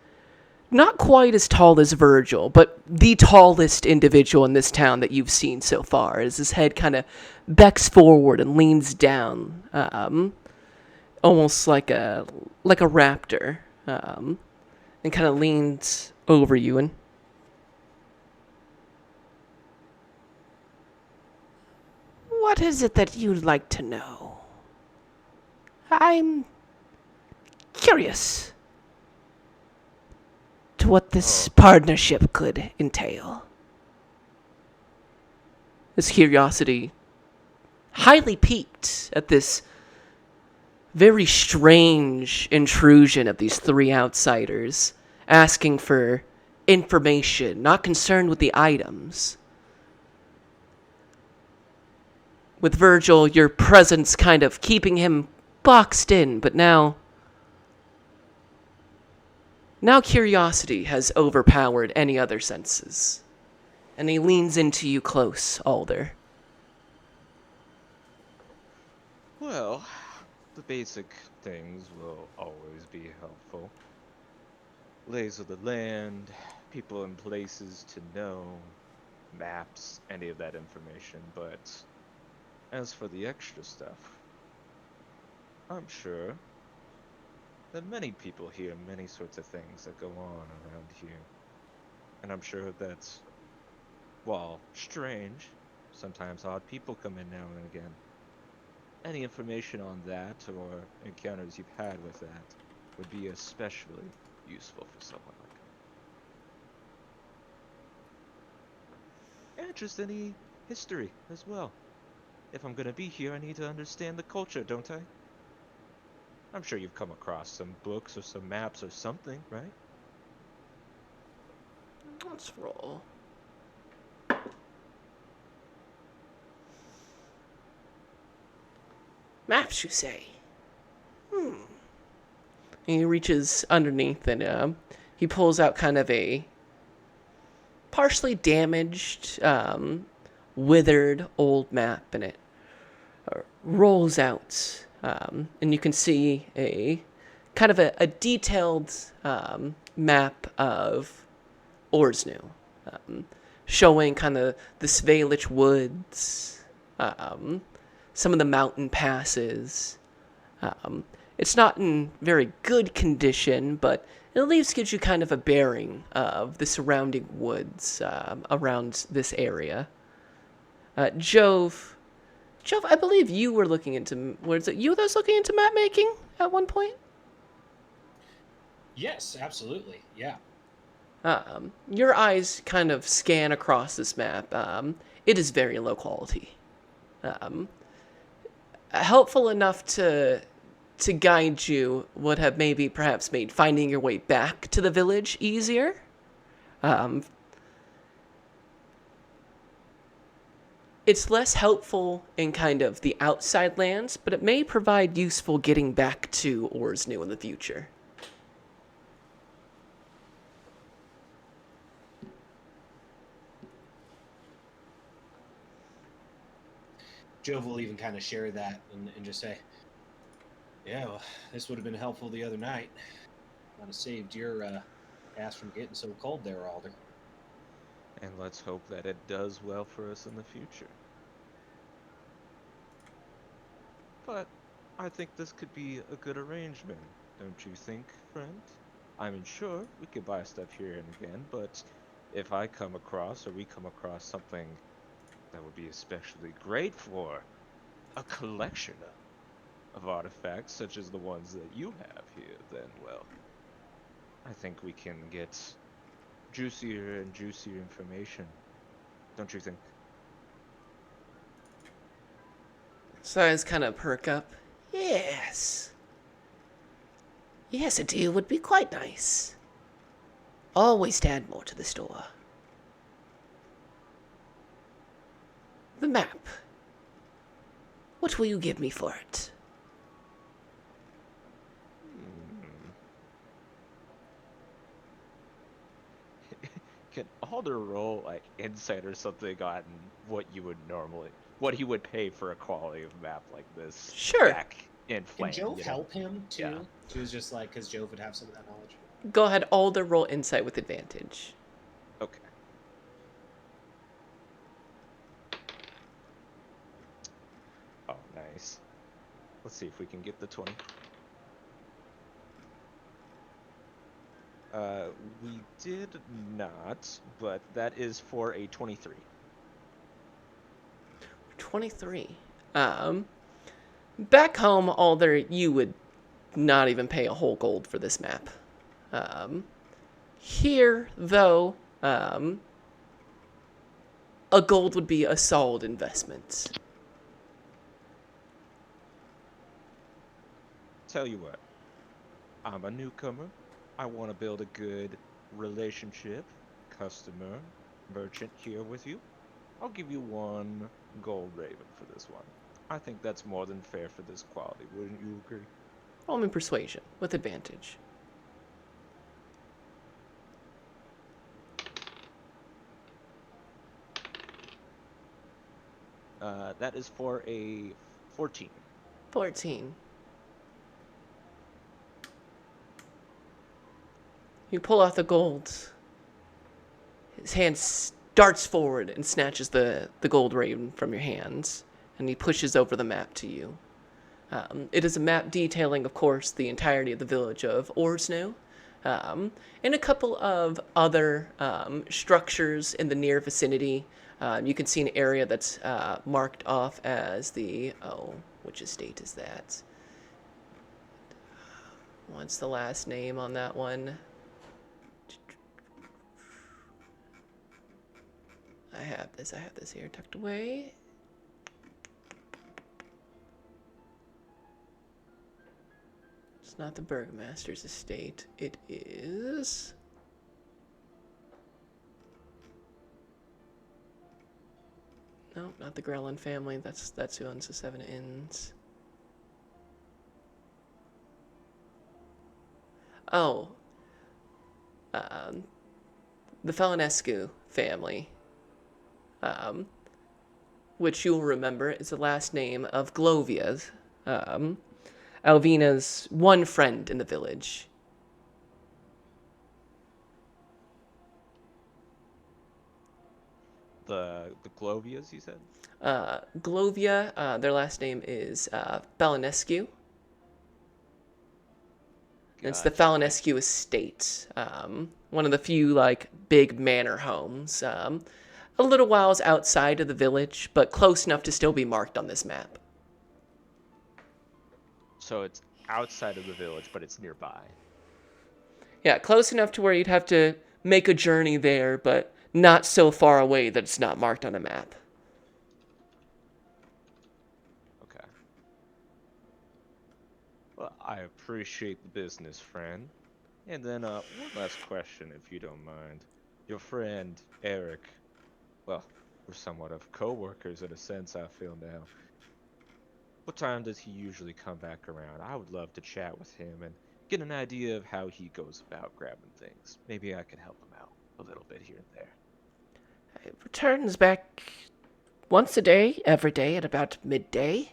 not quite as tall as Virgil, but the tallest individual in this town that you've seen so far, as his head kind of becks forward and leans down, almost like a raptor, and kind of leans over you. And what is it that you'd like to know? I'm curious to what this partnership could entail. His curiosity highly piqued at this very strange intrusion of these three outsiders, asking for information, not concerned with the items. With Virgil, your presence kind of keeping him boxed in, but now curiosity has overpowered any other senses. And he leans into you close, Alder. Well, the basic things will always be helpful. Lays of the land, people and places to know, maps, any of that information, but as for the extra stuff, I'm sure that many people hear many sorts of things that go on around here. And I'm sure that, while strange, sometimes odd people come in now and again. Any information on that or encounters you've had with that would be especially useful for someone like me. And just any history as well. If I'm gonna be here, I need to understand the culture, don't I? I'm sure you've come across some books or some maps or something, right? Let's roll. Maps, you say? He reaches underneath and he pulls out kind of a partially damaged, withered old map, and it rolls out. And you can see a kind of a detailed map of Orsnu, showing kind of the Svalich woods, some of the mountain passes. It's not in very good condition, but it at least gives you kind of a bearing of the surrounding woods around this area. Jove, I believe you were looking into... Was it you that was looking into map making at one point? Yes, absolutely. Yeah. Your eyes kind of scan across this map. It is very low quality. Helpful enough to guide you would have maybe perhaps made finding your way back to the village easier. It's less helpful in kind of the outside lands, but it may provide useful getting back to Orsnu in the future. Jove will even kind of share that and just say, yeah, well, this would have been helpful the other night. Might have saved your ass from getting so cold there, Alder. And let's hope that it does well for us in the future. But I think this could be a good arrangement, don't you think, friend? I mean, sure, we could buy stuff here and again, but if I come across, or we come across something that would be especially great for a collection of artifacts, such as the ones that you have here, then, well, I think we can get juicier and juicier information. Don't you think? So eyes kind of perk up. Yes. Yes, a deal would be quite nice. Always to add more to the store. The map. What will you give me for it? Can Alder roll like insight or something on what you would normally, what he would pay for a quality of map like this? Sure. Back in Can Flame, Jove you know? help him too? Yeah. She was just like, because Jove would have some of that knowledge. Go ahead, Alder, roll insight with advantage. Okay. Oh, nice. Let's see if we can get the 20. We did not, but that is for a 23. 23. Back home, Alder, you would not even pay a whole gold for this map. Here, though, a gold would be a solid investment. Tell you what, I'm a newcomer. I want to build a good relationship, customer, merchant here with you. I'll give you 1 gold raven for this one. I think that's more than fair for this quality, wouldn't you agree? Roll me persuasion with advantage. That is for a 14. 14. You pull out the gold. His hand darts forward and snatches the gold raven from your hands, and he pushes over the map to you. It is a map detailing, of course, the entirety of the village of Orsno, and a couple of other structures in the near vicinity. You can see an area that's marked off as the... Oh, which estate is that? What's the last name on that one? I have this here tucked away. It's not the Burgomaster's estate. It is... No, not the Grelin family. That's who owns the Seven Inns. Oh. The Felinescu family. Which you'll remember is the last name of Glovia's, Alvina's one friend in the village. The Glovias, you said? Glovia, their last name is Felinescu. It's the Gotcha. Felinescu estate. One of the few, like, big manor homes. A little whiles outside of the village, but close enough to still be marked on this map. So it's outside of the village, but it's nearby. Yeah, close enough to where you'd have to make a journey there, but not so far away that it's not marked on a map. Okay. Well, I appreciate the business, friend. And then, one last question, if you don't mind. Your friend, Eric, well, we're somewhat of co-workers in a sense, I feel now. What time does he usually come back around? I would love to chat with him and get an idea of how he goes about grabbing things. Maybe I could help him out a little bit here and there. It returns back once a day, every day at about midday.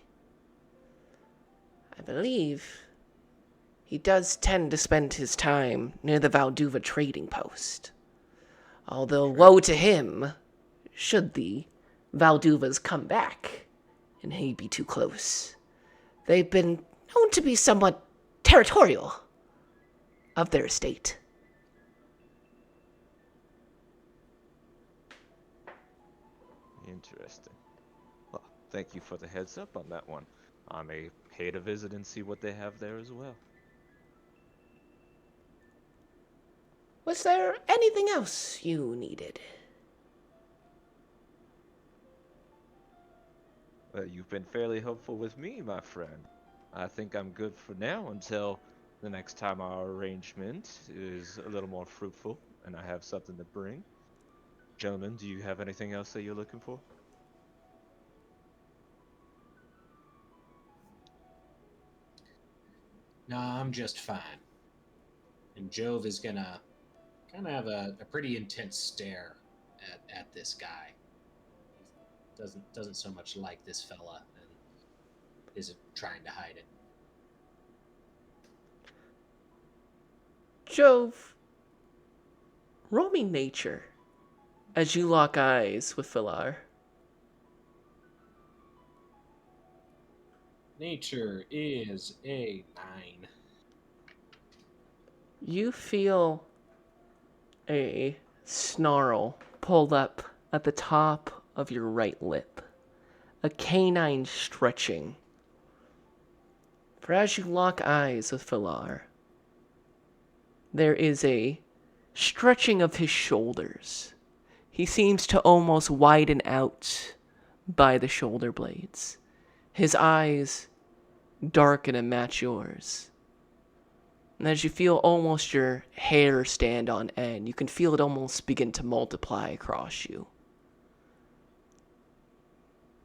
I believe he does tend to spend his time near the Valduva trading post. Although woe to him, should the Valduvas come back and he be too close. They've been known to be somewhat territorial of their estate. Interesting. Well, thank you for the heads up on that one. I may pay to visit and see what they have there as well. Was there anything else you needed? Well, you've been fairly helpful with me, my friend. I think I'm good for now until the next time our arrangement is a little more fruitful and I have something to bring. Gentlemen, do you have anything else that you're looking for? No, I'm just fine. And Jove is gonna kind of have a pretty intense stare at this guy. He doesn't so much like this fella and isn't trying to hide it. Jove, roll me nature as you lock eyes with Philar. Nature is a 9. You feel a snarl pulled up at the top of your right lip, a canine stretching. For as you lock eyes with Philar, there is a stretching of his shoulders. He seems to almost widen out by the shoulder blades. His eyes darken and match yours. And as you feel almost your hair stand on end, you can feel it almost begin to multiply across you.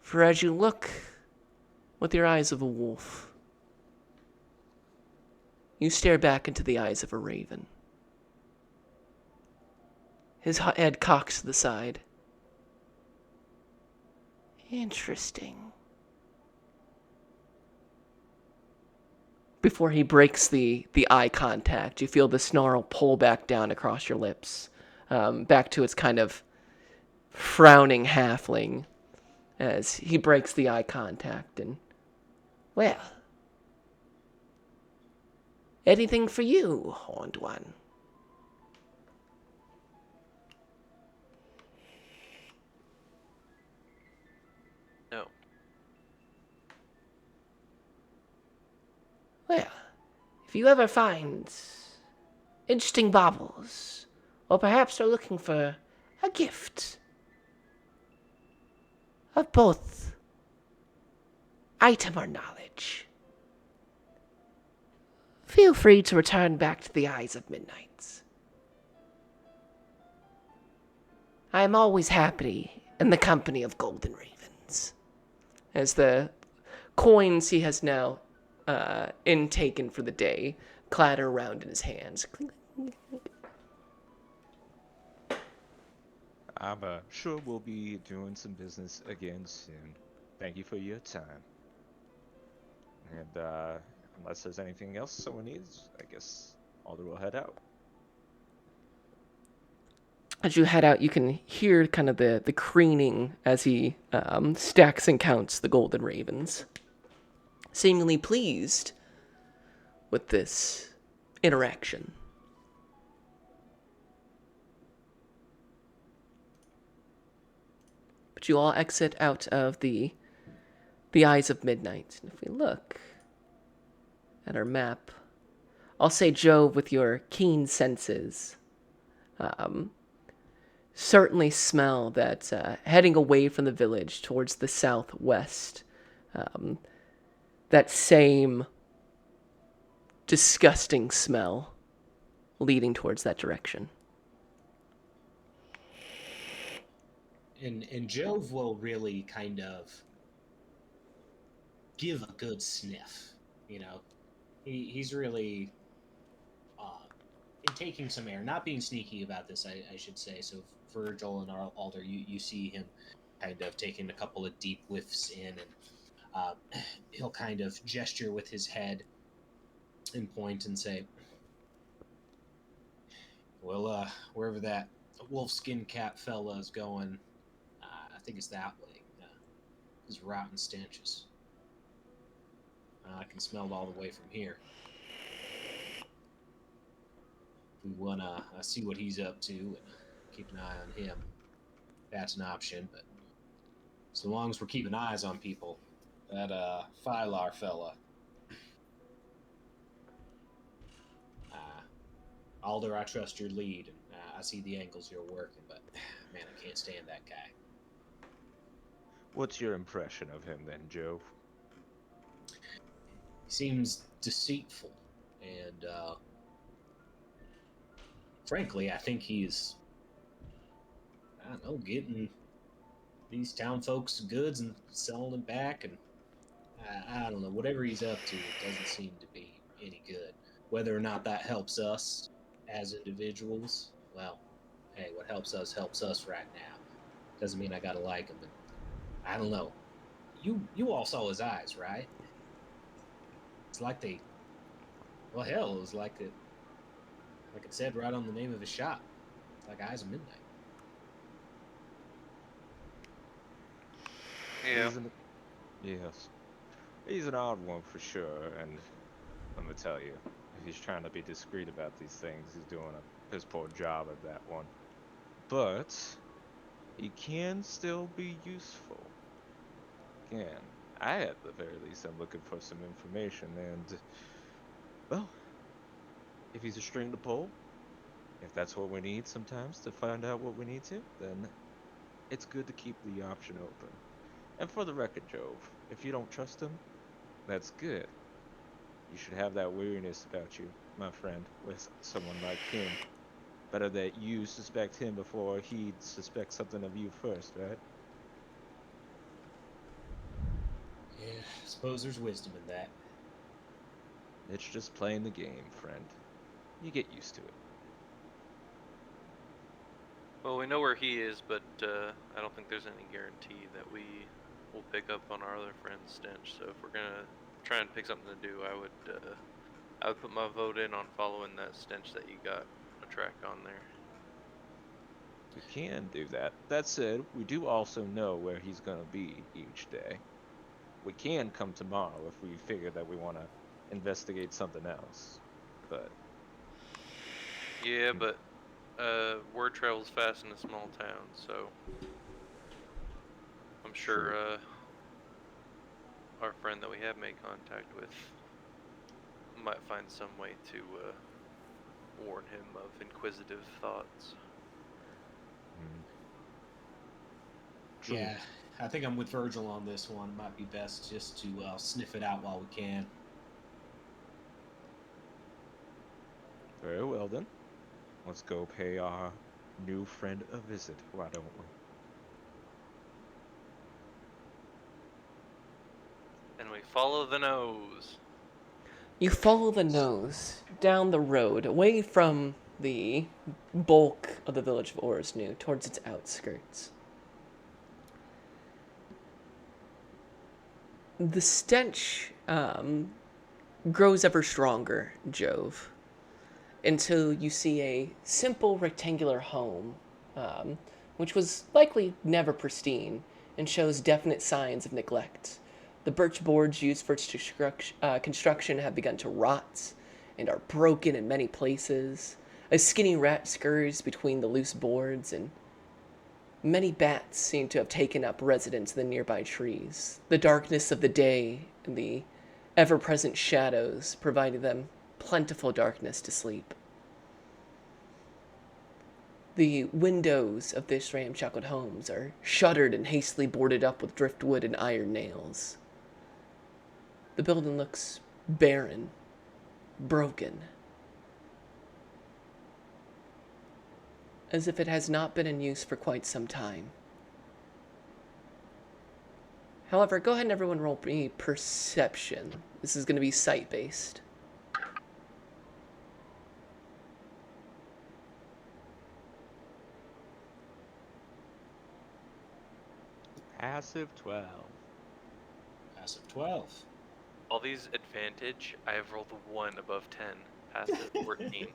For as you look with your eyes of a wolf, you stare back into the eyes of a raven. His head cocks to the side. Interesting. Before he breaks the eye contact, you feel the snarl pull back down across your lips, back to its kind of frowning halfling as he breaks the eye contact. And, well, anything for you, Horned One? No. Well, if you ever find interesting baubles, or perhaps are looking for a gift of both item or knowledge, feel free to return back to the Eyes of Midnight. I am always happy in the company of golden ravens. As the coins he has now intaken for the day clatter around in his hands. I'm sure we'll be doing some business again soon. Thank you for your time. And unless there's anything else someone needs, I guess Alder will head out. As you head out, you can hear kind of the crooning as he stacks and counts the golden ravens, seemingly pleased with this interaction. But you all exit out of the Eyes of Midnight. And if we look at our map, I'll say, Jove, with your keen senses, certainly smell that heading away from the village towards the southwest, that same disgusting smell leading towards that direction. And Jove will really kind of give a good sniff. You know, he's really in taking some air, not being sneaky about this, I should say. So Virgil and Alder, you see him kind of taking a couple of deep whiffs in, and he'll kind of gesture with his head and point and say, well, wherever that wolfskin cap fella is going, I think it's that way. His rotten stenches. I can smell it all the way from here. If we want to see what he's up to and keep an eye on him, that's an option. But so long as we're keeping eyes on people, that Phylar fella, Alder, I trust your lead, and I see the angles you're working, but man, I can't stand that guy. What's your impression of him then, Jove? He seems deceitful, and frankly, I think he's, I don't know, getting these town folks goods and selling them back, and I don't know, whatever he's up to, it doesn't seem to be any good. Whether or not that helps us as individuals, well, hey, what helps us right now. Doesn't mean I gotta like him, but I don't know. You all saw his eyes, right? It's like they, well, hell, it was like it said right on the name of his shop. It's like Eyes of Midnight. Yeah. Yes. He's an odd one for sure, and let me tell you, if he's trying to be discreet about these things, he's doing a piss poor job at that one. But he can still be useful. Again, I at the very least am looking for some information, and well, if he's a string to pull, If that's what we need sometimes to find out what we need to, then it's good to keep the option open. And for the record, Jove, if you don't trust him, that's good. You should have that weariness about you, my friend, with someone like him. Better that you suspect him before he suspects something of you first, right? Yeah, I suppose there's wisdom in that. It's just playing the game, friend. You get used to it. Well, we know where he is, but I don't think there's any guarantee that we will pick up on our other friend's stench. So if we're gonna try and pick something to do, I would put my vote in on following that stench that you got a track on there. We can do that. That said, we do also know where he's gonna be each day. We can come tomorrow if we figure that we want to investigate something else. But Yeah, but word travels fast in a small town, so I'm sure True. our friend that we have made contact with might find some way to warn him of inquisitive thoughts. mm, true. Yeah, I think I'm with Virgil on this one. It might be best just to sniff it out while we can. Very well then. Let's go pay our new friend a visit, why don't we? And we follow the nose. You follow the nose down the road, away from the bulk of the village of Orsnu, towards its outskirts. The stench grows ever stronger, Jove, until you see a simple rectangular home, which was likely never pristine and shows definite signs of neglect. The birch boards used for its construction have begun to rot and are broken in many places. A skinny rat scurries between the loose boards, and many bats seem to have taken up residence in the nearby trees. The darkness of the day and the ever present shadows provided them plentiful darkness to sleep. The windows of this ramshackle homes are shuttered and hastily boarded up with driftwood and iron nails. The building looks barren, broken, as if it has not been in use for quite some time. However, go ahead and everyone roll me perception. This is going to be sight-based. Passive 12. Passive 12. All these advantage, I have rolled a 1 above 10. Passive 14.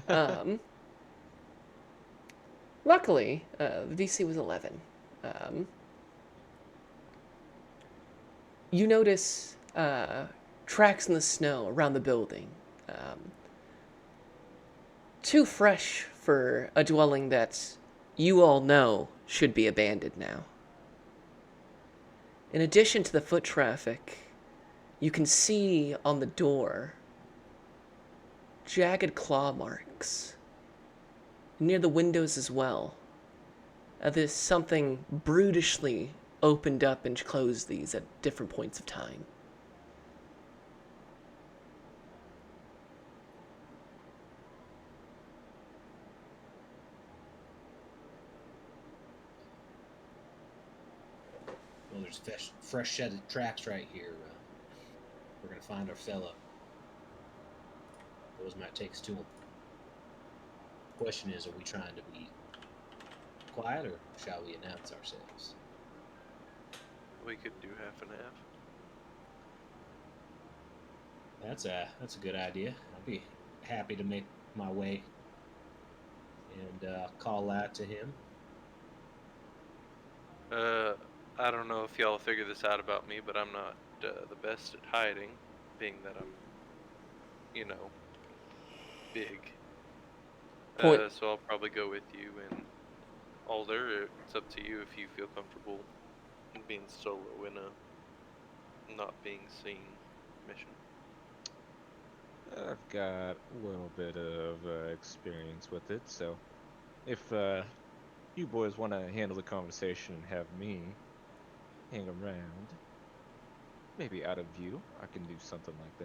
Um, Luckily, the DC was 11. You notice tracks in the snow around the building. Too fresh for a dwelling that you all know should be abandoned now. In addition to the foot traffic, you can see on the door jagged claw marks near the windows as well. There's something brutishly opened up and closed these at different points of time. Well, there's fresh set of tracks right here. We're gonna find our fella. Those might take us to him. Question is, are we trying to be quiet, or shall we announce ourselves? We could do half and half. That's a good idea. I'll be happy to make my way and call out to him. I don't know if y'all figure this out about me, but I'm not the best at hiding, being that I'm, big. Point. So I'll probably go with you and Alder. It's up to you if you feel comfortable being solo in a not being seen mission. I've got a little bit of experience with it, so if you boys want to handle the conversation and have me hang around, maybe out of view, I can do something like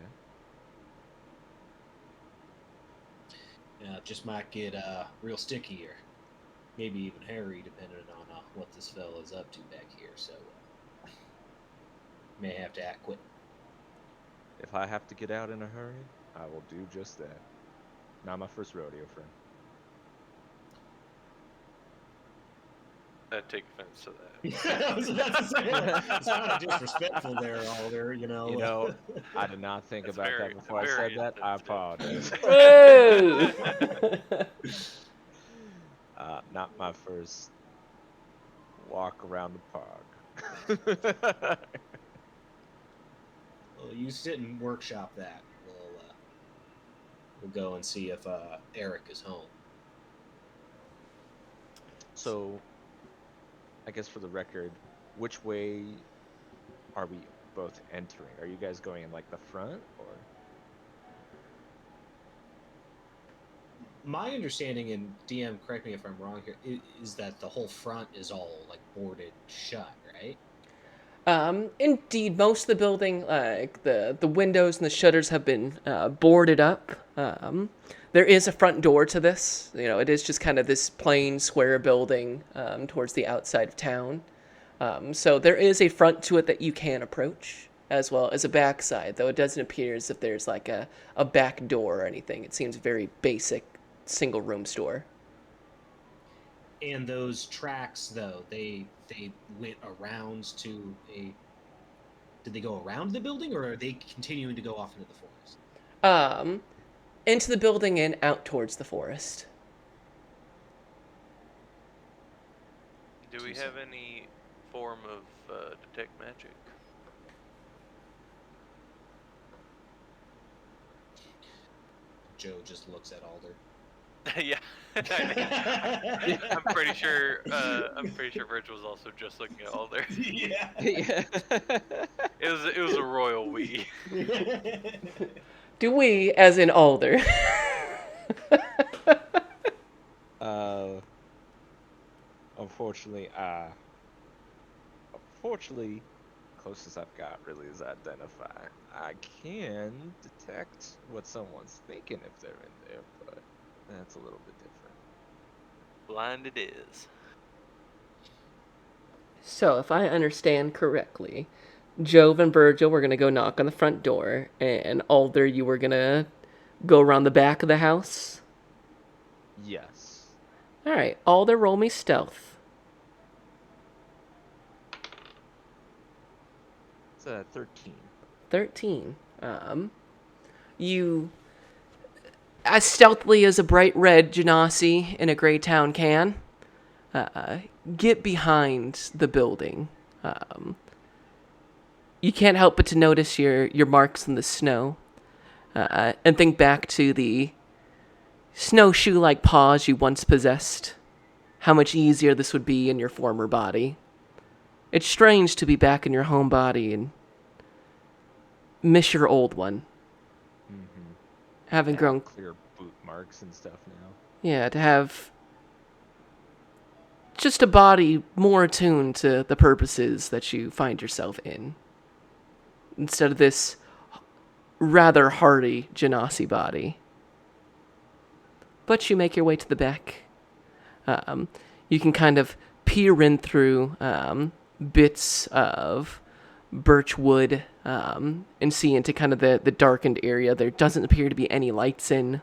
that. Just might get real sticky here. Maybe even hairy, depending on what this fella's up to back here. So, may have to act quick. If I have to get out in a hurry, I will do just that. Not my first rodeo, friend. I take offense to that. I was about to say, it's kind of disrespectful there, Alder. You know, I did not think That's about very, that before I very said that. I insensitive. apologize. Whoa! Not my first walk around the park. Well, you sit and workshop that. We'll go and see if Eric is home. So, I guess for the record, which way are we both entering? Are you guys going in like the front or? My understanding, and DM, correct me if I'm wrong here, is that the whole front is all like boarded shut, right? Indeed, most of the building, like the windows and the shutters, have been boarded up. There is a front door to this. You know, it is just kind of this plain square building towards the outside of town. So there is a front to it that you can approach, as well as a back side, though it doesn't appear as if there's like a back door or anything. It seems very basic, single room store. And those tracks, though, they went around to a. Did they go around the building, or are they continuing to go off into the forest? Um, into the building and out towards the forest. Do we have any form of detect magic? Joe just looks at Alder. Yeah, I'm pretty sure. I'm pretty sure Virgil was also just looking at all there. Yeah. Yeah. It was a royal we. Do we, as in Alder? uh, unfortunately, closest I've got really is identify. I can detect what someone's thinking if they're in there, but that's a little bit different. Blind it is. So, if I understand correctly, Jove and Virgil were going to go knock on the front door, and Alder, you were going to go around the back of the house? Yes. All right, Alder, roll me stealth. It's 13. 13. You, as stealthily as a bright red genasi in a gray town can, get behind the building. You can't help but to notice your marks in the snow, and think back to the snowshoe-like paws you once possessed. How much easier this would be in your former body. It's strange to be back in your home body and miss your old one. Mm-hmm. Having grown, clear boot marks and stuff now. yeah, to have just a body more attuned to the purposes that you find yourself in. Instead of this rather hardy genasi body. But you make your way to the back. You can kind of peer in through bits of birch wood and see into kind of the darkened area. There doesn't appear to be any lights in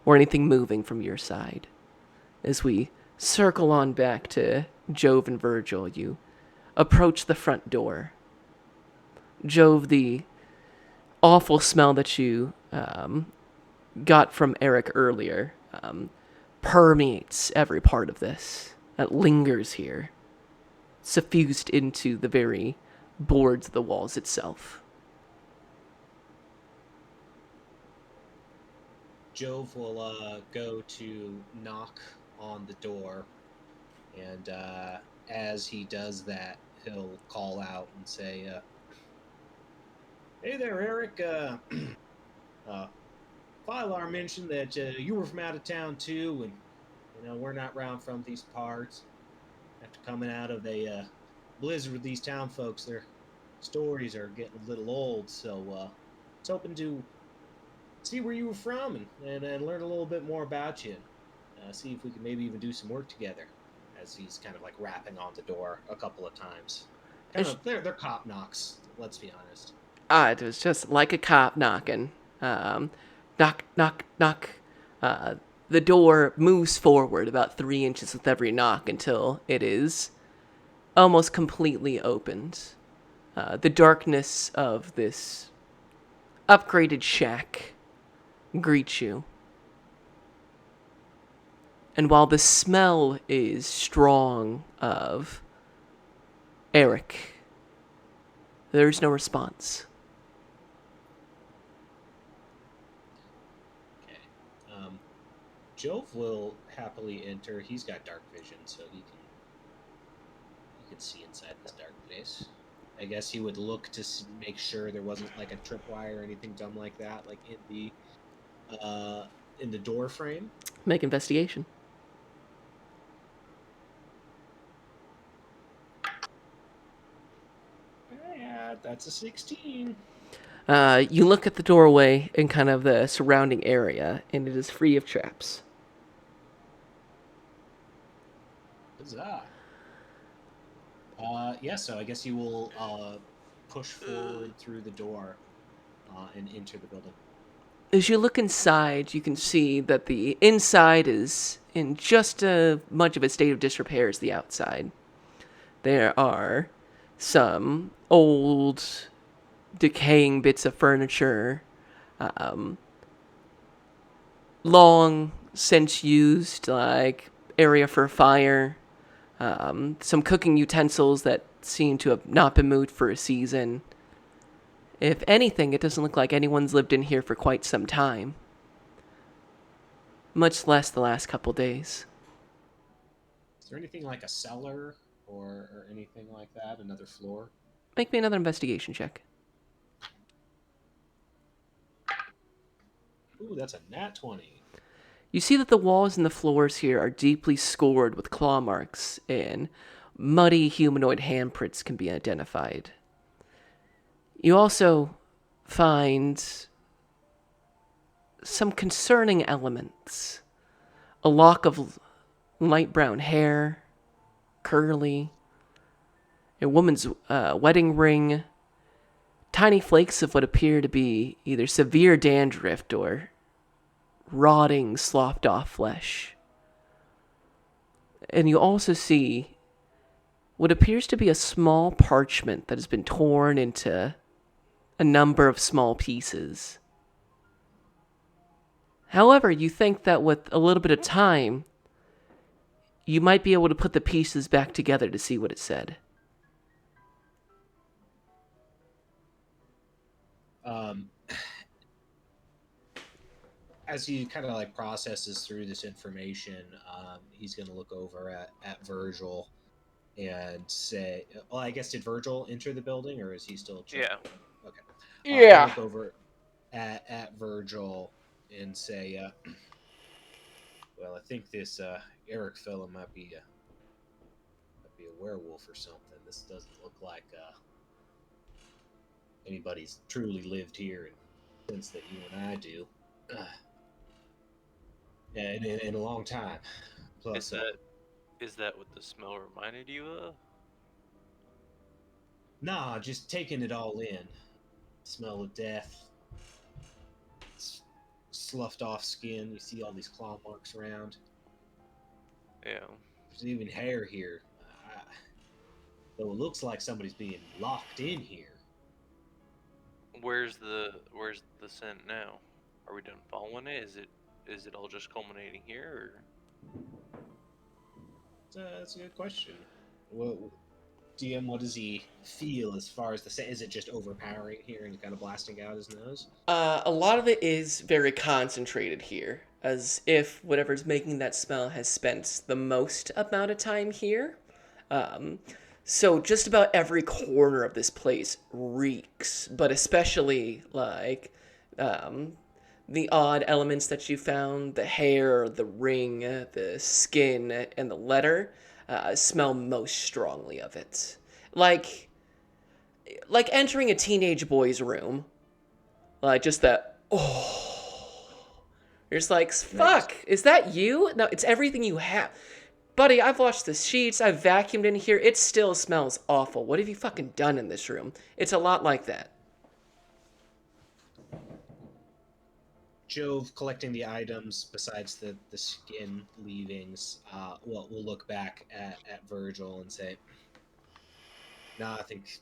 or anything moving from your side. As we circle on back to Jove and Virgil, you approach the front door. Jove, the awful smell that you got from Eric earlier permeates every part of this. It lingers here, suffused into the very boards of the walls itself. Jove will go to knock on the door, and as he does that, he'll call out and say, "Hey there, Eric. Filar mentioned that you were from out of town too, and we're not round from these parts. After coming out of a blizzard with these town folks, their stories are getting a little old. So I was hoping to see where you were from and learn a little bit more about you. See if we can maybe even do some work together. As he's kind of like rapping on the door a couple of times. Kind It's- of, they're cop knocks. Let's be honest. It was just like a cop knocking. Knock, knock, knock. Uh, the door moves forward about 3 inches with every knock until it is almost completely opened. The darkness of this upgraded shack greets you. And while the smell is strong of Eric, there's no response. Okay. Jove will happily enter. He's got dark vision, so he can see inside this dark place. I guess he would look to make sure there wasn't like a tripwire or anything dumb like that, like in the door frame. Make investigation. Yeah, that's a 16. You look at the doorway and kind of the surrounding area, and it is free of traps. Huzzah. Yeah, so I guess you will push forward through the door and enter the building. As you look inside, you can see that the inside is in just as much of a state of disrepair as the outside. There are some old, decaying bits of furniture, long since used, like area for a fire, some cooking utensils that seem to have not been moved for a season. If anything, it doesn't look like anyone's lived in here for quite some time. Much less the last couple days. Is there anything like a cellar or anything like that? Another floor? Make me another investigation check. Ooh, that's a nat 20. You see that the walls and the floors here are deeply scored with claw marks, and muddy humanoid handprints can be identified. You also find some concerning elements. A lock of light brown hair, curly, a woman's wedding ring, tiny flakes of what appear to be either severe dandruff or rotting, sloughed off flesh. And you also see what appears to be a small parchment that has been torn into a number of small pieces. However, you think that with a little bit of time, you might be able to put the pieces back together to see what it said. As he kind of like processes through this information, he's going to look over at Virgil and say, well, I guess, did Virgil enter the building or is he still chilling? Yeah. Okay. Yeah. I'll look over at Virgil and say, well, I think this Eric fella might be a werewolf or something. This doesn't look like anybody's truly lived here in the sense that you and I do. In a long time. Plus, Is that what the smell reminded you of? nah, just taking it all in. Smell of death, sloughed off skin. You see all these claw marks around. Yeah. There's even hair here. Though it looks like somebody's being locked in here. Where's the scent now? Are we done following it? Is it all just culminating here, or? That's a good question. Well, DM, what does he feel as far as the scent? Is it just overpowering here and kind of blasting out his nose? A lot of it is very concentrated here, as if whatever's making that smell has spent the most amount of time here. So just about every corner of this place reeks, but especially like the odd elements that you found, the hair, the ring, the skin, and the letter, smell most strongly of it. Like entering a teenage boy's room. Like just that, oh. You're just like, Nice. fuck, is that you? No, it's everything you have. Buddy, I've washed the sheets, I've vacuumed in here, it still smells awful. What have you fucking done in this room? It's a lot like that. Jove collecting the items besides the skin leavings. Well, we'll look back at Virgil and say, "Nah, I think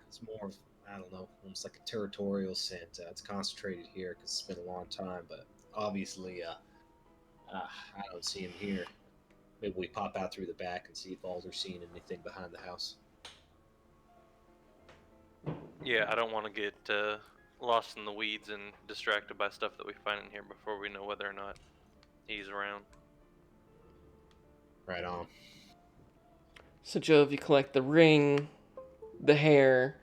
it's more of, I don't know, almost like a territorial scent. It's concentrated here because it's been a long time, but obviously, I don't see him here. Maybe we pop out through the back and see if Alder's seen anything behind the house." Yeah, I don't want to get lost in the weeds and distracted by stuff that we find in here before we know whether or not he's around. Right on. So, Jove, you collect the ring, the hair.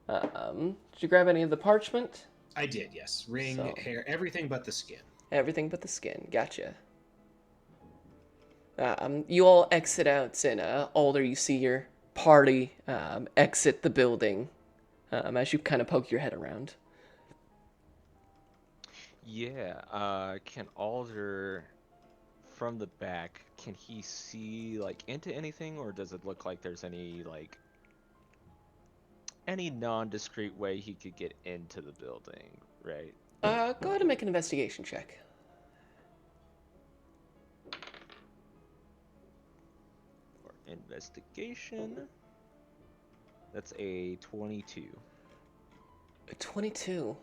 Did you grab any of the parchment? I did, yes. Ring, So- hair, everything but the skin. Everything but the skin. Gotcha. You all exit out, and Alder, you see your party exit the building as you kind of poke your head around. Yeah, can Alder, from the back, can he see, like, into anything, or does it look like there's any, like, any non-discreet way he could get into the building, right? Go ahead and make an investigation check. For investigation, that's a 22. 22.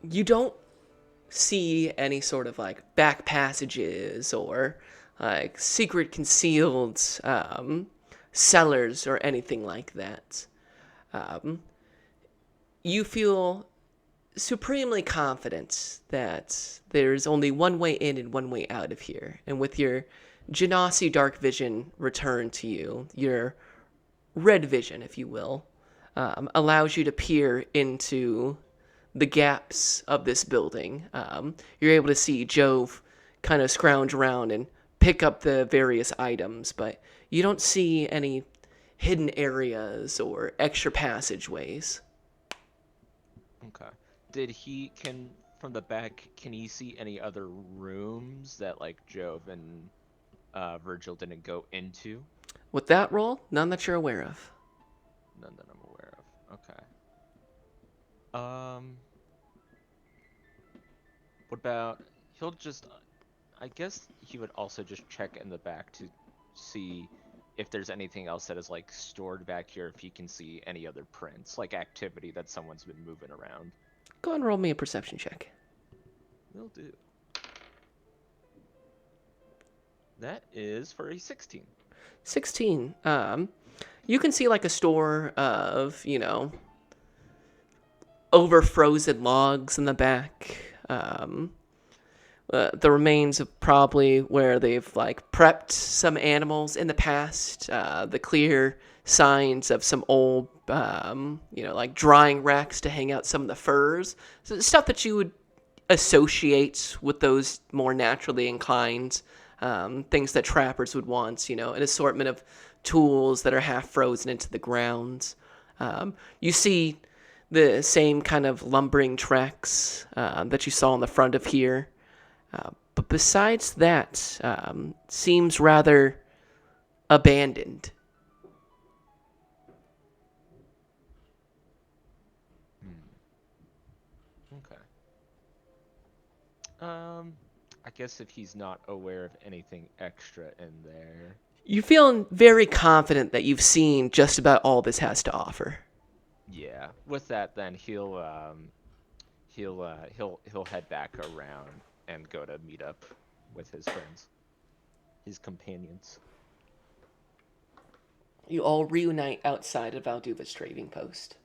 You don't see any sort of like back passages or like secret concealed cellars or anything like that. You feel supremely confident that there's only one way in and one way out of here. And with your Genasi dark vision returned to you, your red vision, if you will, allows you to peer into the gaps of this building. You're able to see Jove kind of scrounge around and pick up the various items, but you don't see any hidden areas or extra passageways. Okay. From the back, can he see any other rooms that, like, Jove and Virgil didn't go into? With that roll, none that you're aware of. None that I'm aware of. Okay. What about, he'll just, I guess he would also just check in the back to see if there's anything else that is, like, stored back here, if he can see any other prints, like activity that someone's been moving around. Go ahead and roll me a perception check. Will do. That is for a 16. 16. You can see like a store of, over frozen logs in the back. The remains of probably where they've like prepped some animals in the past. The clear signs of some old, like drying racks to hang out some of the furs. So stuff that you would associate with those more naturally inclined things that trappers would want. An assortment of tools that are half frozen into the ground. You see the same kind of lumbering tracks that you saw in the front of here. But besides that, seems rather abandoned. Okay. I guess if he's not aware of anything extra in there. You feel very confident that you've seen just about all this has to offer. Yeah. With that, then he'll head back around and go to meet up with his friends, his companions. You all reunite outside of Valduva's trading post.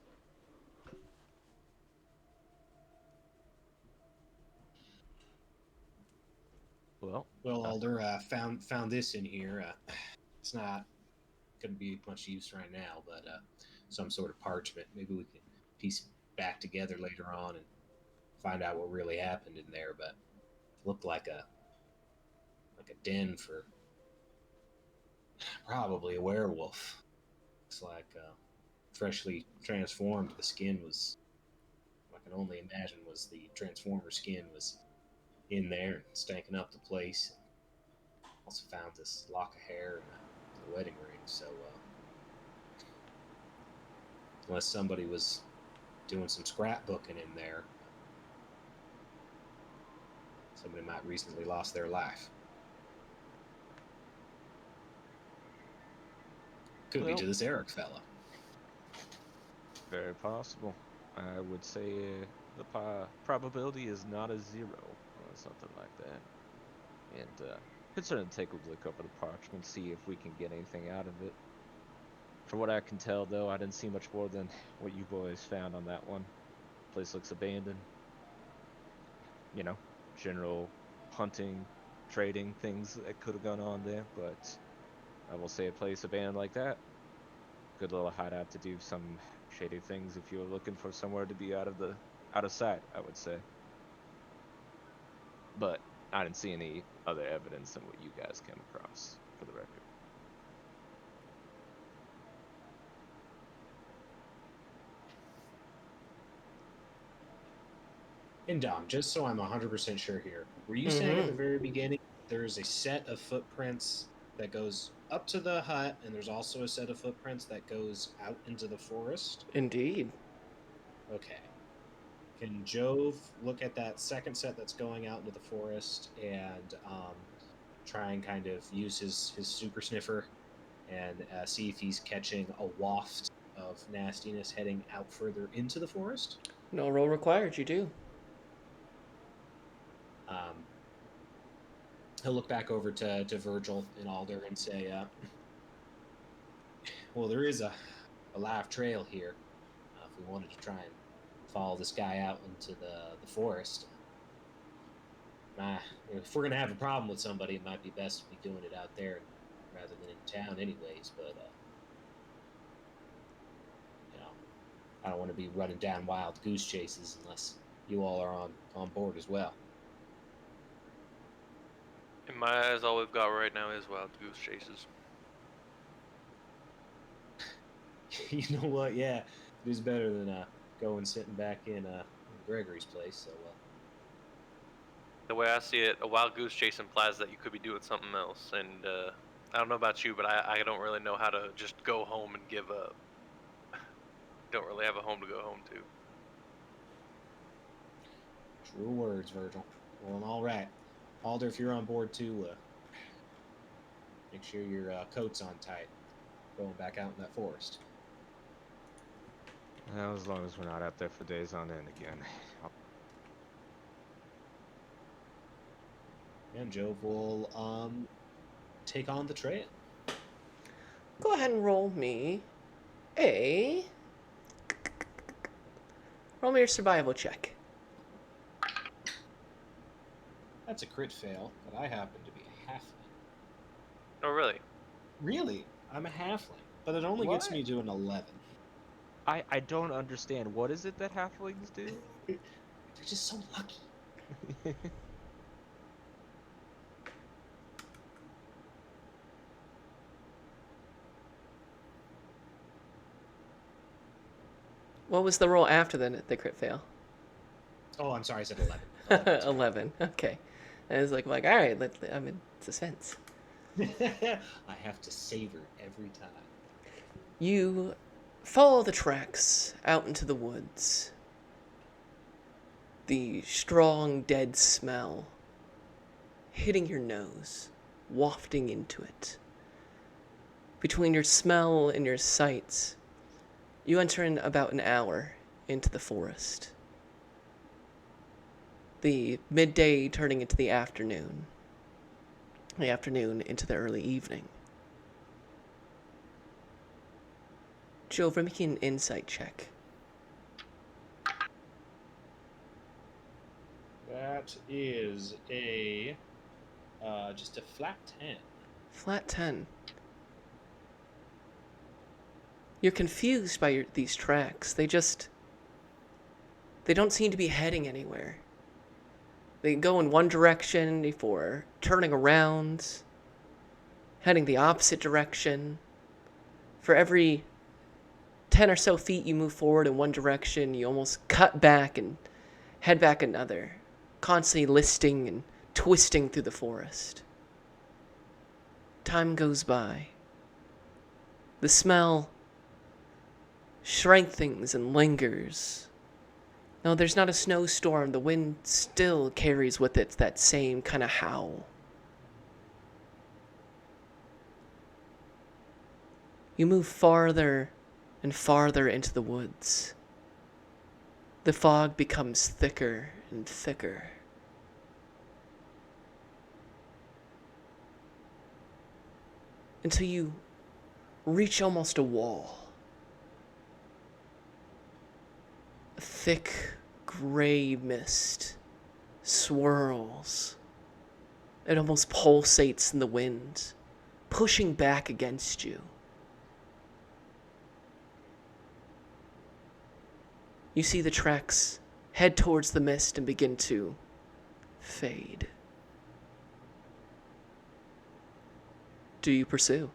Well, Alder, found this in here. It's not going to be much use right now, but some sort of parchment. Maybe we can piece it back together later on and find out what really happened in there, but it looked like a den for probably a werewolf. Looks like freshly transformed. The skin was, I can only imagine, was the transformer skin was in there and stanking up the place. Also found this lock of hair and a wedding ring. So unless somebody was doing some scrapbooking in there, somebody might recently lost their life. Could be Well, to this Eric fella. very possible. I would say the probability is not a 0 or something like that. And could certainly take a look over the parchment, see if we can get anything out of it. From what I can tell, though, I didn't see much more than what you boys found on that one. Place looks abandoned. You know, general hunting, trading things that could have gone on there, but I will say a place abandoned like that, good little hideout to do some shady things if you were looking for somewhere to be out of sight, I would say. But I didn't see any other evidence than what you guys came across, for the record. And Dom, just so I'm 100% sure here, were you saying at the very beginning there's a set of footprints that goes up to the hut, and there's also a set of footprints that goes out into the forest? Indeed. Okay. Can Jove look at that second set that's going out into the forest and try and kind of use his super sniffer and see if he's catching a waft of nastiness heading out further into the forest? No roll required, you do. He'll look back over to Virgil and Alder and say, well, there is a live trail here. If we wanted to try and follow this guy out into the forest. If we're going to have a problem with somebody, it might be best to be doing it out there rather than in town anyways, but, I don't want to be running down wild goose chases unless you all are on board as well. In my eyes, all we've got right now is wild goose chases. You know what? Yeah, it is better than going sitting back in Gregory's place. So, The way I see it, a wild goose chase implies that you could be doing something else, and I don't know about you, but I don't really know how to just go home and give up. Don't really have a home to go home to. true words, Virgil. Well, all right, Alder, if you're on board too, make sure your coat's on tight. Going back out in that forest. Well, as long as we're not out there for days on end again. And Jove will take on the trail. Go ahead and roll me your survival check. That's a crit fail, but I happen to be a halfling. Oh, really? Really? I'm a halfling, but it only gets me to an 11. I don't understand. What is it that halflings do? They're just so lucky. What was the roll after the crit fail? Oh, I'm sorry, I said 11. 11. Okay. I was like, all right, I'm in suspense. I have to savor every time. You follow the tracks out into the woods. The strong, dead smell hitting your nose, wafting into it. Between your smell and your sights, you enter in about an hour into the forest. The midday turning into the afternoon into the early evening. Jove, we're making an insight check. That is just a flat 10. Flat 10. You're confused by these tracks. They they don't seem to be heading anywhere. They go in one direction before turning around, heading the opposite direction. For every 10 or so feet you move forward in one direction, you almost cut back and head back another, constantly listing and twisting through the forest. Time goes by. The smell strengthens and lingers. No, there's not a snowstorm. The wind still carries with it that same kind of howl. You move farther and farther into the woods. The fog becomes thicker and thicker. Until you reach almost a wall. A thick gray mist swirls. It almost pulsates in the wind, pushing back against you. You see the tracks head towards the mist and begin to fade. Do you pursue?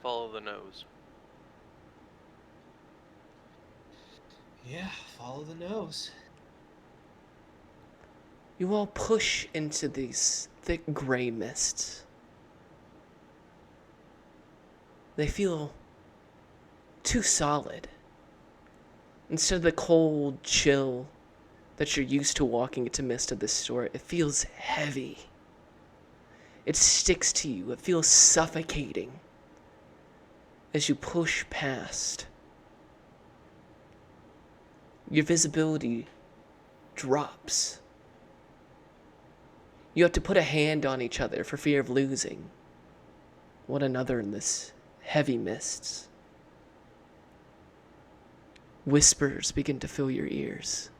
Follow the nose. Yeah, follow the nose. You all push into these thick gray mists. They feel too solid. Instead of the cold chill that you're used to walking into mist of this sort, it feels heavy. It sticks to you. It feels suffocating as you push past. Your visibility drops. You have to put a hand on each other for fear of losing one another in this heavy mists. Whispers begin to fill your ears.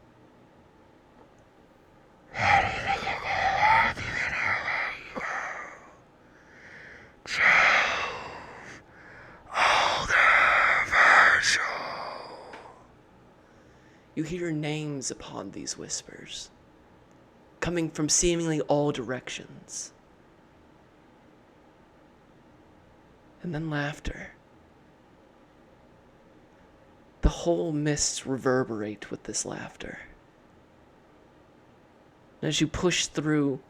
You hear names upon these whispers, coming from seemingly all directions. And then laughter. The whole mists reverberate with this laughter. And as you push through,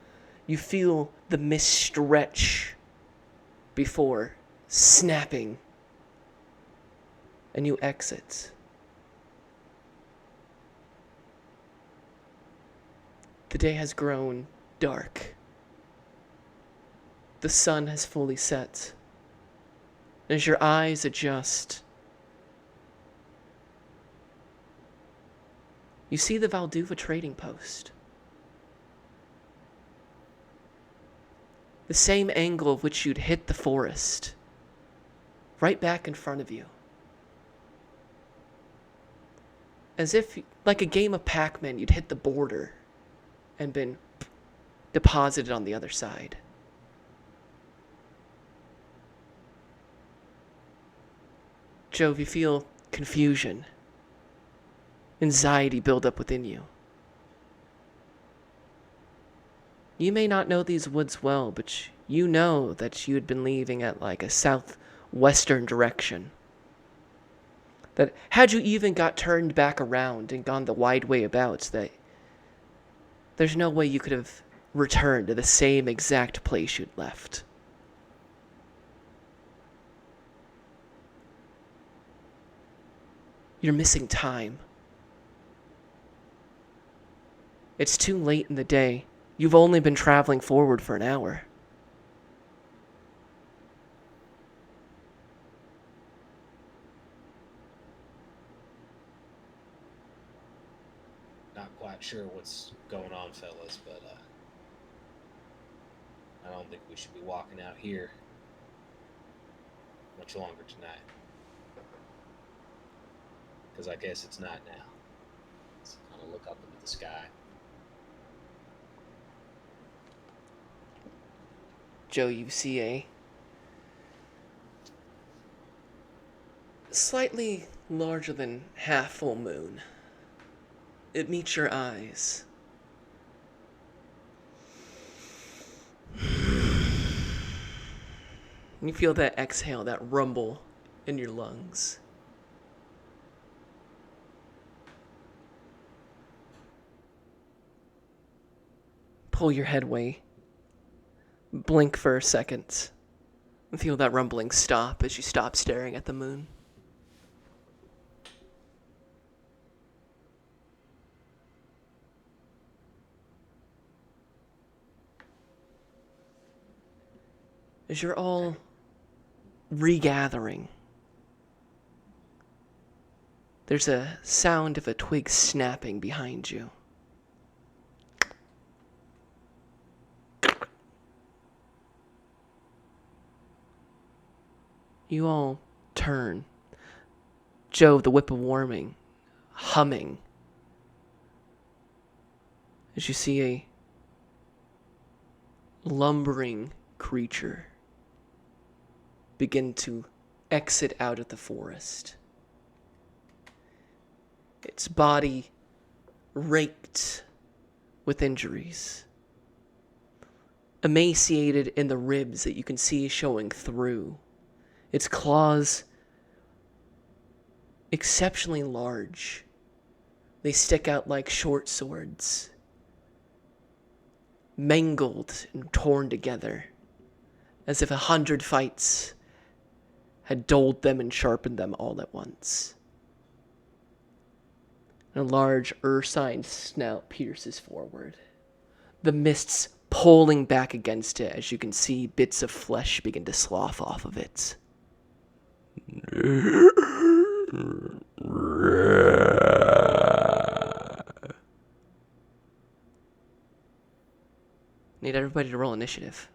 you feel the mist stretch before snapping, and you exit. The day has grown dark. The sun has fully set. As your eyes adjust, you see the Valduva trading post. The same angle of which you'd hit the forest, right back in front of you. As if, like a game of Pac-Man, you'd hit the border and been deposited on the other side. Jove, you feel confusion, anxiety build up within you. You may not know these woods well, but you know that you had been leaving at like a southwestern direction. That had you even got turned back around and gone the wide way about, that there's no way you could have returned to the same exact place you'd left. You're missing time. It's too late in the day. You've only been traveling forward for an hour. Not quite sure what's going on, fellas, but I don't think we should be walking out here much longer tonight. Because I guess it's night now. Let's kind of look up into the sky. Joe, you see a slightly larger than half full moon. It meets your eyes. You feel that exhale, that rumble in your lungs. Pull your head away. Blink for a second. And feel that rumbling stop as you stop staring at the moon. As you're all regathering, there's a sound of a twig snapping behind you. You all turn. Jove, the whip of warming, humming, as you see a lumbering creature begin to exit out of the forest. Its body raked with injuries, emaciated in the ribs that you can see showing through. Its claws exceptionally large. They stick out like short swords, mangled and torn together, as if 100 fights had dulled them and sharpened them all at once. And a large ursine snout pierces forward, the mists pulling back against it as you can see bits of flesh begin to slough off of it. Need everybody to roll initiative.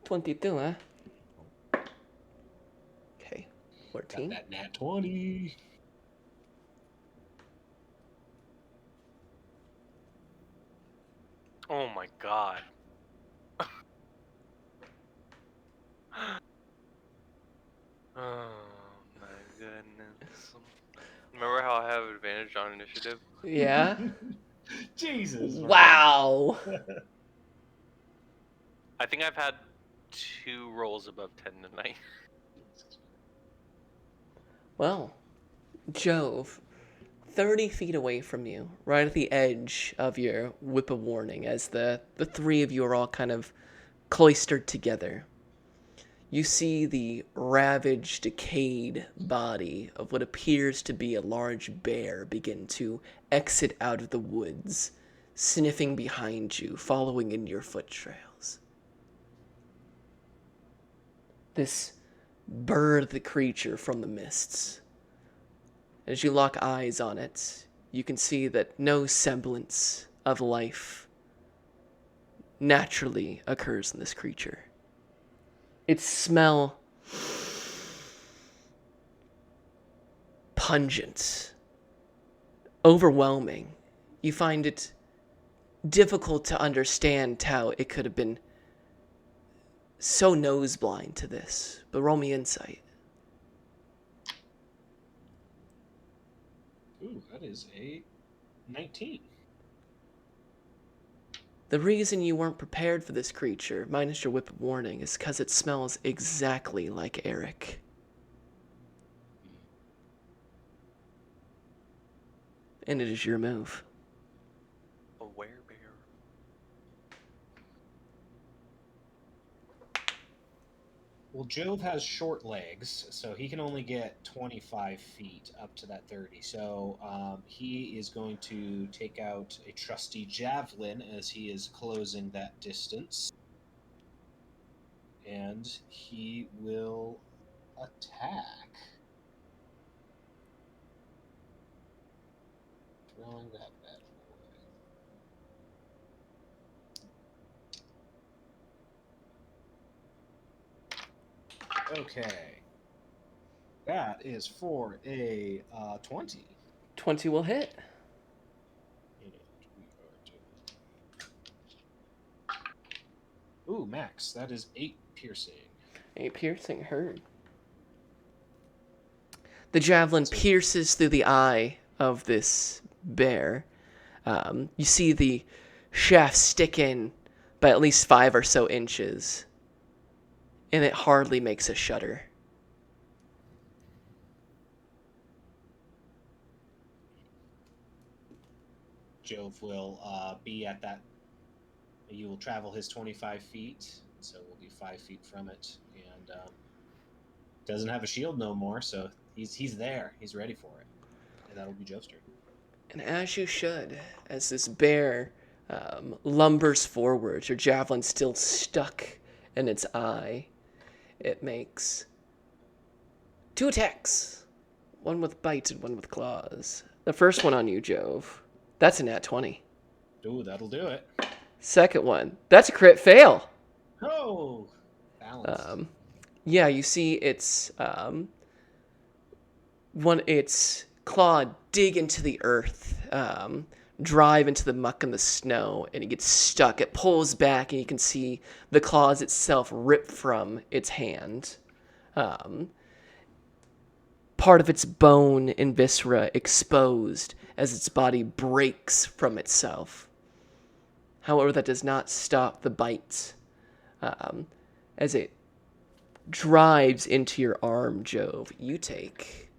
$22, huh? Okay. Got 14. that nat 20. Oh my god. Oh my goodness. Remember how I have advantage on initiative? Yeah? Jesus. man. Wow! I think I've had 2 rolls above 10 tonight. Well, Jove, 30 feet away from you, right at the edge of your whip of warning, as the three of you are all kind of cloistered together, you see the ravaged, decayed body of what appears to be a large bear begin to exit out of the woods, sniffing behind you, following in your foot trails. This bird creature from the mists. As you lock eyes on it, you can see that no semblance of life naturally occurs in this creature. Its smell pungent, overwhelming. You find it difficult to understand how it could have been so noseblind to this, but roll me insight. Ooh, that is a 19. The reason you weren't prepared for this creature, minus your whip of warning, is because it smells exactly like Eric. And it is your move. A werebear. Well, Jove has short legs, so he can only get 25 feet up to that 30. So he is going to take out a trusty javelin as he is closing that distance. And he will attack. Throwing that bad boy. Okay. That is for a 20. 20 will hit. And we are doing. Ooh, max. That is 8 piercing. A piercing hurt. The javelin So- pierces through the eye of this bear. You see the shaft stick in by at least 5 or so inches, and it hardly makes a shudder. Jove will be at that. You will travel his 25 feet, so we'll be 5 feet from it. And doesn't have a shield no more, so he's there. He's ready for it. And that'll be Jove's turn. And as you should, as this bear lumbers forward, your javelin still stuck in its eye, it makes 2 attacks. One with bite and one with claws. The first one on you, Jove. That's a nat 20. Ooh, that'll do it. Second one. That's a crit fail. Oh! Balance. Yeah, you see its claw dig into the earth, drive into the muck and the snow, and it gets stuck. It pulls back, and you can see the claws itself rip from its hand. Part of its bone and viscera exposed as its body breaks from itself. However, that does not stop the bite. As it drives into your arm, Jove, you take...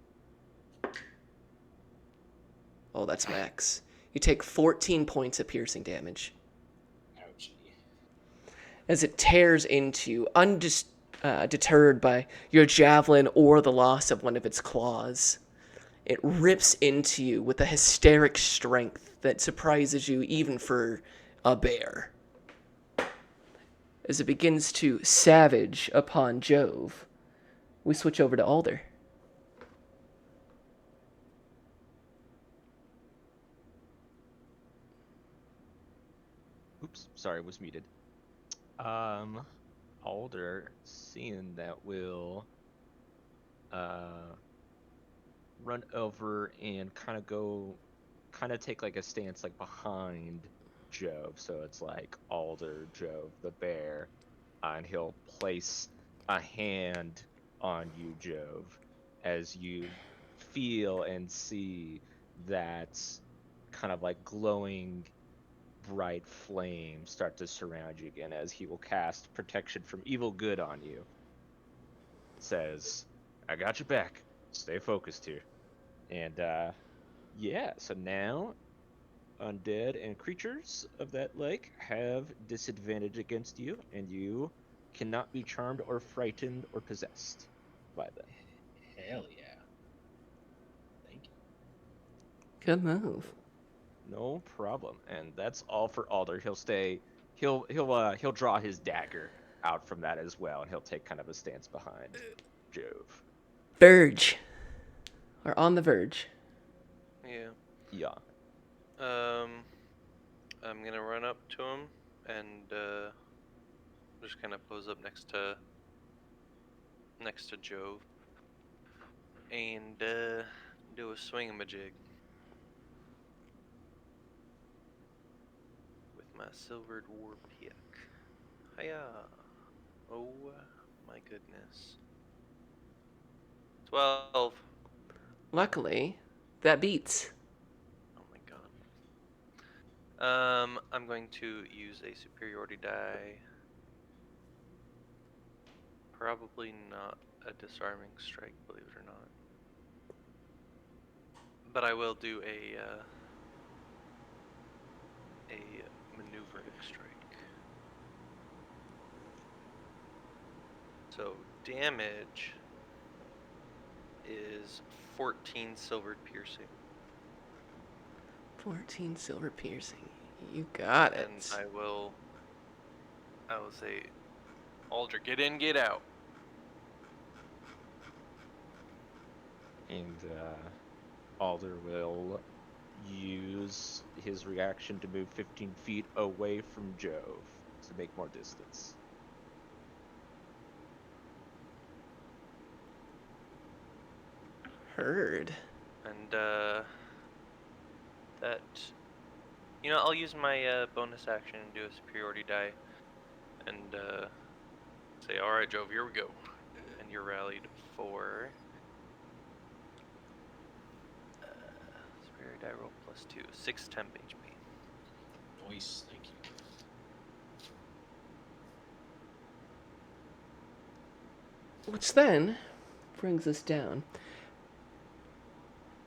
Oh, that's max. You take 14 points of piercing damage. Ouchie. As it tears into you, undeterred by your javelin or the loss of one of its claws. It rips into you with a hysteric strength that surprises you even for a bear. As it begins to savage upon Jove, we switch over to Alder. Oops, sorry, was muted. Alder, seeing that, will run over and kind of take like a stance like behind Jove, so it's like Alder, Jove, the bear, and he'll place a hand on you, Jove, as you feel and see that kind of like glowing bright flame start to surround you again as he will cast protection from evil good on you. Says, I got your back. Stay focused here. And yeah, so now undead and creatures of that lake have disadvantage against you, and you cannot be charmed or frightened or possessed by them. Hell yeah. Thank you. Good move. No problem. And that's all for Alder. He'll stay. He'll draw his dagger out from that as well, and he'll take kind of a stance behind Jove. Verge. Or on the verge. Yeah. Yeah. I'm gonna run up to him and just kind of pose up next to Jove and do a swing-a-majig with my silvered war pick. Hiya! Oh my goodness. 12. Luckily, that beats. Oh my god. I'm going to use a superiority die. Probably not a disarming strike, believe it or not. But I will do a maneuvering strike. So damage is 14 silvered piercing. 14 silver piercing. You got it. And I will say, Alder, get in, get out. And Alder will use his reaction to move 15 feet away from Jove to make more distance. Heard. And that, I'll use my bonus action and do a superiority die, and say, "All right, Jove, here we go." And you're rallied for superiority die roll +2, 6 temp HP. Nice, thank you. Which then brings us down.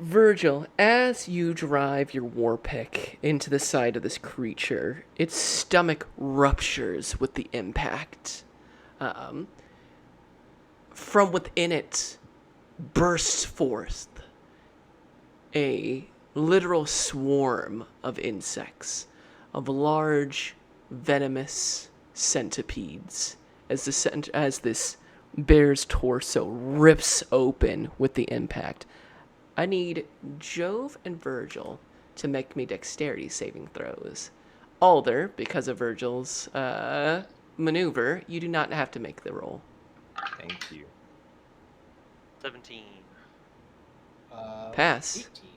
Virgil, as you drive your war pick into the side of this creature, its stomach ruptures with the impact. From within it bursts forth a literal swarm of insects, of large, venomous centipedes, as this bear's torso rips open with the impact. I need Jove and Virgil to make me dexterity saving throws. Alder, because of Virgil's maneuver, you do not have to make the roll. Thank you. 17. Pass. 18.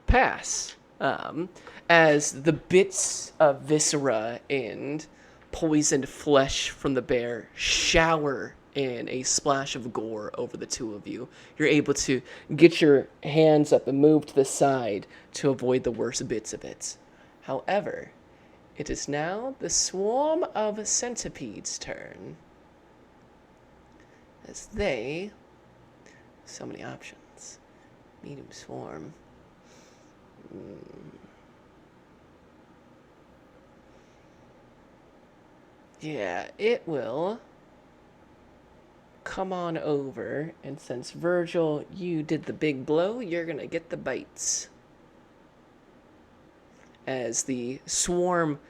Pass. As the bits of viscera and poisoned flesh from the bear shower in a splash of gore over the two of you, you're able to get your hands up and move to the side to avoid the worst bits of it. However, it is now the swarm of centipedes' turn. As they... So many options. Medium swarm. Yeah, it will come on over, and since Virgil, you did the big blow, you're gonna get the bites. As the swarm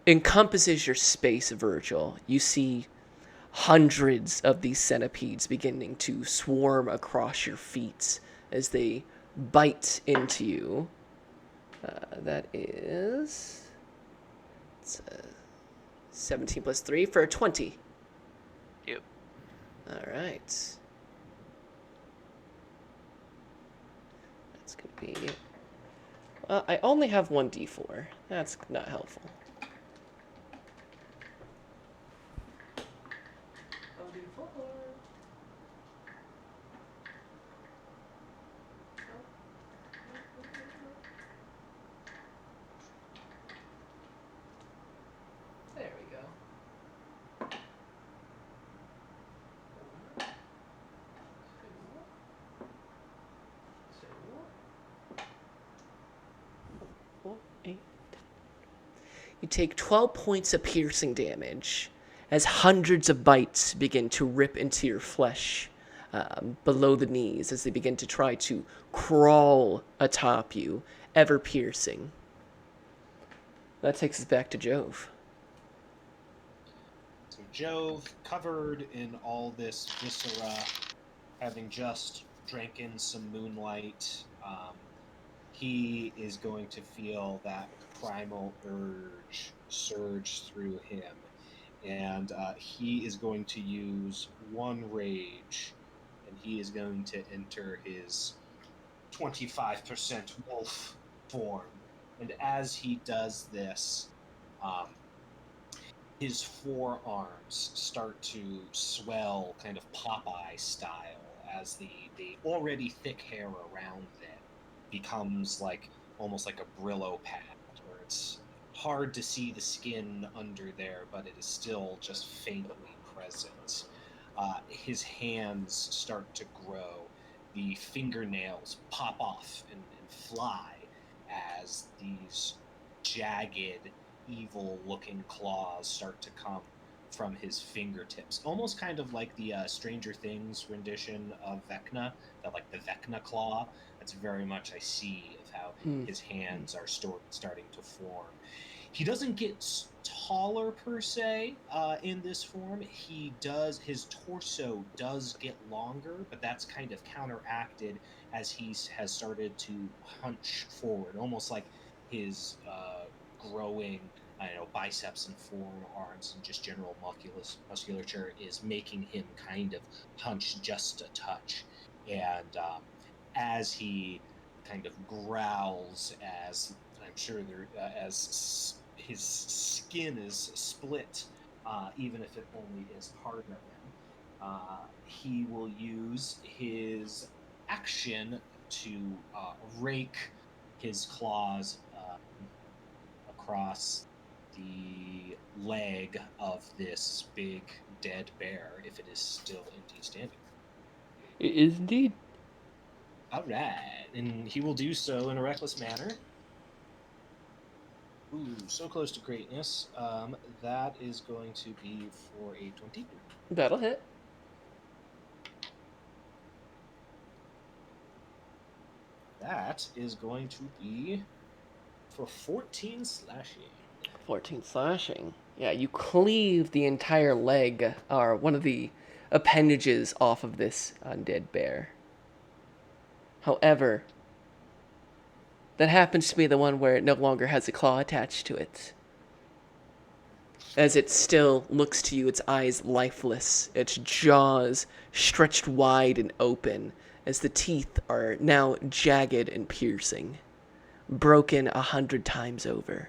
encompasses your space, Virgil, you see hundreds of these centipedes beginning to swarm across your feet as they bite into you. That is... It's 17 plus 3 for a 20. Yep. All right. That's going to be... I only have one d4. That's not helpful. There we go. You take 12 points of piercing damage as hundreds of bites begin to rip into your flesh below the knees as they begin to try to crawl atop you, ever piercing. That takes us back to Jove. So Jove, covered in all this viscera, having just drank in some moonlight, he is going to feel that primal urge surge through him. And he is going to use one rage, and he is going to enter his 25% wolf form. And as he does this, his forearms start to swell kind of Popeye style as the already thick hair around it becomes like almost like a Brillo pad, where it's hard to see the skin under there, but it is still just faintly present. His hands start to grow. The fingernails pop off and fly as these jagged, evil-looking claws start to come from his fingertips, almost kind of like the Stranger Things rendition of Vecna, like the Vecna claw. That's very much I see of how his hands are starting to form. He doesn't get taller per se in this form. His torso does get longer, but that's kind of counteracted as he has started to hunch forward, almost like his growing I don't know, biceps and forearms and just general musculature is making him kind of hunch just a touch. And as he kind of growls, as I'm sure his skin is split, even if it only is part of him, he will use his action to rake his claws across the leg of this big dead bear, if it is still indeed standing. It is indeed. All right, and he will do so in a reckless manner. Ooh, so close to greatness. That is going to be for a 20. That'll hit. That is going to be for 14 slashing. 14 slashing. Yeah, you cleave the entire leg, or one of the appendages, off of this undead bear. However, that happens to be the one where it no longer has a claw attached to it. As it still looks to you, its eyes lifeless, its jaws stretched wide and open, as the teeth are now jagged and piercing, broken 100 times over.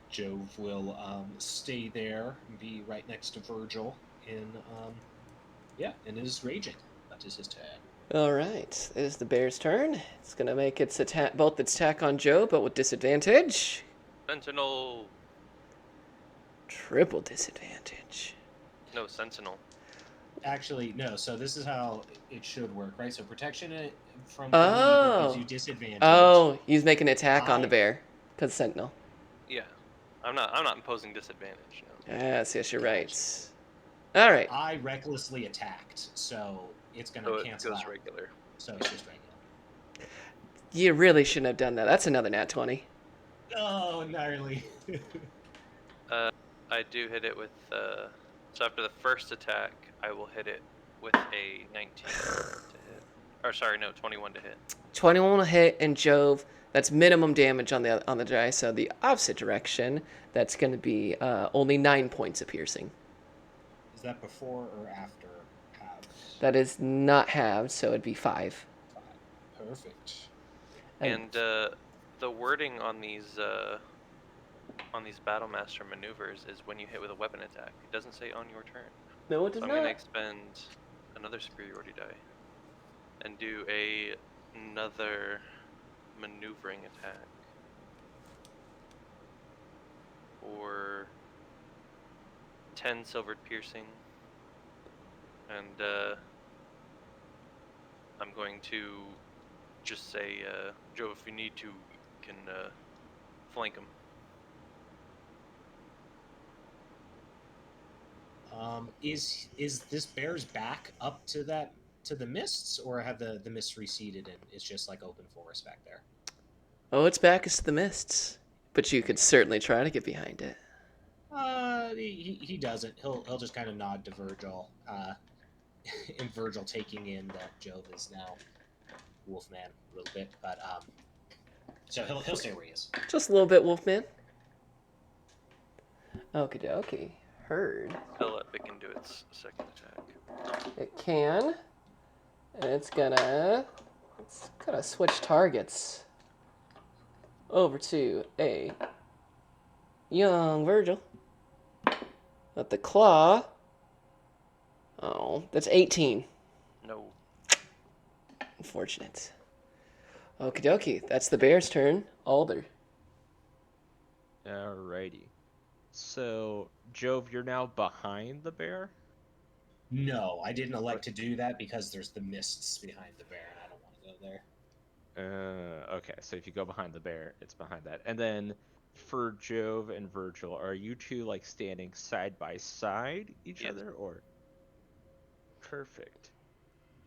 Jove will stay there and be right next to Virgil in is raging. That is his turn. All right, it is the bear's turn. It's gonna make its attack, both its attack on Joe, but with disadvantage. Sentinel. Triple disadvantage. No, Sentinel. Actually, no. So this is how it should work, right? So protection from Oh. evil gives you disadvantage. Oh, he's making an attack on the bear, cause Sentinel. Yeah. I'm not imposing disadvantage. No. Yes, you're right. All right. I recklessly attacked, so it's going So to it cancel goes out. regular. So it's just regular. You really shouldn't have done that. That's another nat 20. Oh, gnarly. I do hit it with so after the first attack, I will hit it with a 19 to hit. Or sorry, no, 21 to hit. 21 will hit, and Jove, that's minimum damage on the die. So the opposite direction, that's going to be only 9 points of piercing. Is that before or after halves? That is not halved, so it'd be 5. 5. Perfect. And the wording on these Battlemaster maneuvers is when you hit with a weapon attack. It doesn't say on your turn. No, it does So I'm not. going to expend another superiority die and do another maneuvering attack for 10 silvered piercing, and I'm going to just say, Joe, if you need to, you can flank him. Is this bear's back up to the mists, or have the mists receded and it's just like open forest back there? Oh, its back is to the mists, but you could certainly try to get behind it. He doesn't. He'll just kind of nod to Virgil, and Virgil taking in that Jove is now Wolfman a little bit, but so he'll stay where he is. Just a little bit, Wolfman. Okie dokie. Heard. Tell it can do its second attack. It can. And it's gonna switch targets over to a young Virgil. But the claw. Oh, that's 18. No. Unfortunate. Okie dokie. That's the bear's turn. Alder. Alrighty. So, Jove, you're now behind the bear? No, I didn't elect to do that because there's the mists behind the bear, and I don't want to go there. Okay, so if you go behind the bear, it's behind that. And then for Jove and Virgil, are you two like standing side by side each other, or? Perfect.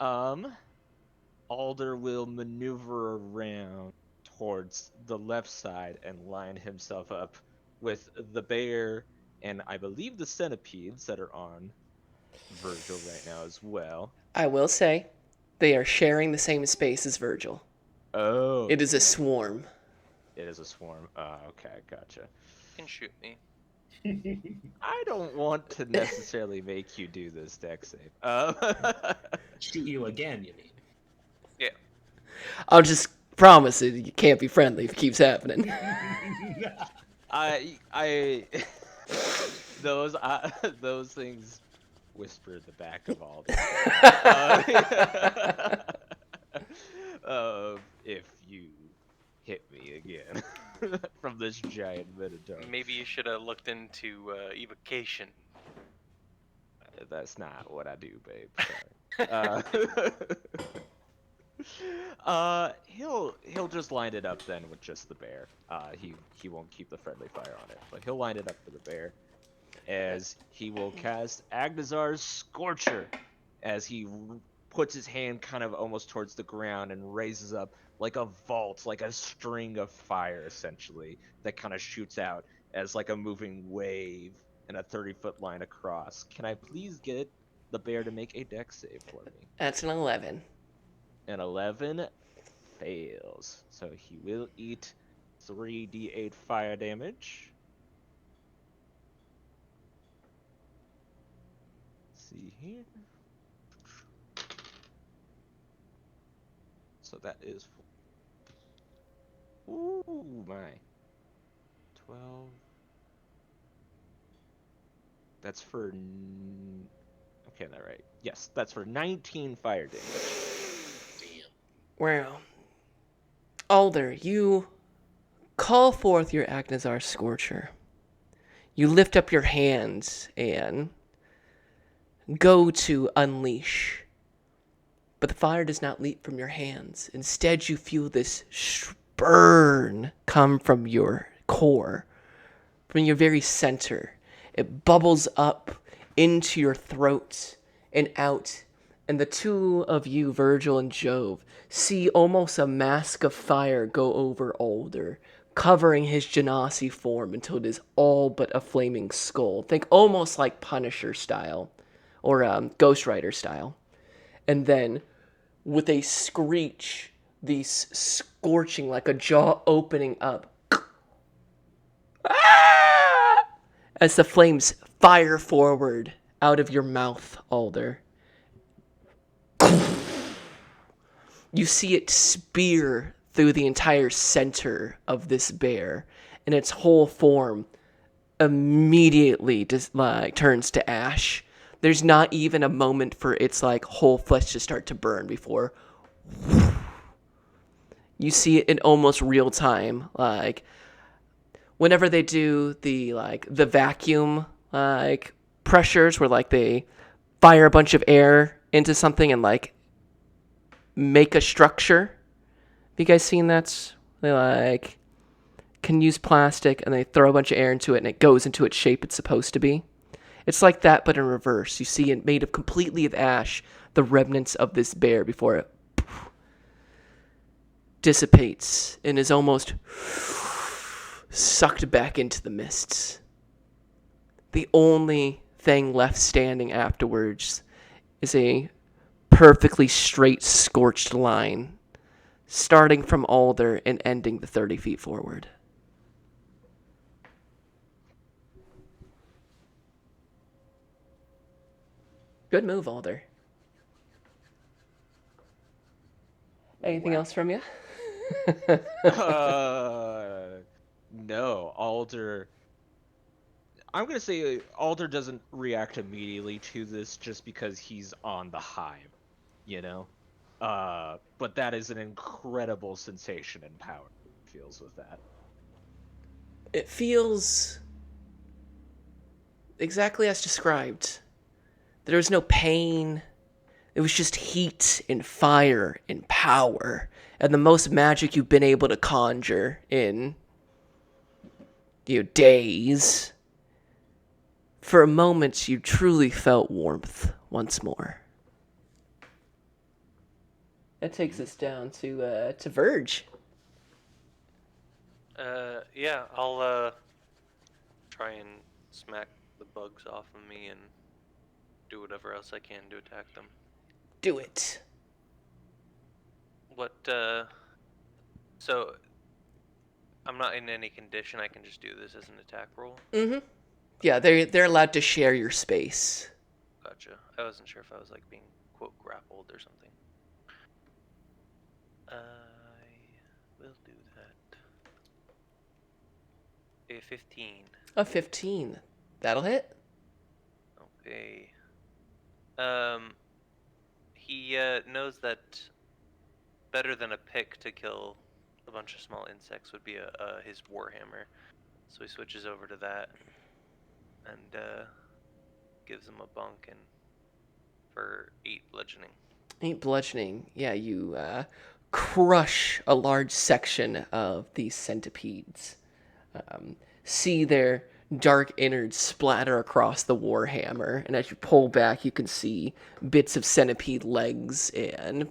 Alder will maneuver around towards the left side and line himself up with the bear and I believe the centipedes that are on Virgil right now as well. I will say, they are sharing the same space as Virgil. Oh, It is a swarm. it is a swarm. Okay, gotcha. You can shoot me. I don't want to necessarily make you do this deck save. Shoot you again, you mean? Yeah. I'll just promise it. You can't be friendly if it keeps happening. I those those things whisper in the back of all these. If you hit me again from this giant minotaur, Maybe you should have looked into evocation. that's not what I do, babe. Sorry. He'll just line it up then with just the bear. He won't keep the friendly fire on it, but he'll line it up for the bear, as he will cast Agnazar's Scorcher, as he puts his hand kind of almost towards the ground and raises up like a vault, like a string of fire essentially, that kind of shoots out as like a moving wave in a 30-foot line across. Can I please get the bear to make a dex save for me? That's an 11. An 11 fails. So he will eat 3d8 fire damage. Let's see here. So that is. Ooh, my. 12. That's for. Okay, that right. Yes, that's for 19 fire damage. Damn. Well, Alder, you call forth your Agnazar Scorcher. You lift up your hands and go to unleash. But the fire does not leap from your hands. Instead, you feel this burn come from your core, from your very center. It bubbles up into your throat and out. And the two of you, Virgil and Jove, see almost a mask of fire go over Alder, covering his Genasi form until it is all but a flaming skull. Think almost like Punisher style, or Ghost Rider style. And then, with a screech, these scorching like a jaw opening up, as the flames fire forward out of your mouth, Alder. You see it spear through the entire center of this bear, and its whole form immediately just turns to ash. There's not even a moment for its whole flesh to start to burn before you see it in almost real time. Whenever they do the vacuum pressures, where they fire a bunch of air into something and make a structure. Have you guys seen that? They can use plastic and they throw a bunch of air into it and it goes into its shape it's supposed to be. It's like that, but in reverse. You see it made completely of ash, the remnants of this bear before it dissipates and is almost sucked back into the mists. The only thing left standing afterwards is a perfectly straight, scorched line, starting from Alder and ending the 30 feet forward. Good move, Alder. Anything else from you? No, Alder. I'm gonna say Alder doesn't react immediately to this just because he's on the hive, you know. But that is an incredible sensation and power he feels with that. It feels exactly as described. There was no pain. It was just heat and fire and power, and the most magic you've been able to conjure in days. For a moment, you truly felt warmth once more. That takes us down to Verge. Yeah, I'll try and smack the bugs off of me and do whatever else I can to attack them. Do it. What So I'm not in any condition. I can just do this as an attack roll. Mm-hmm. Yeah, they're allowed to share your space. Gotcha. I wasn't sure if I was like being quote grappled or something. I will do that. A 15. A 15. That'll hit. Okay. He knows that better than a pick to kill a bunch of small insects would be his warhammer, so he switches over to that and gives him a bunk and for 8 bludgeoning. 8 bludgeoning. Yeah, you crush a large section of these centipedes. See their dark innards splatter across the warhammer, and as you pull back, you can see bits of centipede legs and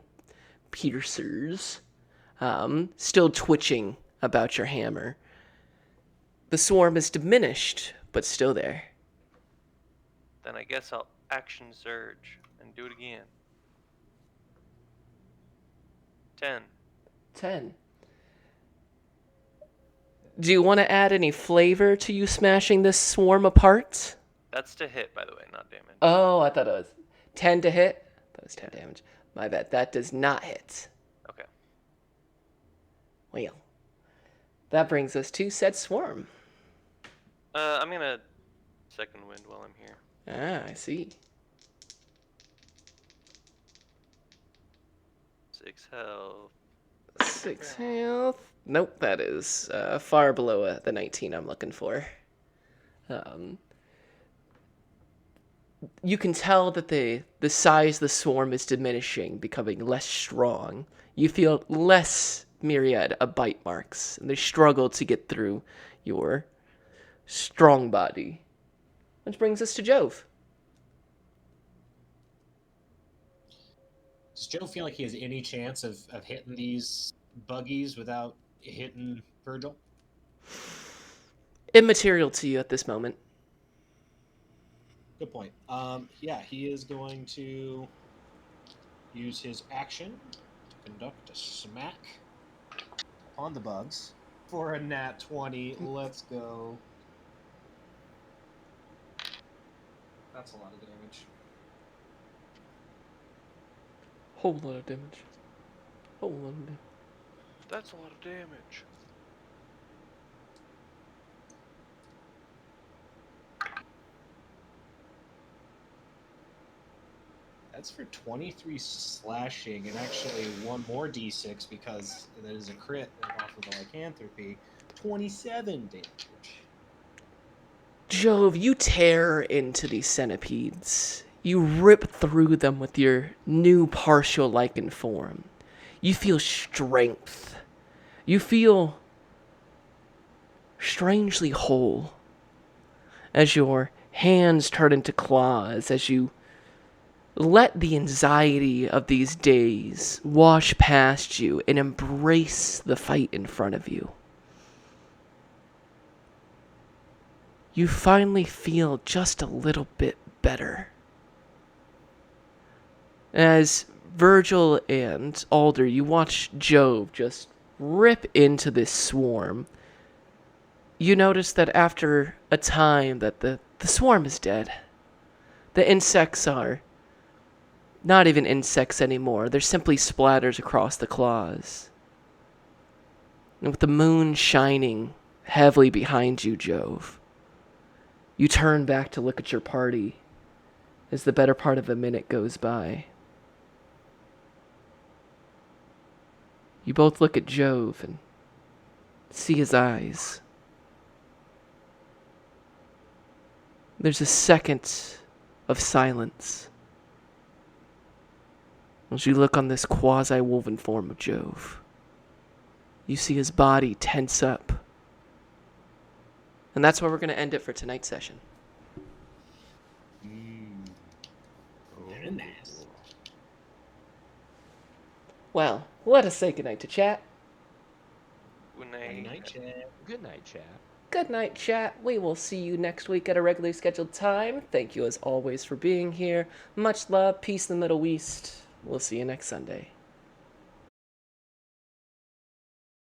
piercers still twitching about your hammer. The swarm is diminished, but still there. Then I guess I'll action surge and do it again. 10. 10. Do you want to add any flavor to you smashing this swarm apart? That's to hit, by the way, not damage. Oh, I thought it was 10 to hit. That was 10 damage. My bad. That does not hit. Okay. Well, that brings us to said swarm. I'm gonna second wind while I'm here. Ah, I see. 6 health. 6 health. Nope, that is far below the 19 I'm looking for. You can tell that the size of the swarm is diminishing, becoming less strong. You feel less myriad of bite marks, and they struggle to get through your strong body. Which brings us to Jove. Does Joe feel like he has any chance of hitting these buggies without hitting Virgil? Immaterial to you at this moment. Good point. Yeah, he is going to use his action to conduct a smack on the bugs for a nat 20. Let's go. That's a lot of damage. Whole lot of damage. Whole lot of damage. That's a lot of damage. That's for 23 slashing, and actually one more d6 because that is a crit off of the lycanthropy. 27 damage. Jove, you tear into these centipedes. You rip through them with your new partial lichen form. You feel strength. You feel strangely whole as your hands turn into claws, as you let the anxiety of these days wash past you and embrace the fight in front of you. You finally feel just a little bit better. As Virgil and Alder, you watch Jove just rip into this swarm. You notice that after a time that the swarm is dead. The insects are not even insects anymore. They're simply splatters across the claws. And with the moon shining heavily behind you, Jove, you turn back to look at your party as the better part of a minute goes by. You both look at Jove and see his eyes. There's a second of silence as you look on this quasi-woven form of Jove. You see his body tense up. And that's where we're going to end it for tonight's session. Very nice. Well, let us say goodnight to chat. Good Good night, chat. Good night, chat. Good night, chat. We will see you next week at a regularly scheduled time. Thank you as always for being here. Much love, peace in the Middle East. We'll see you next Sunday.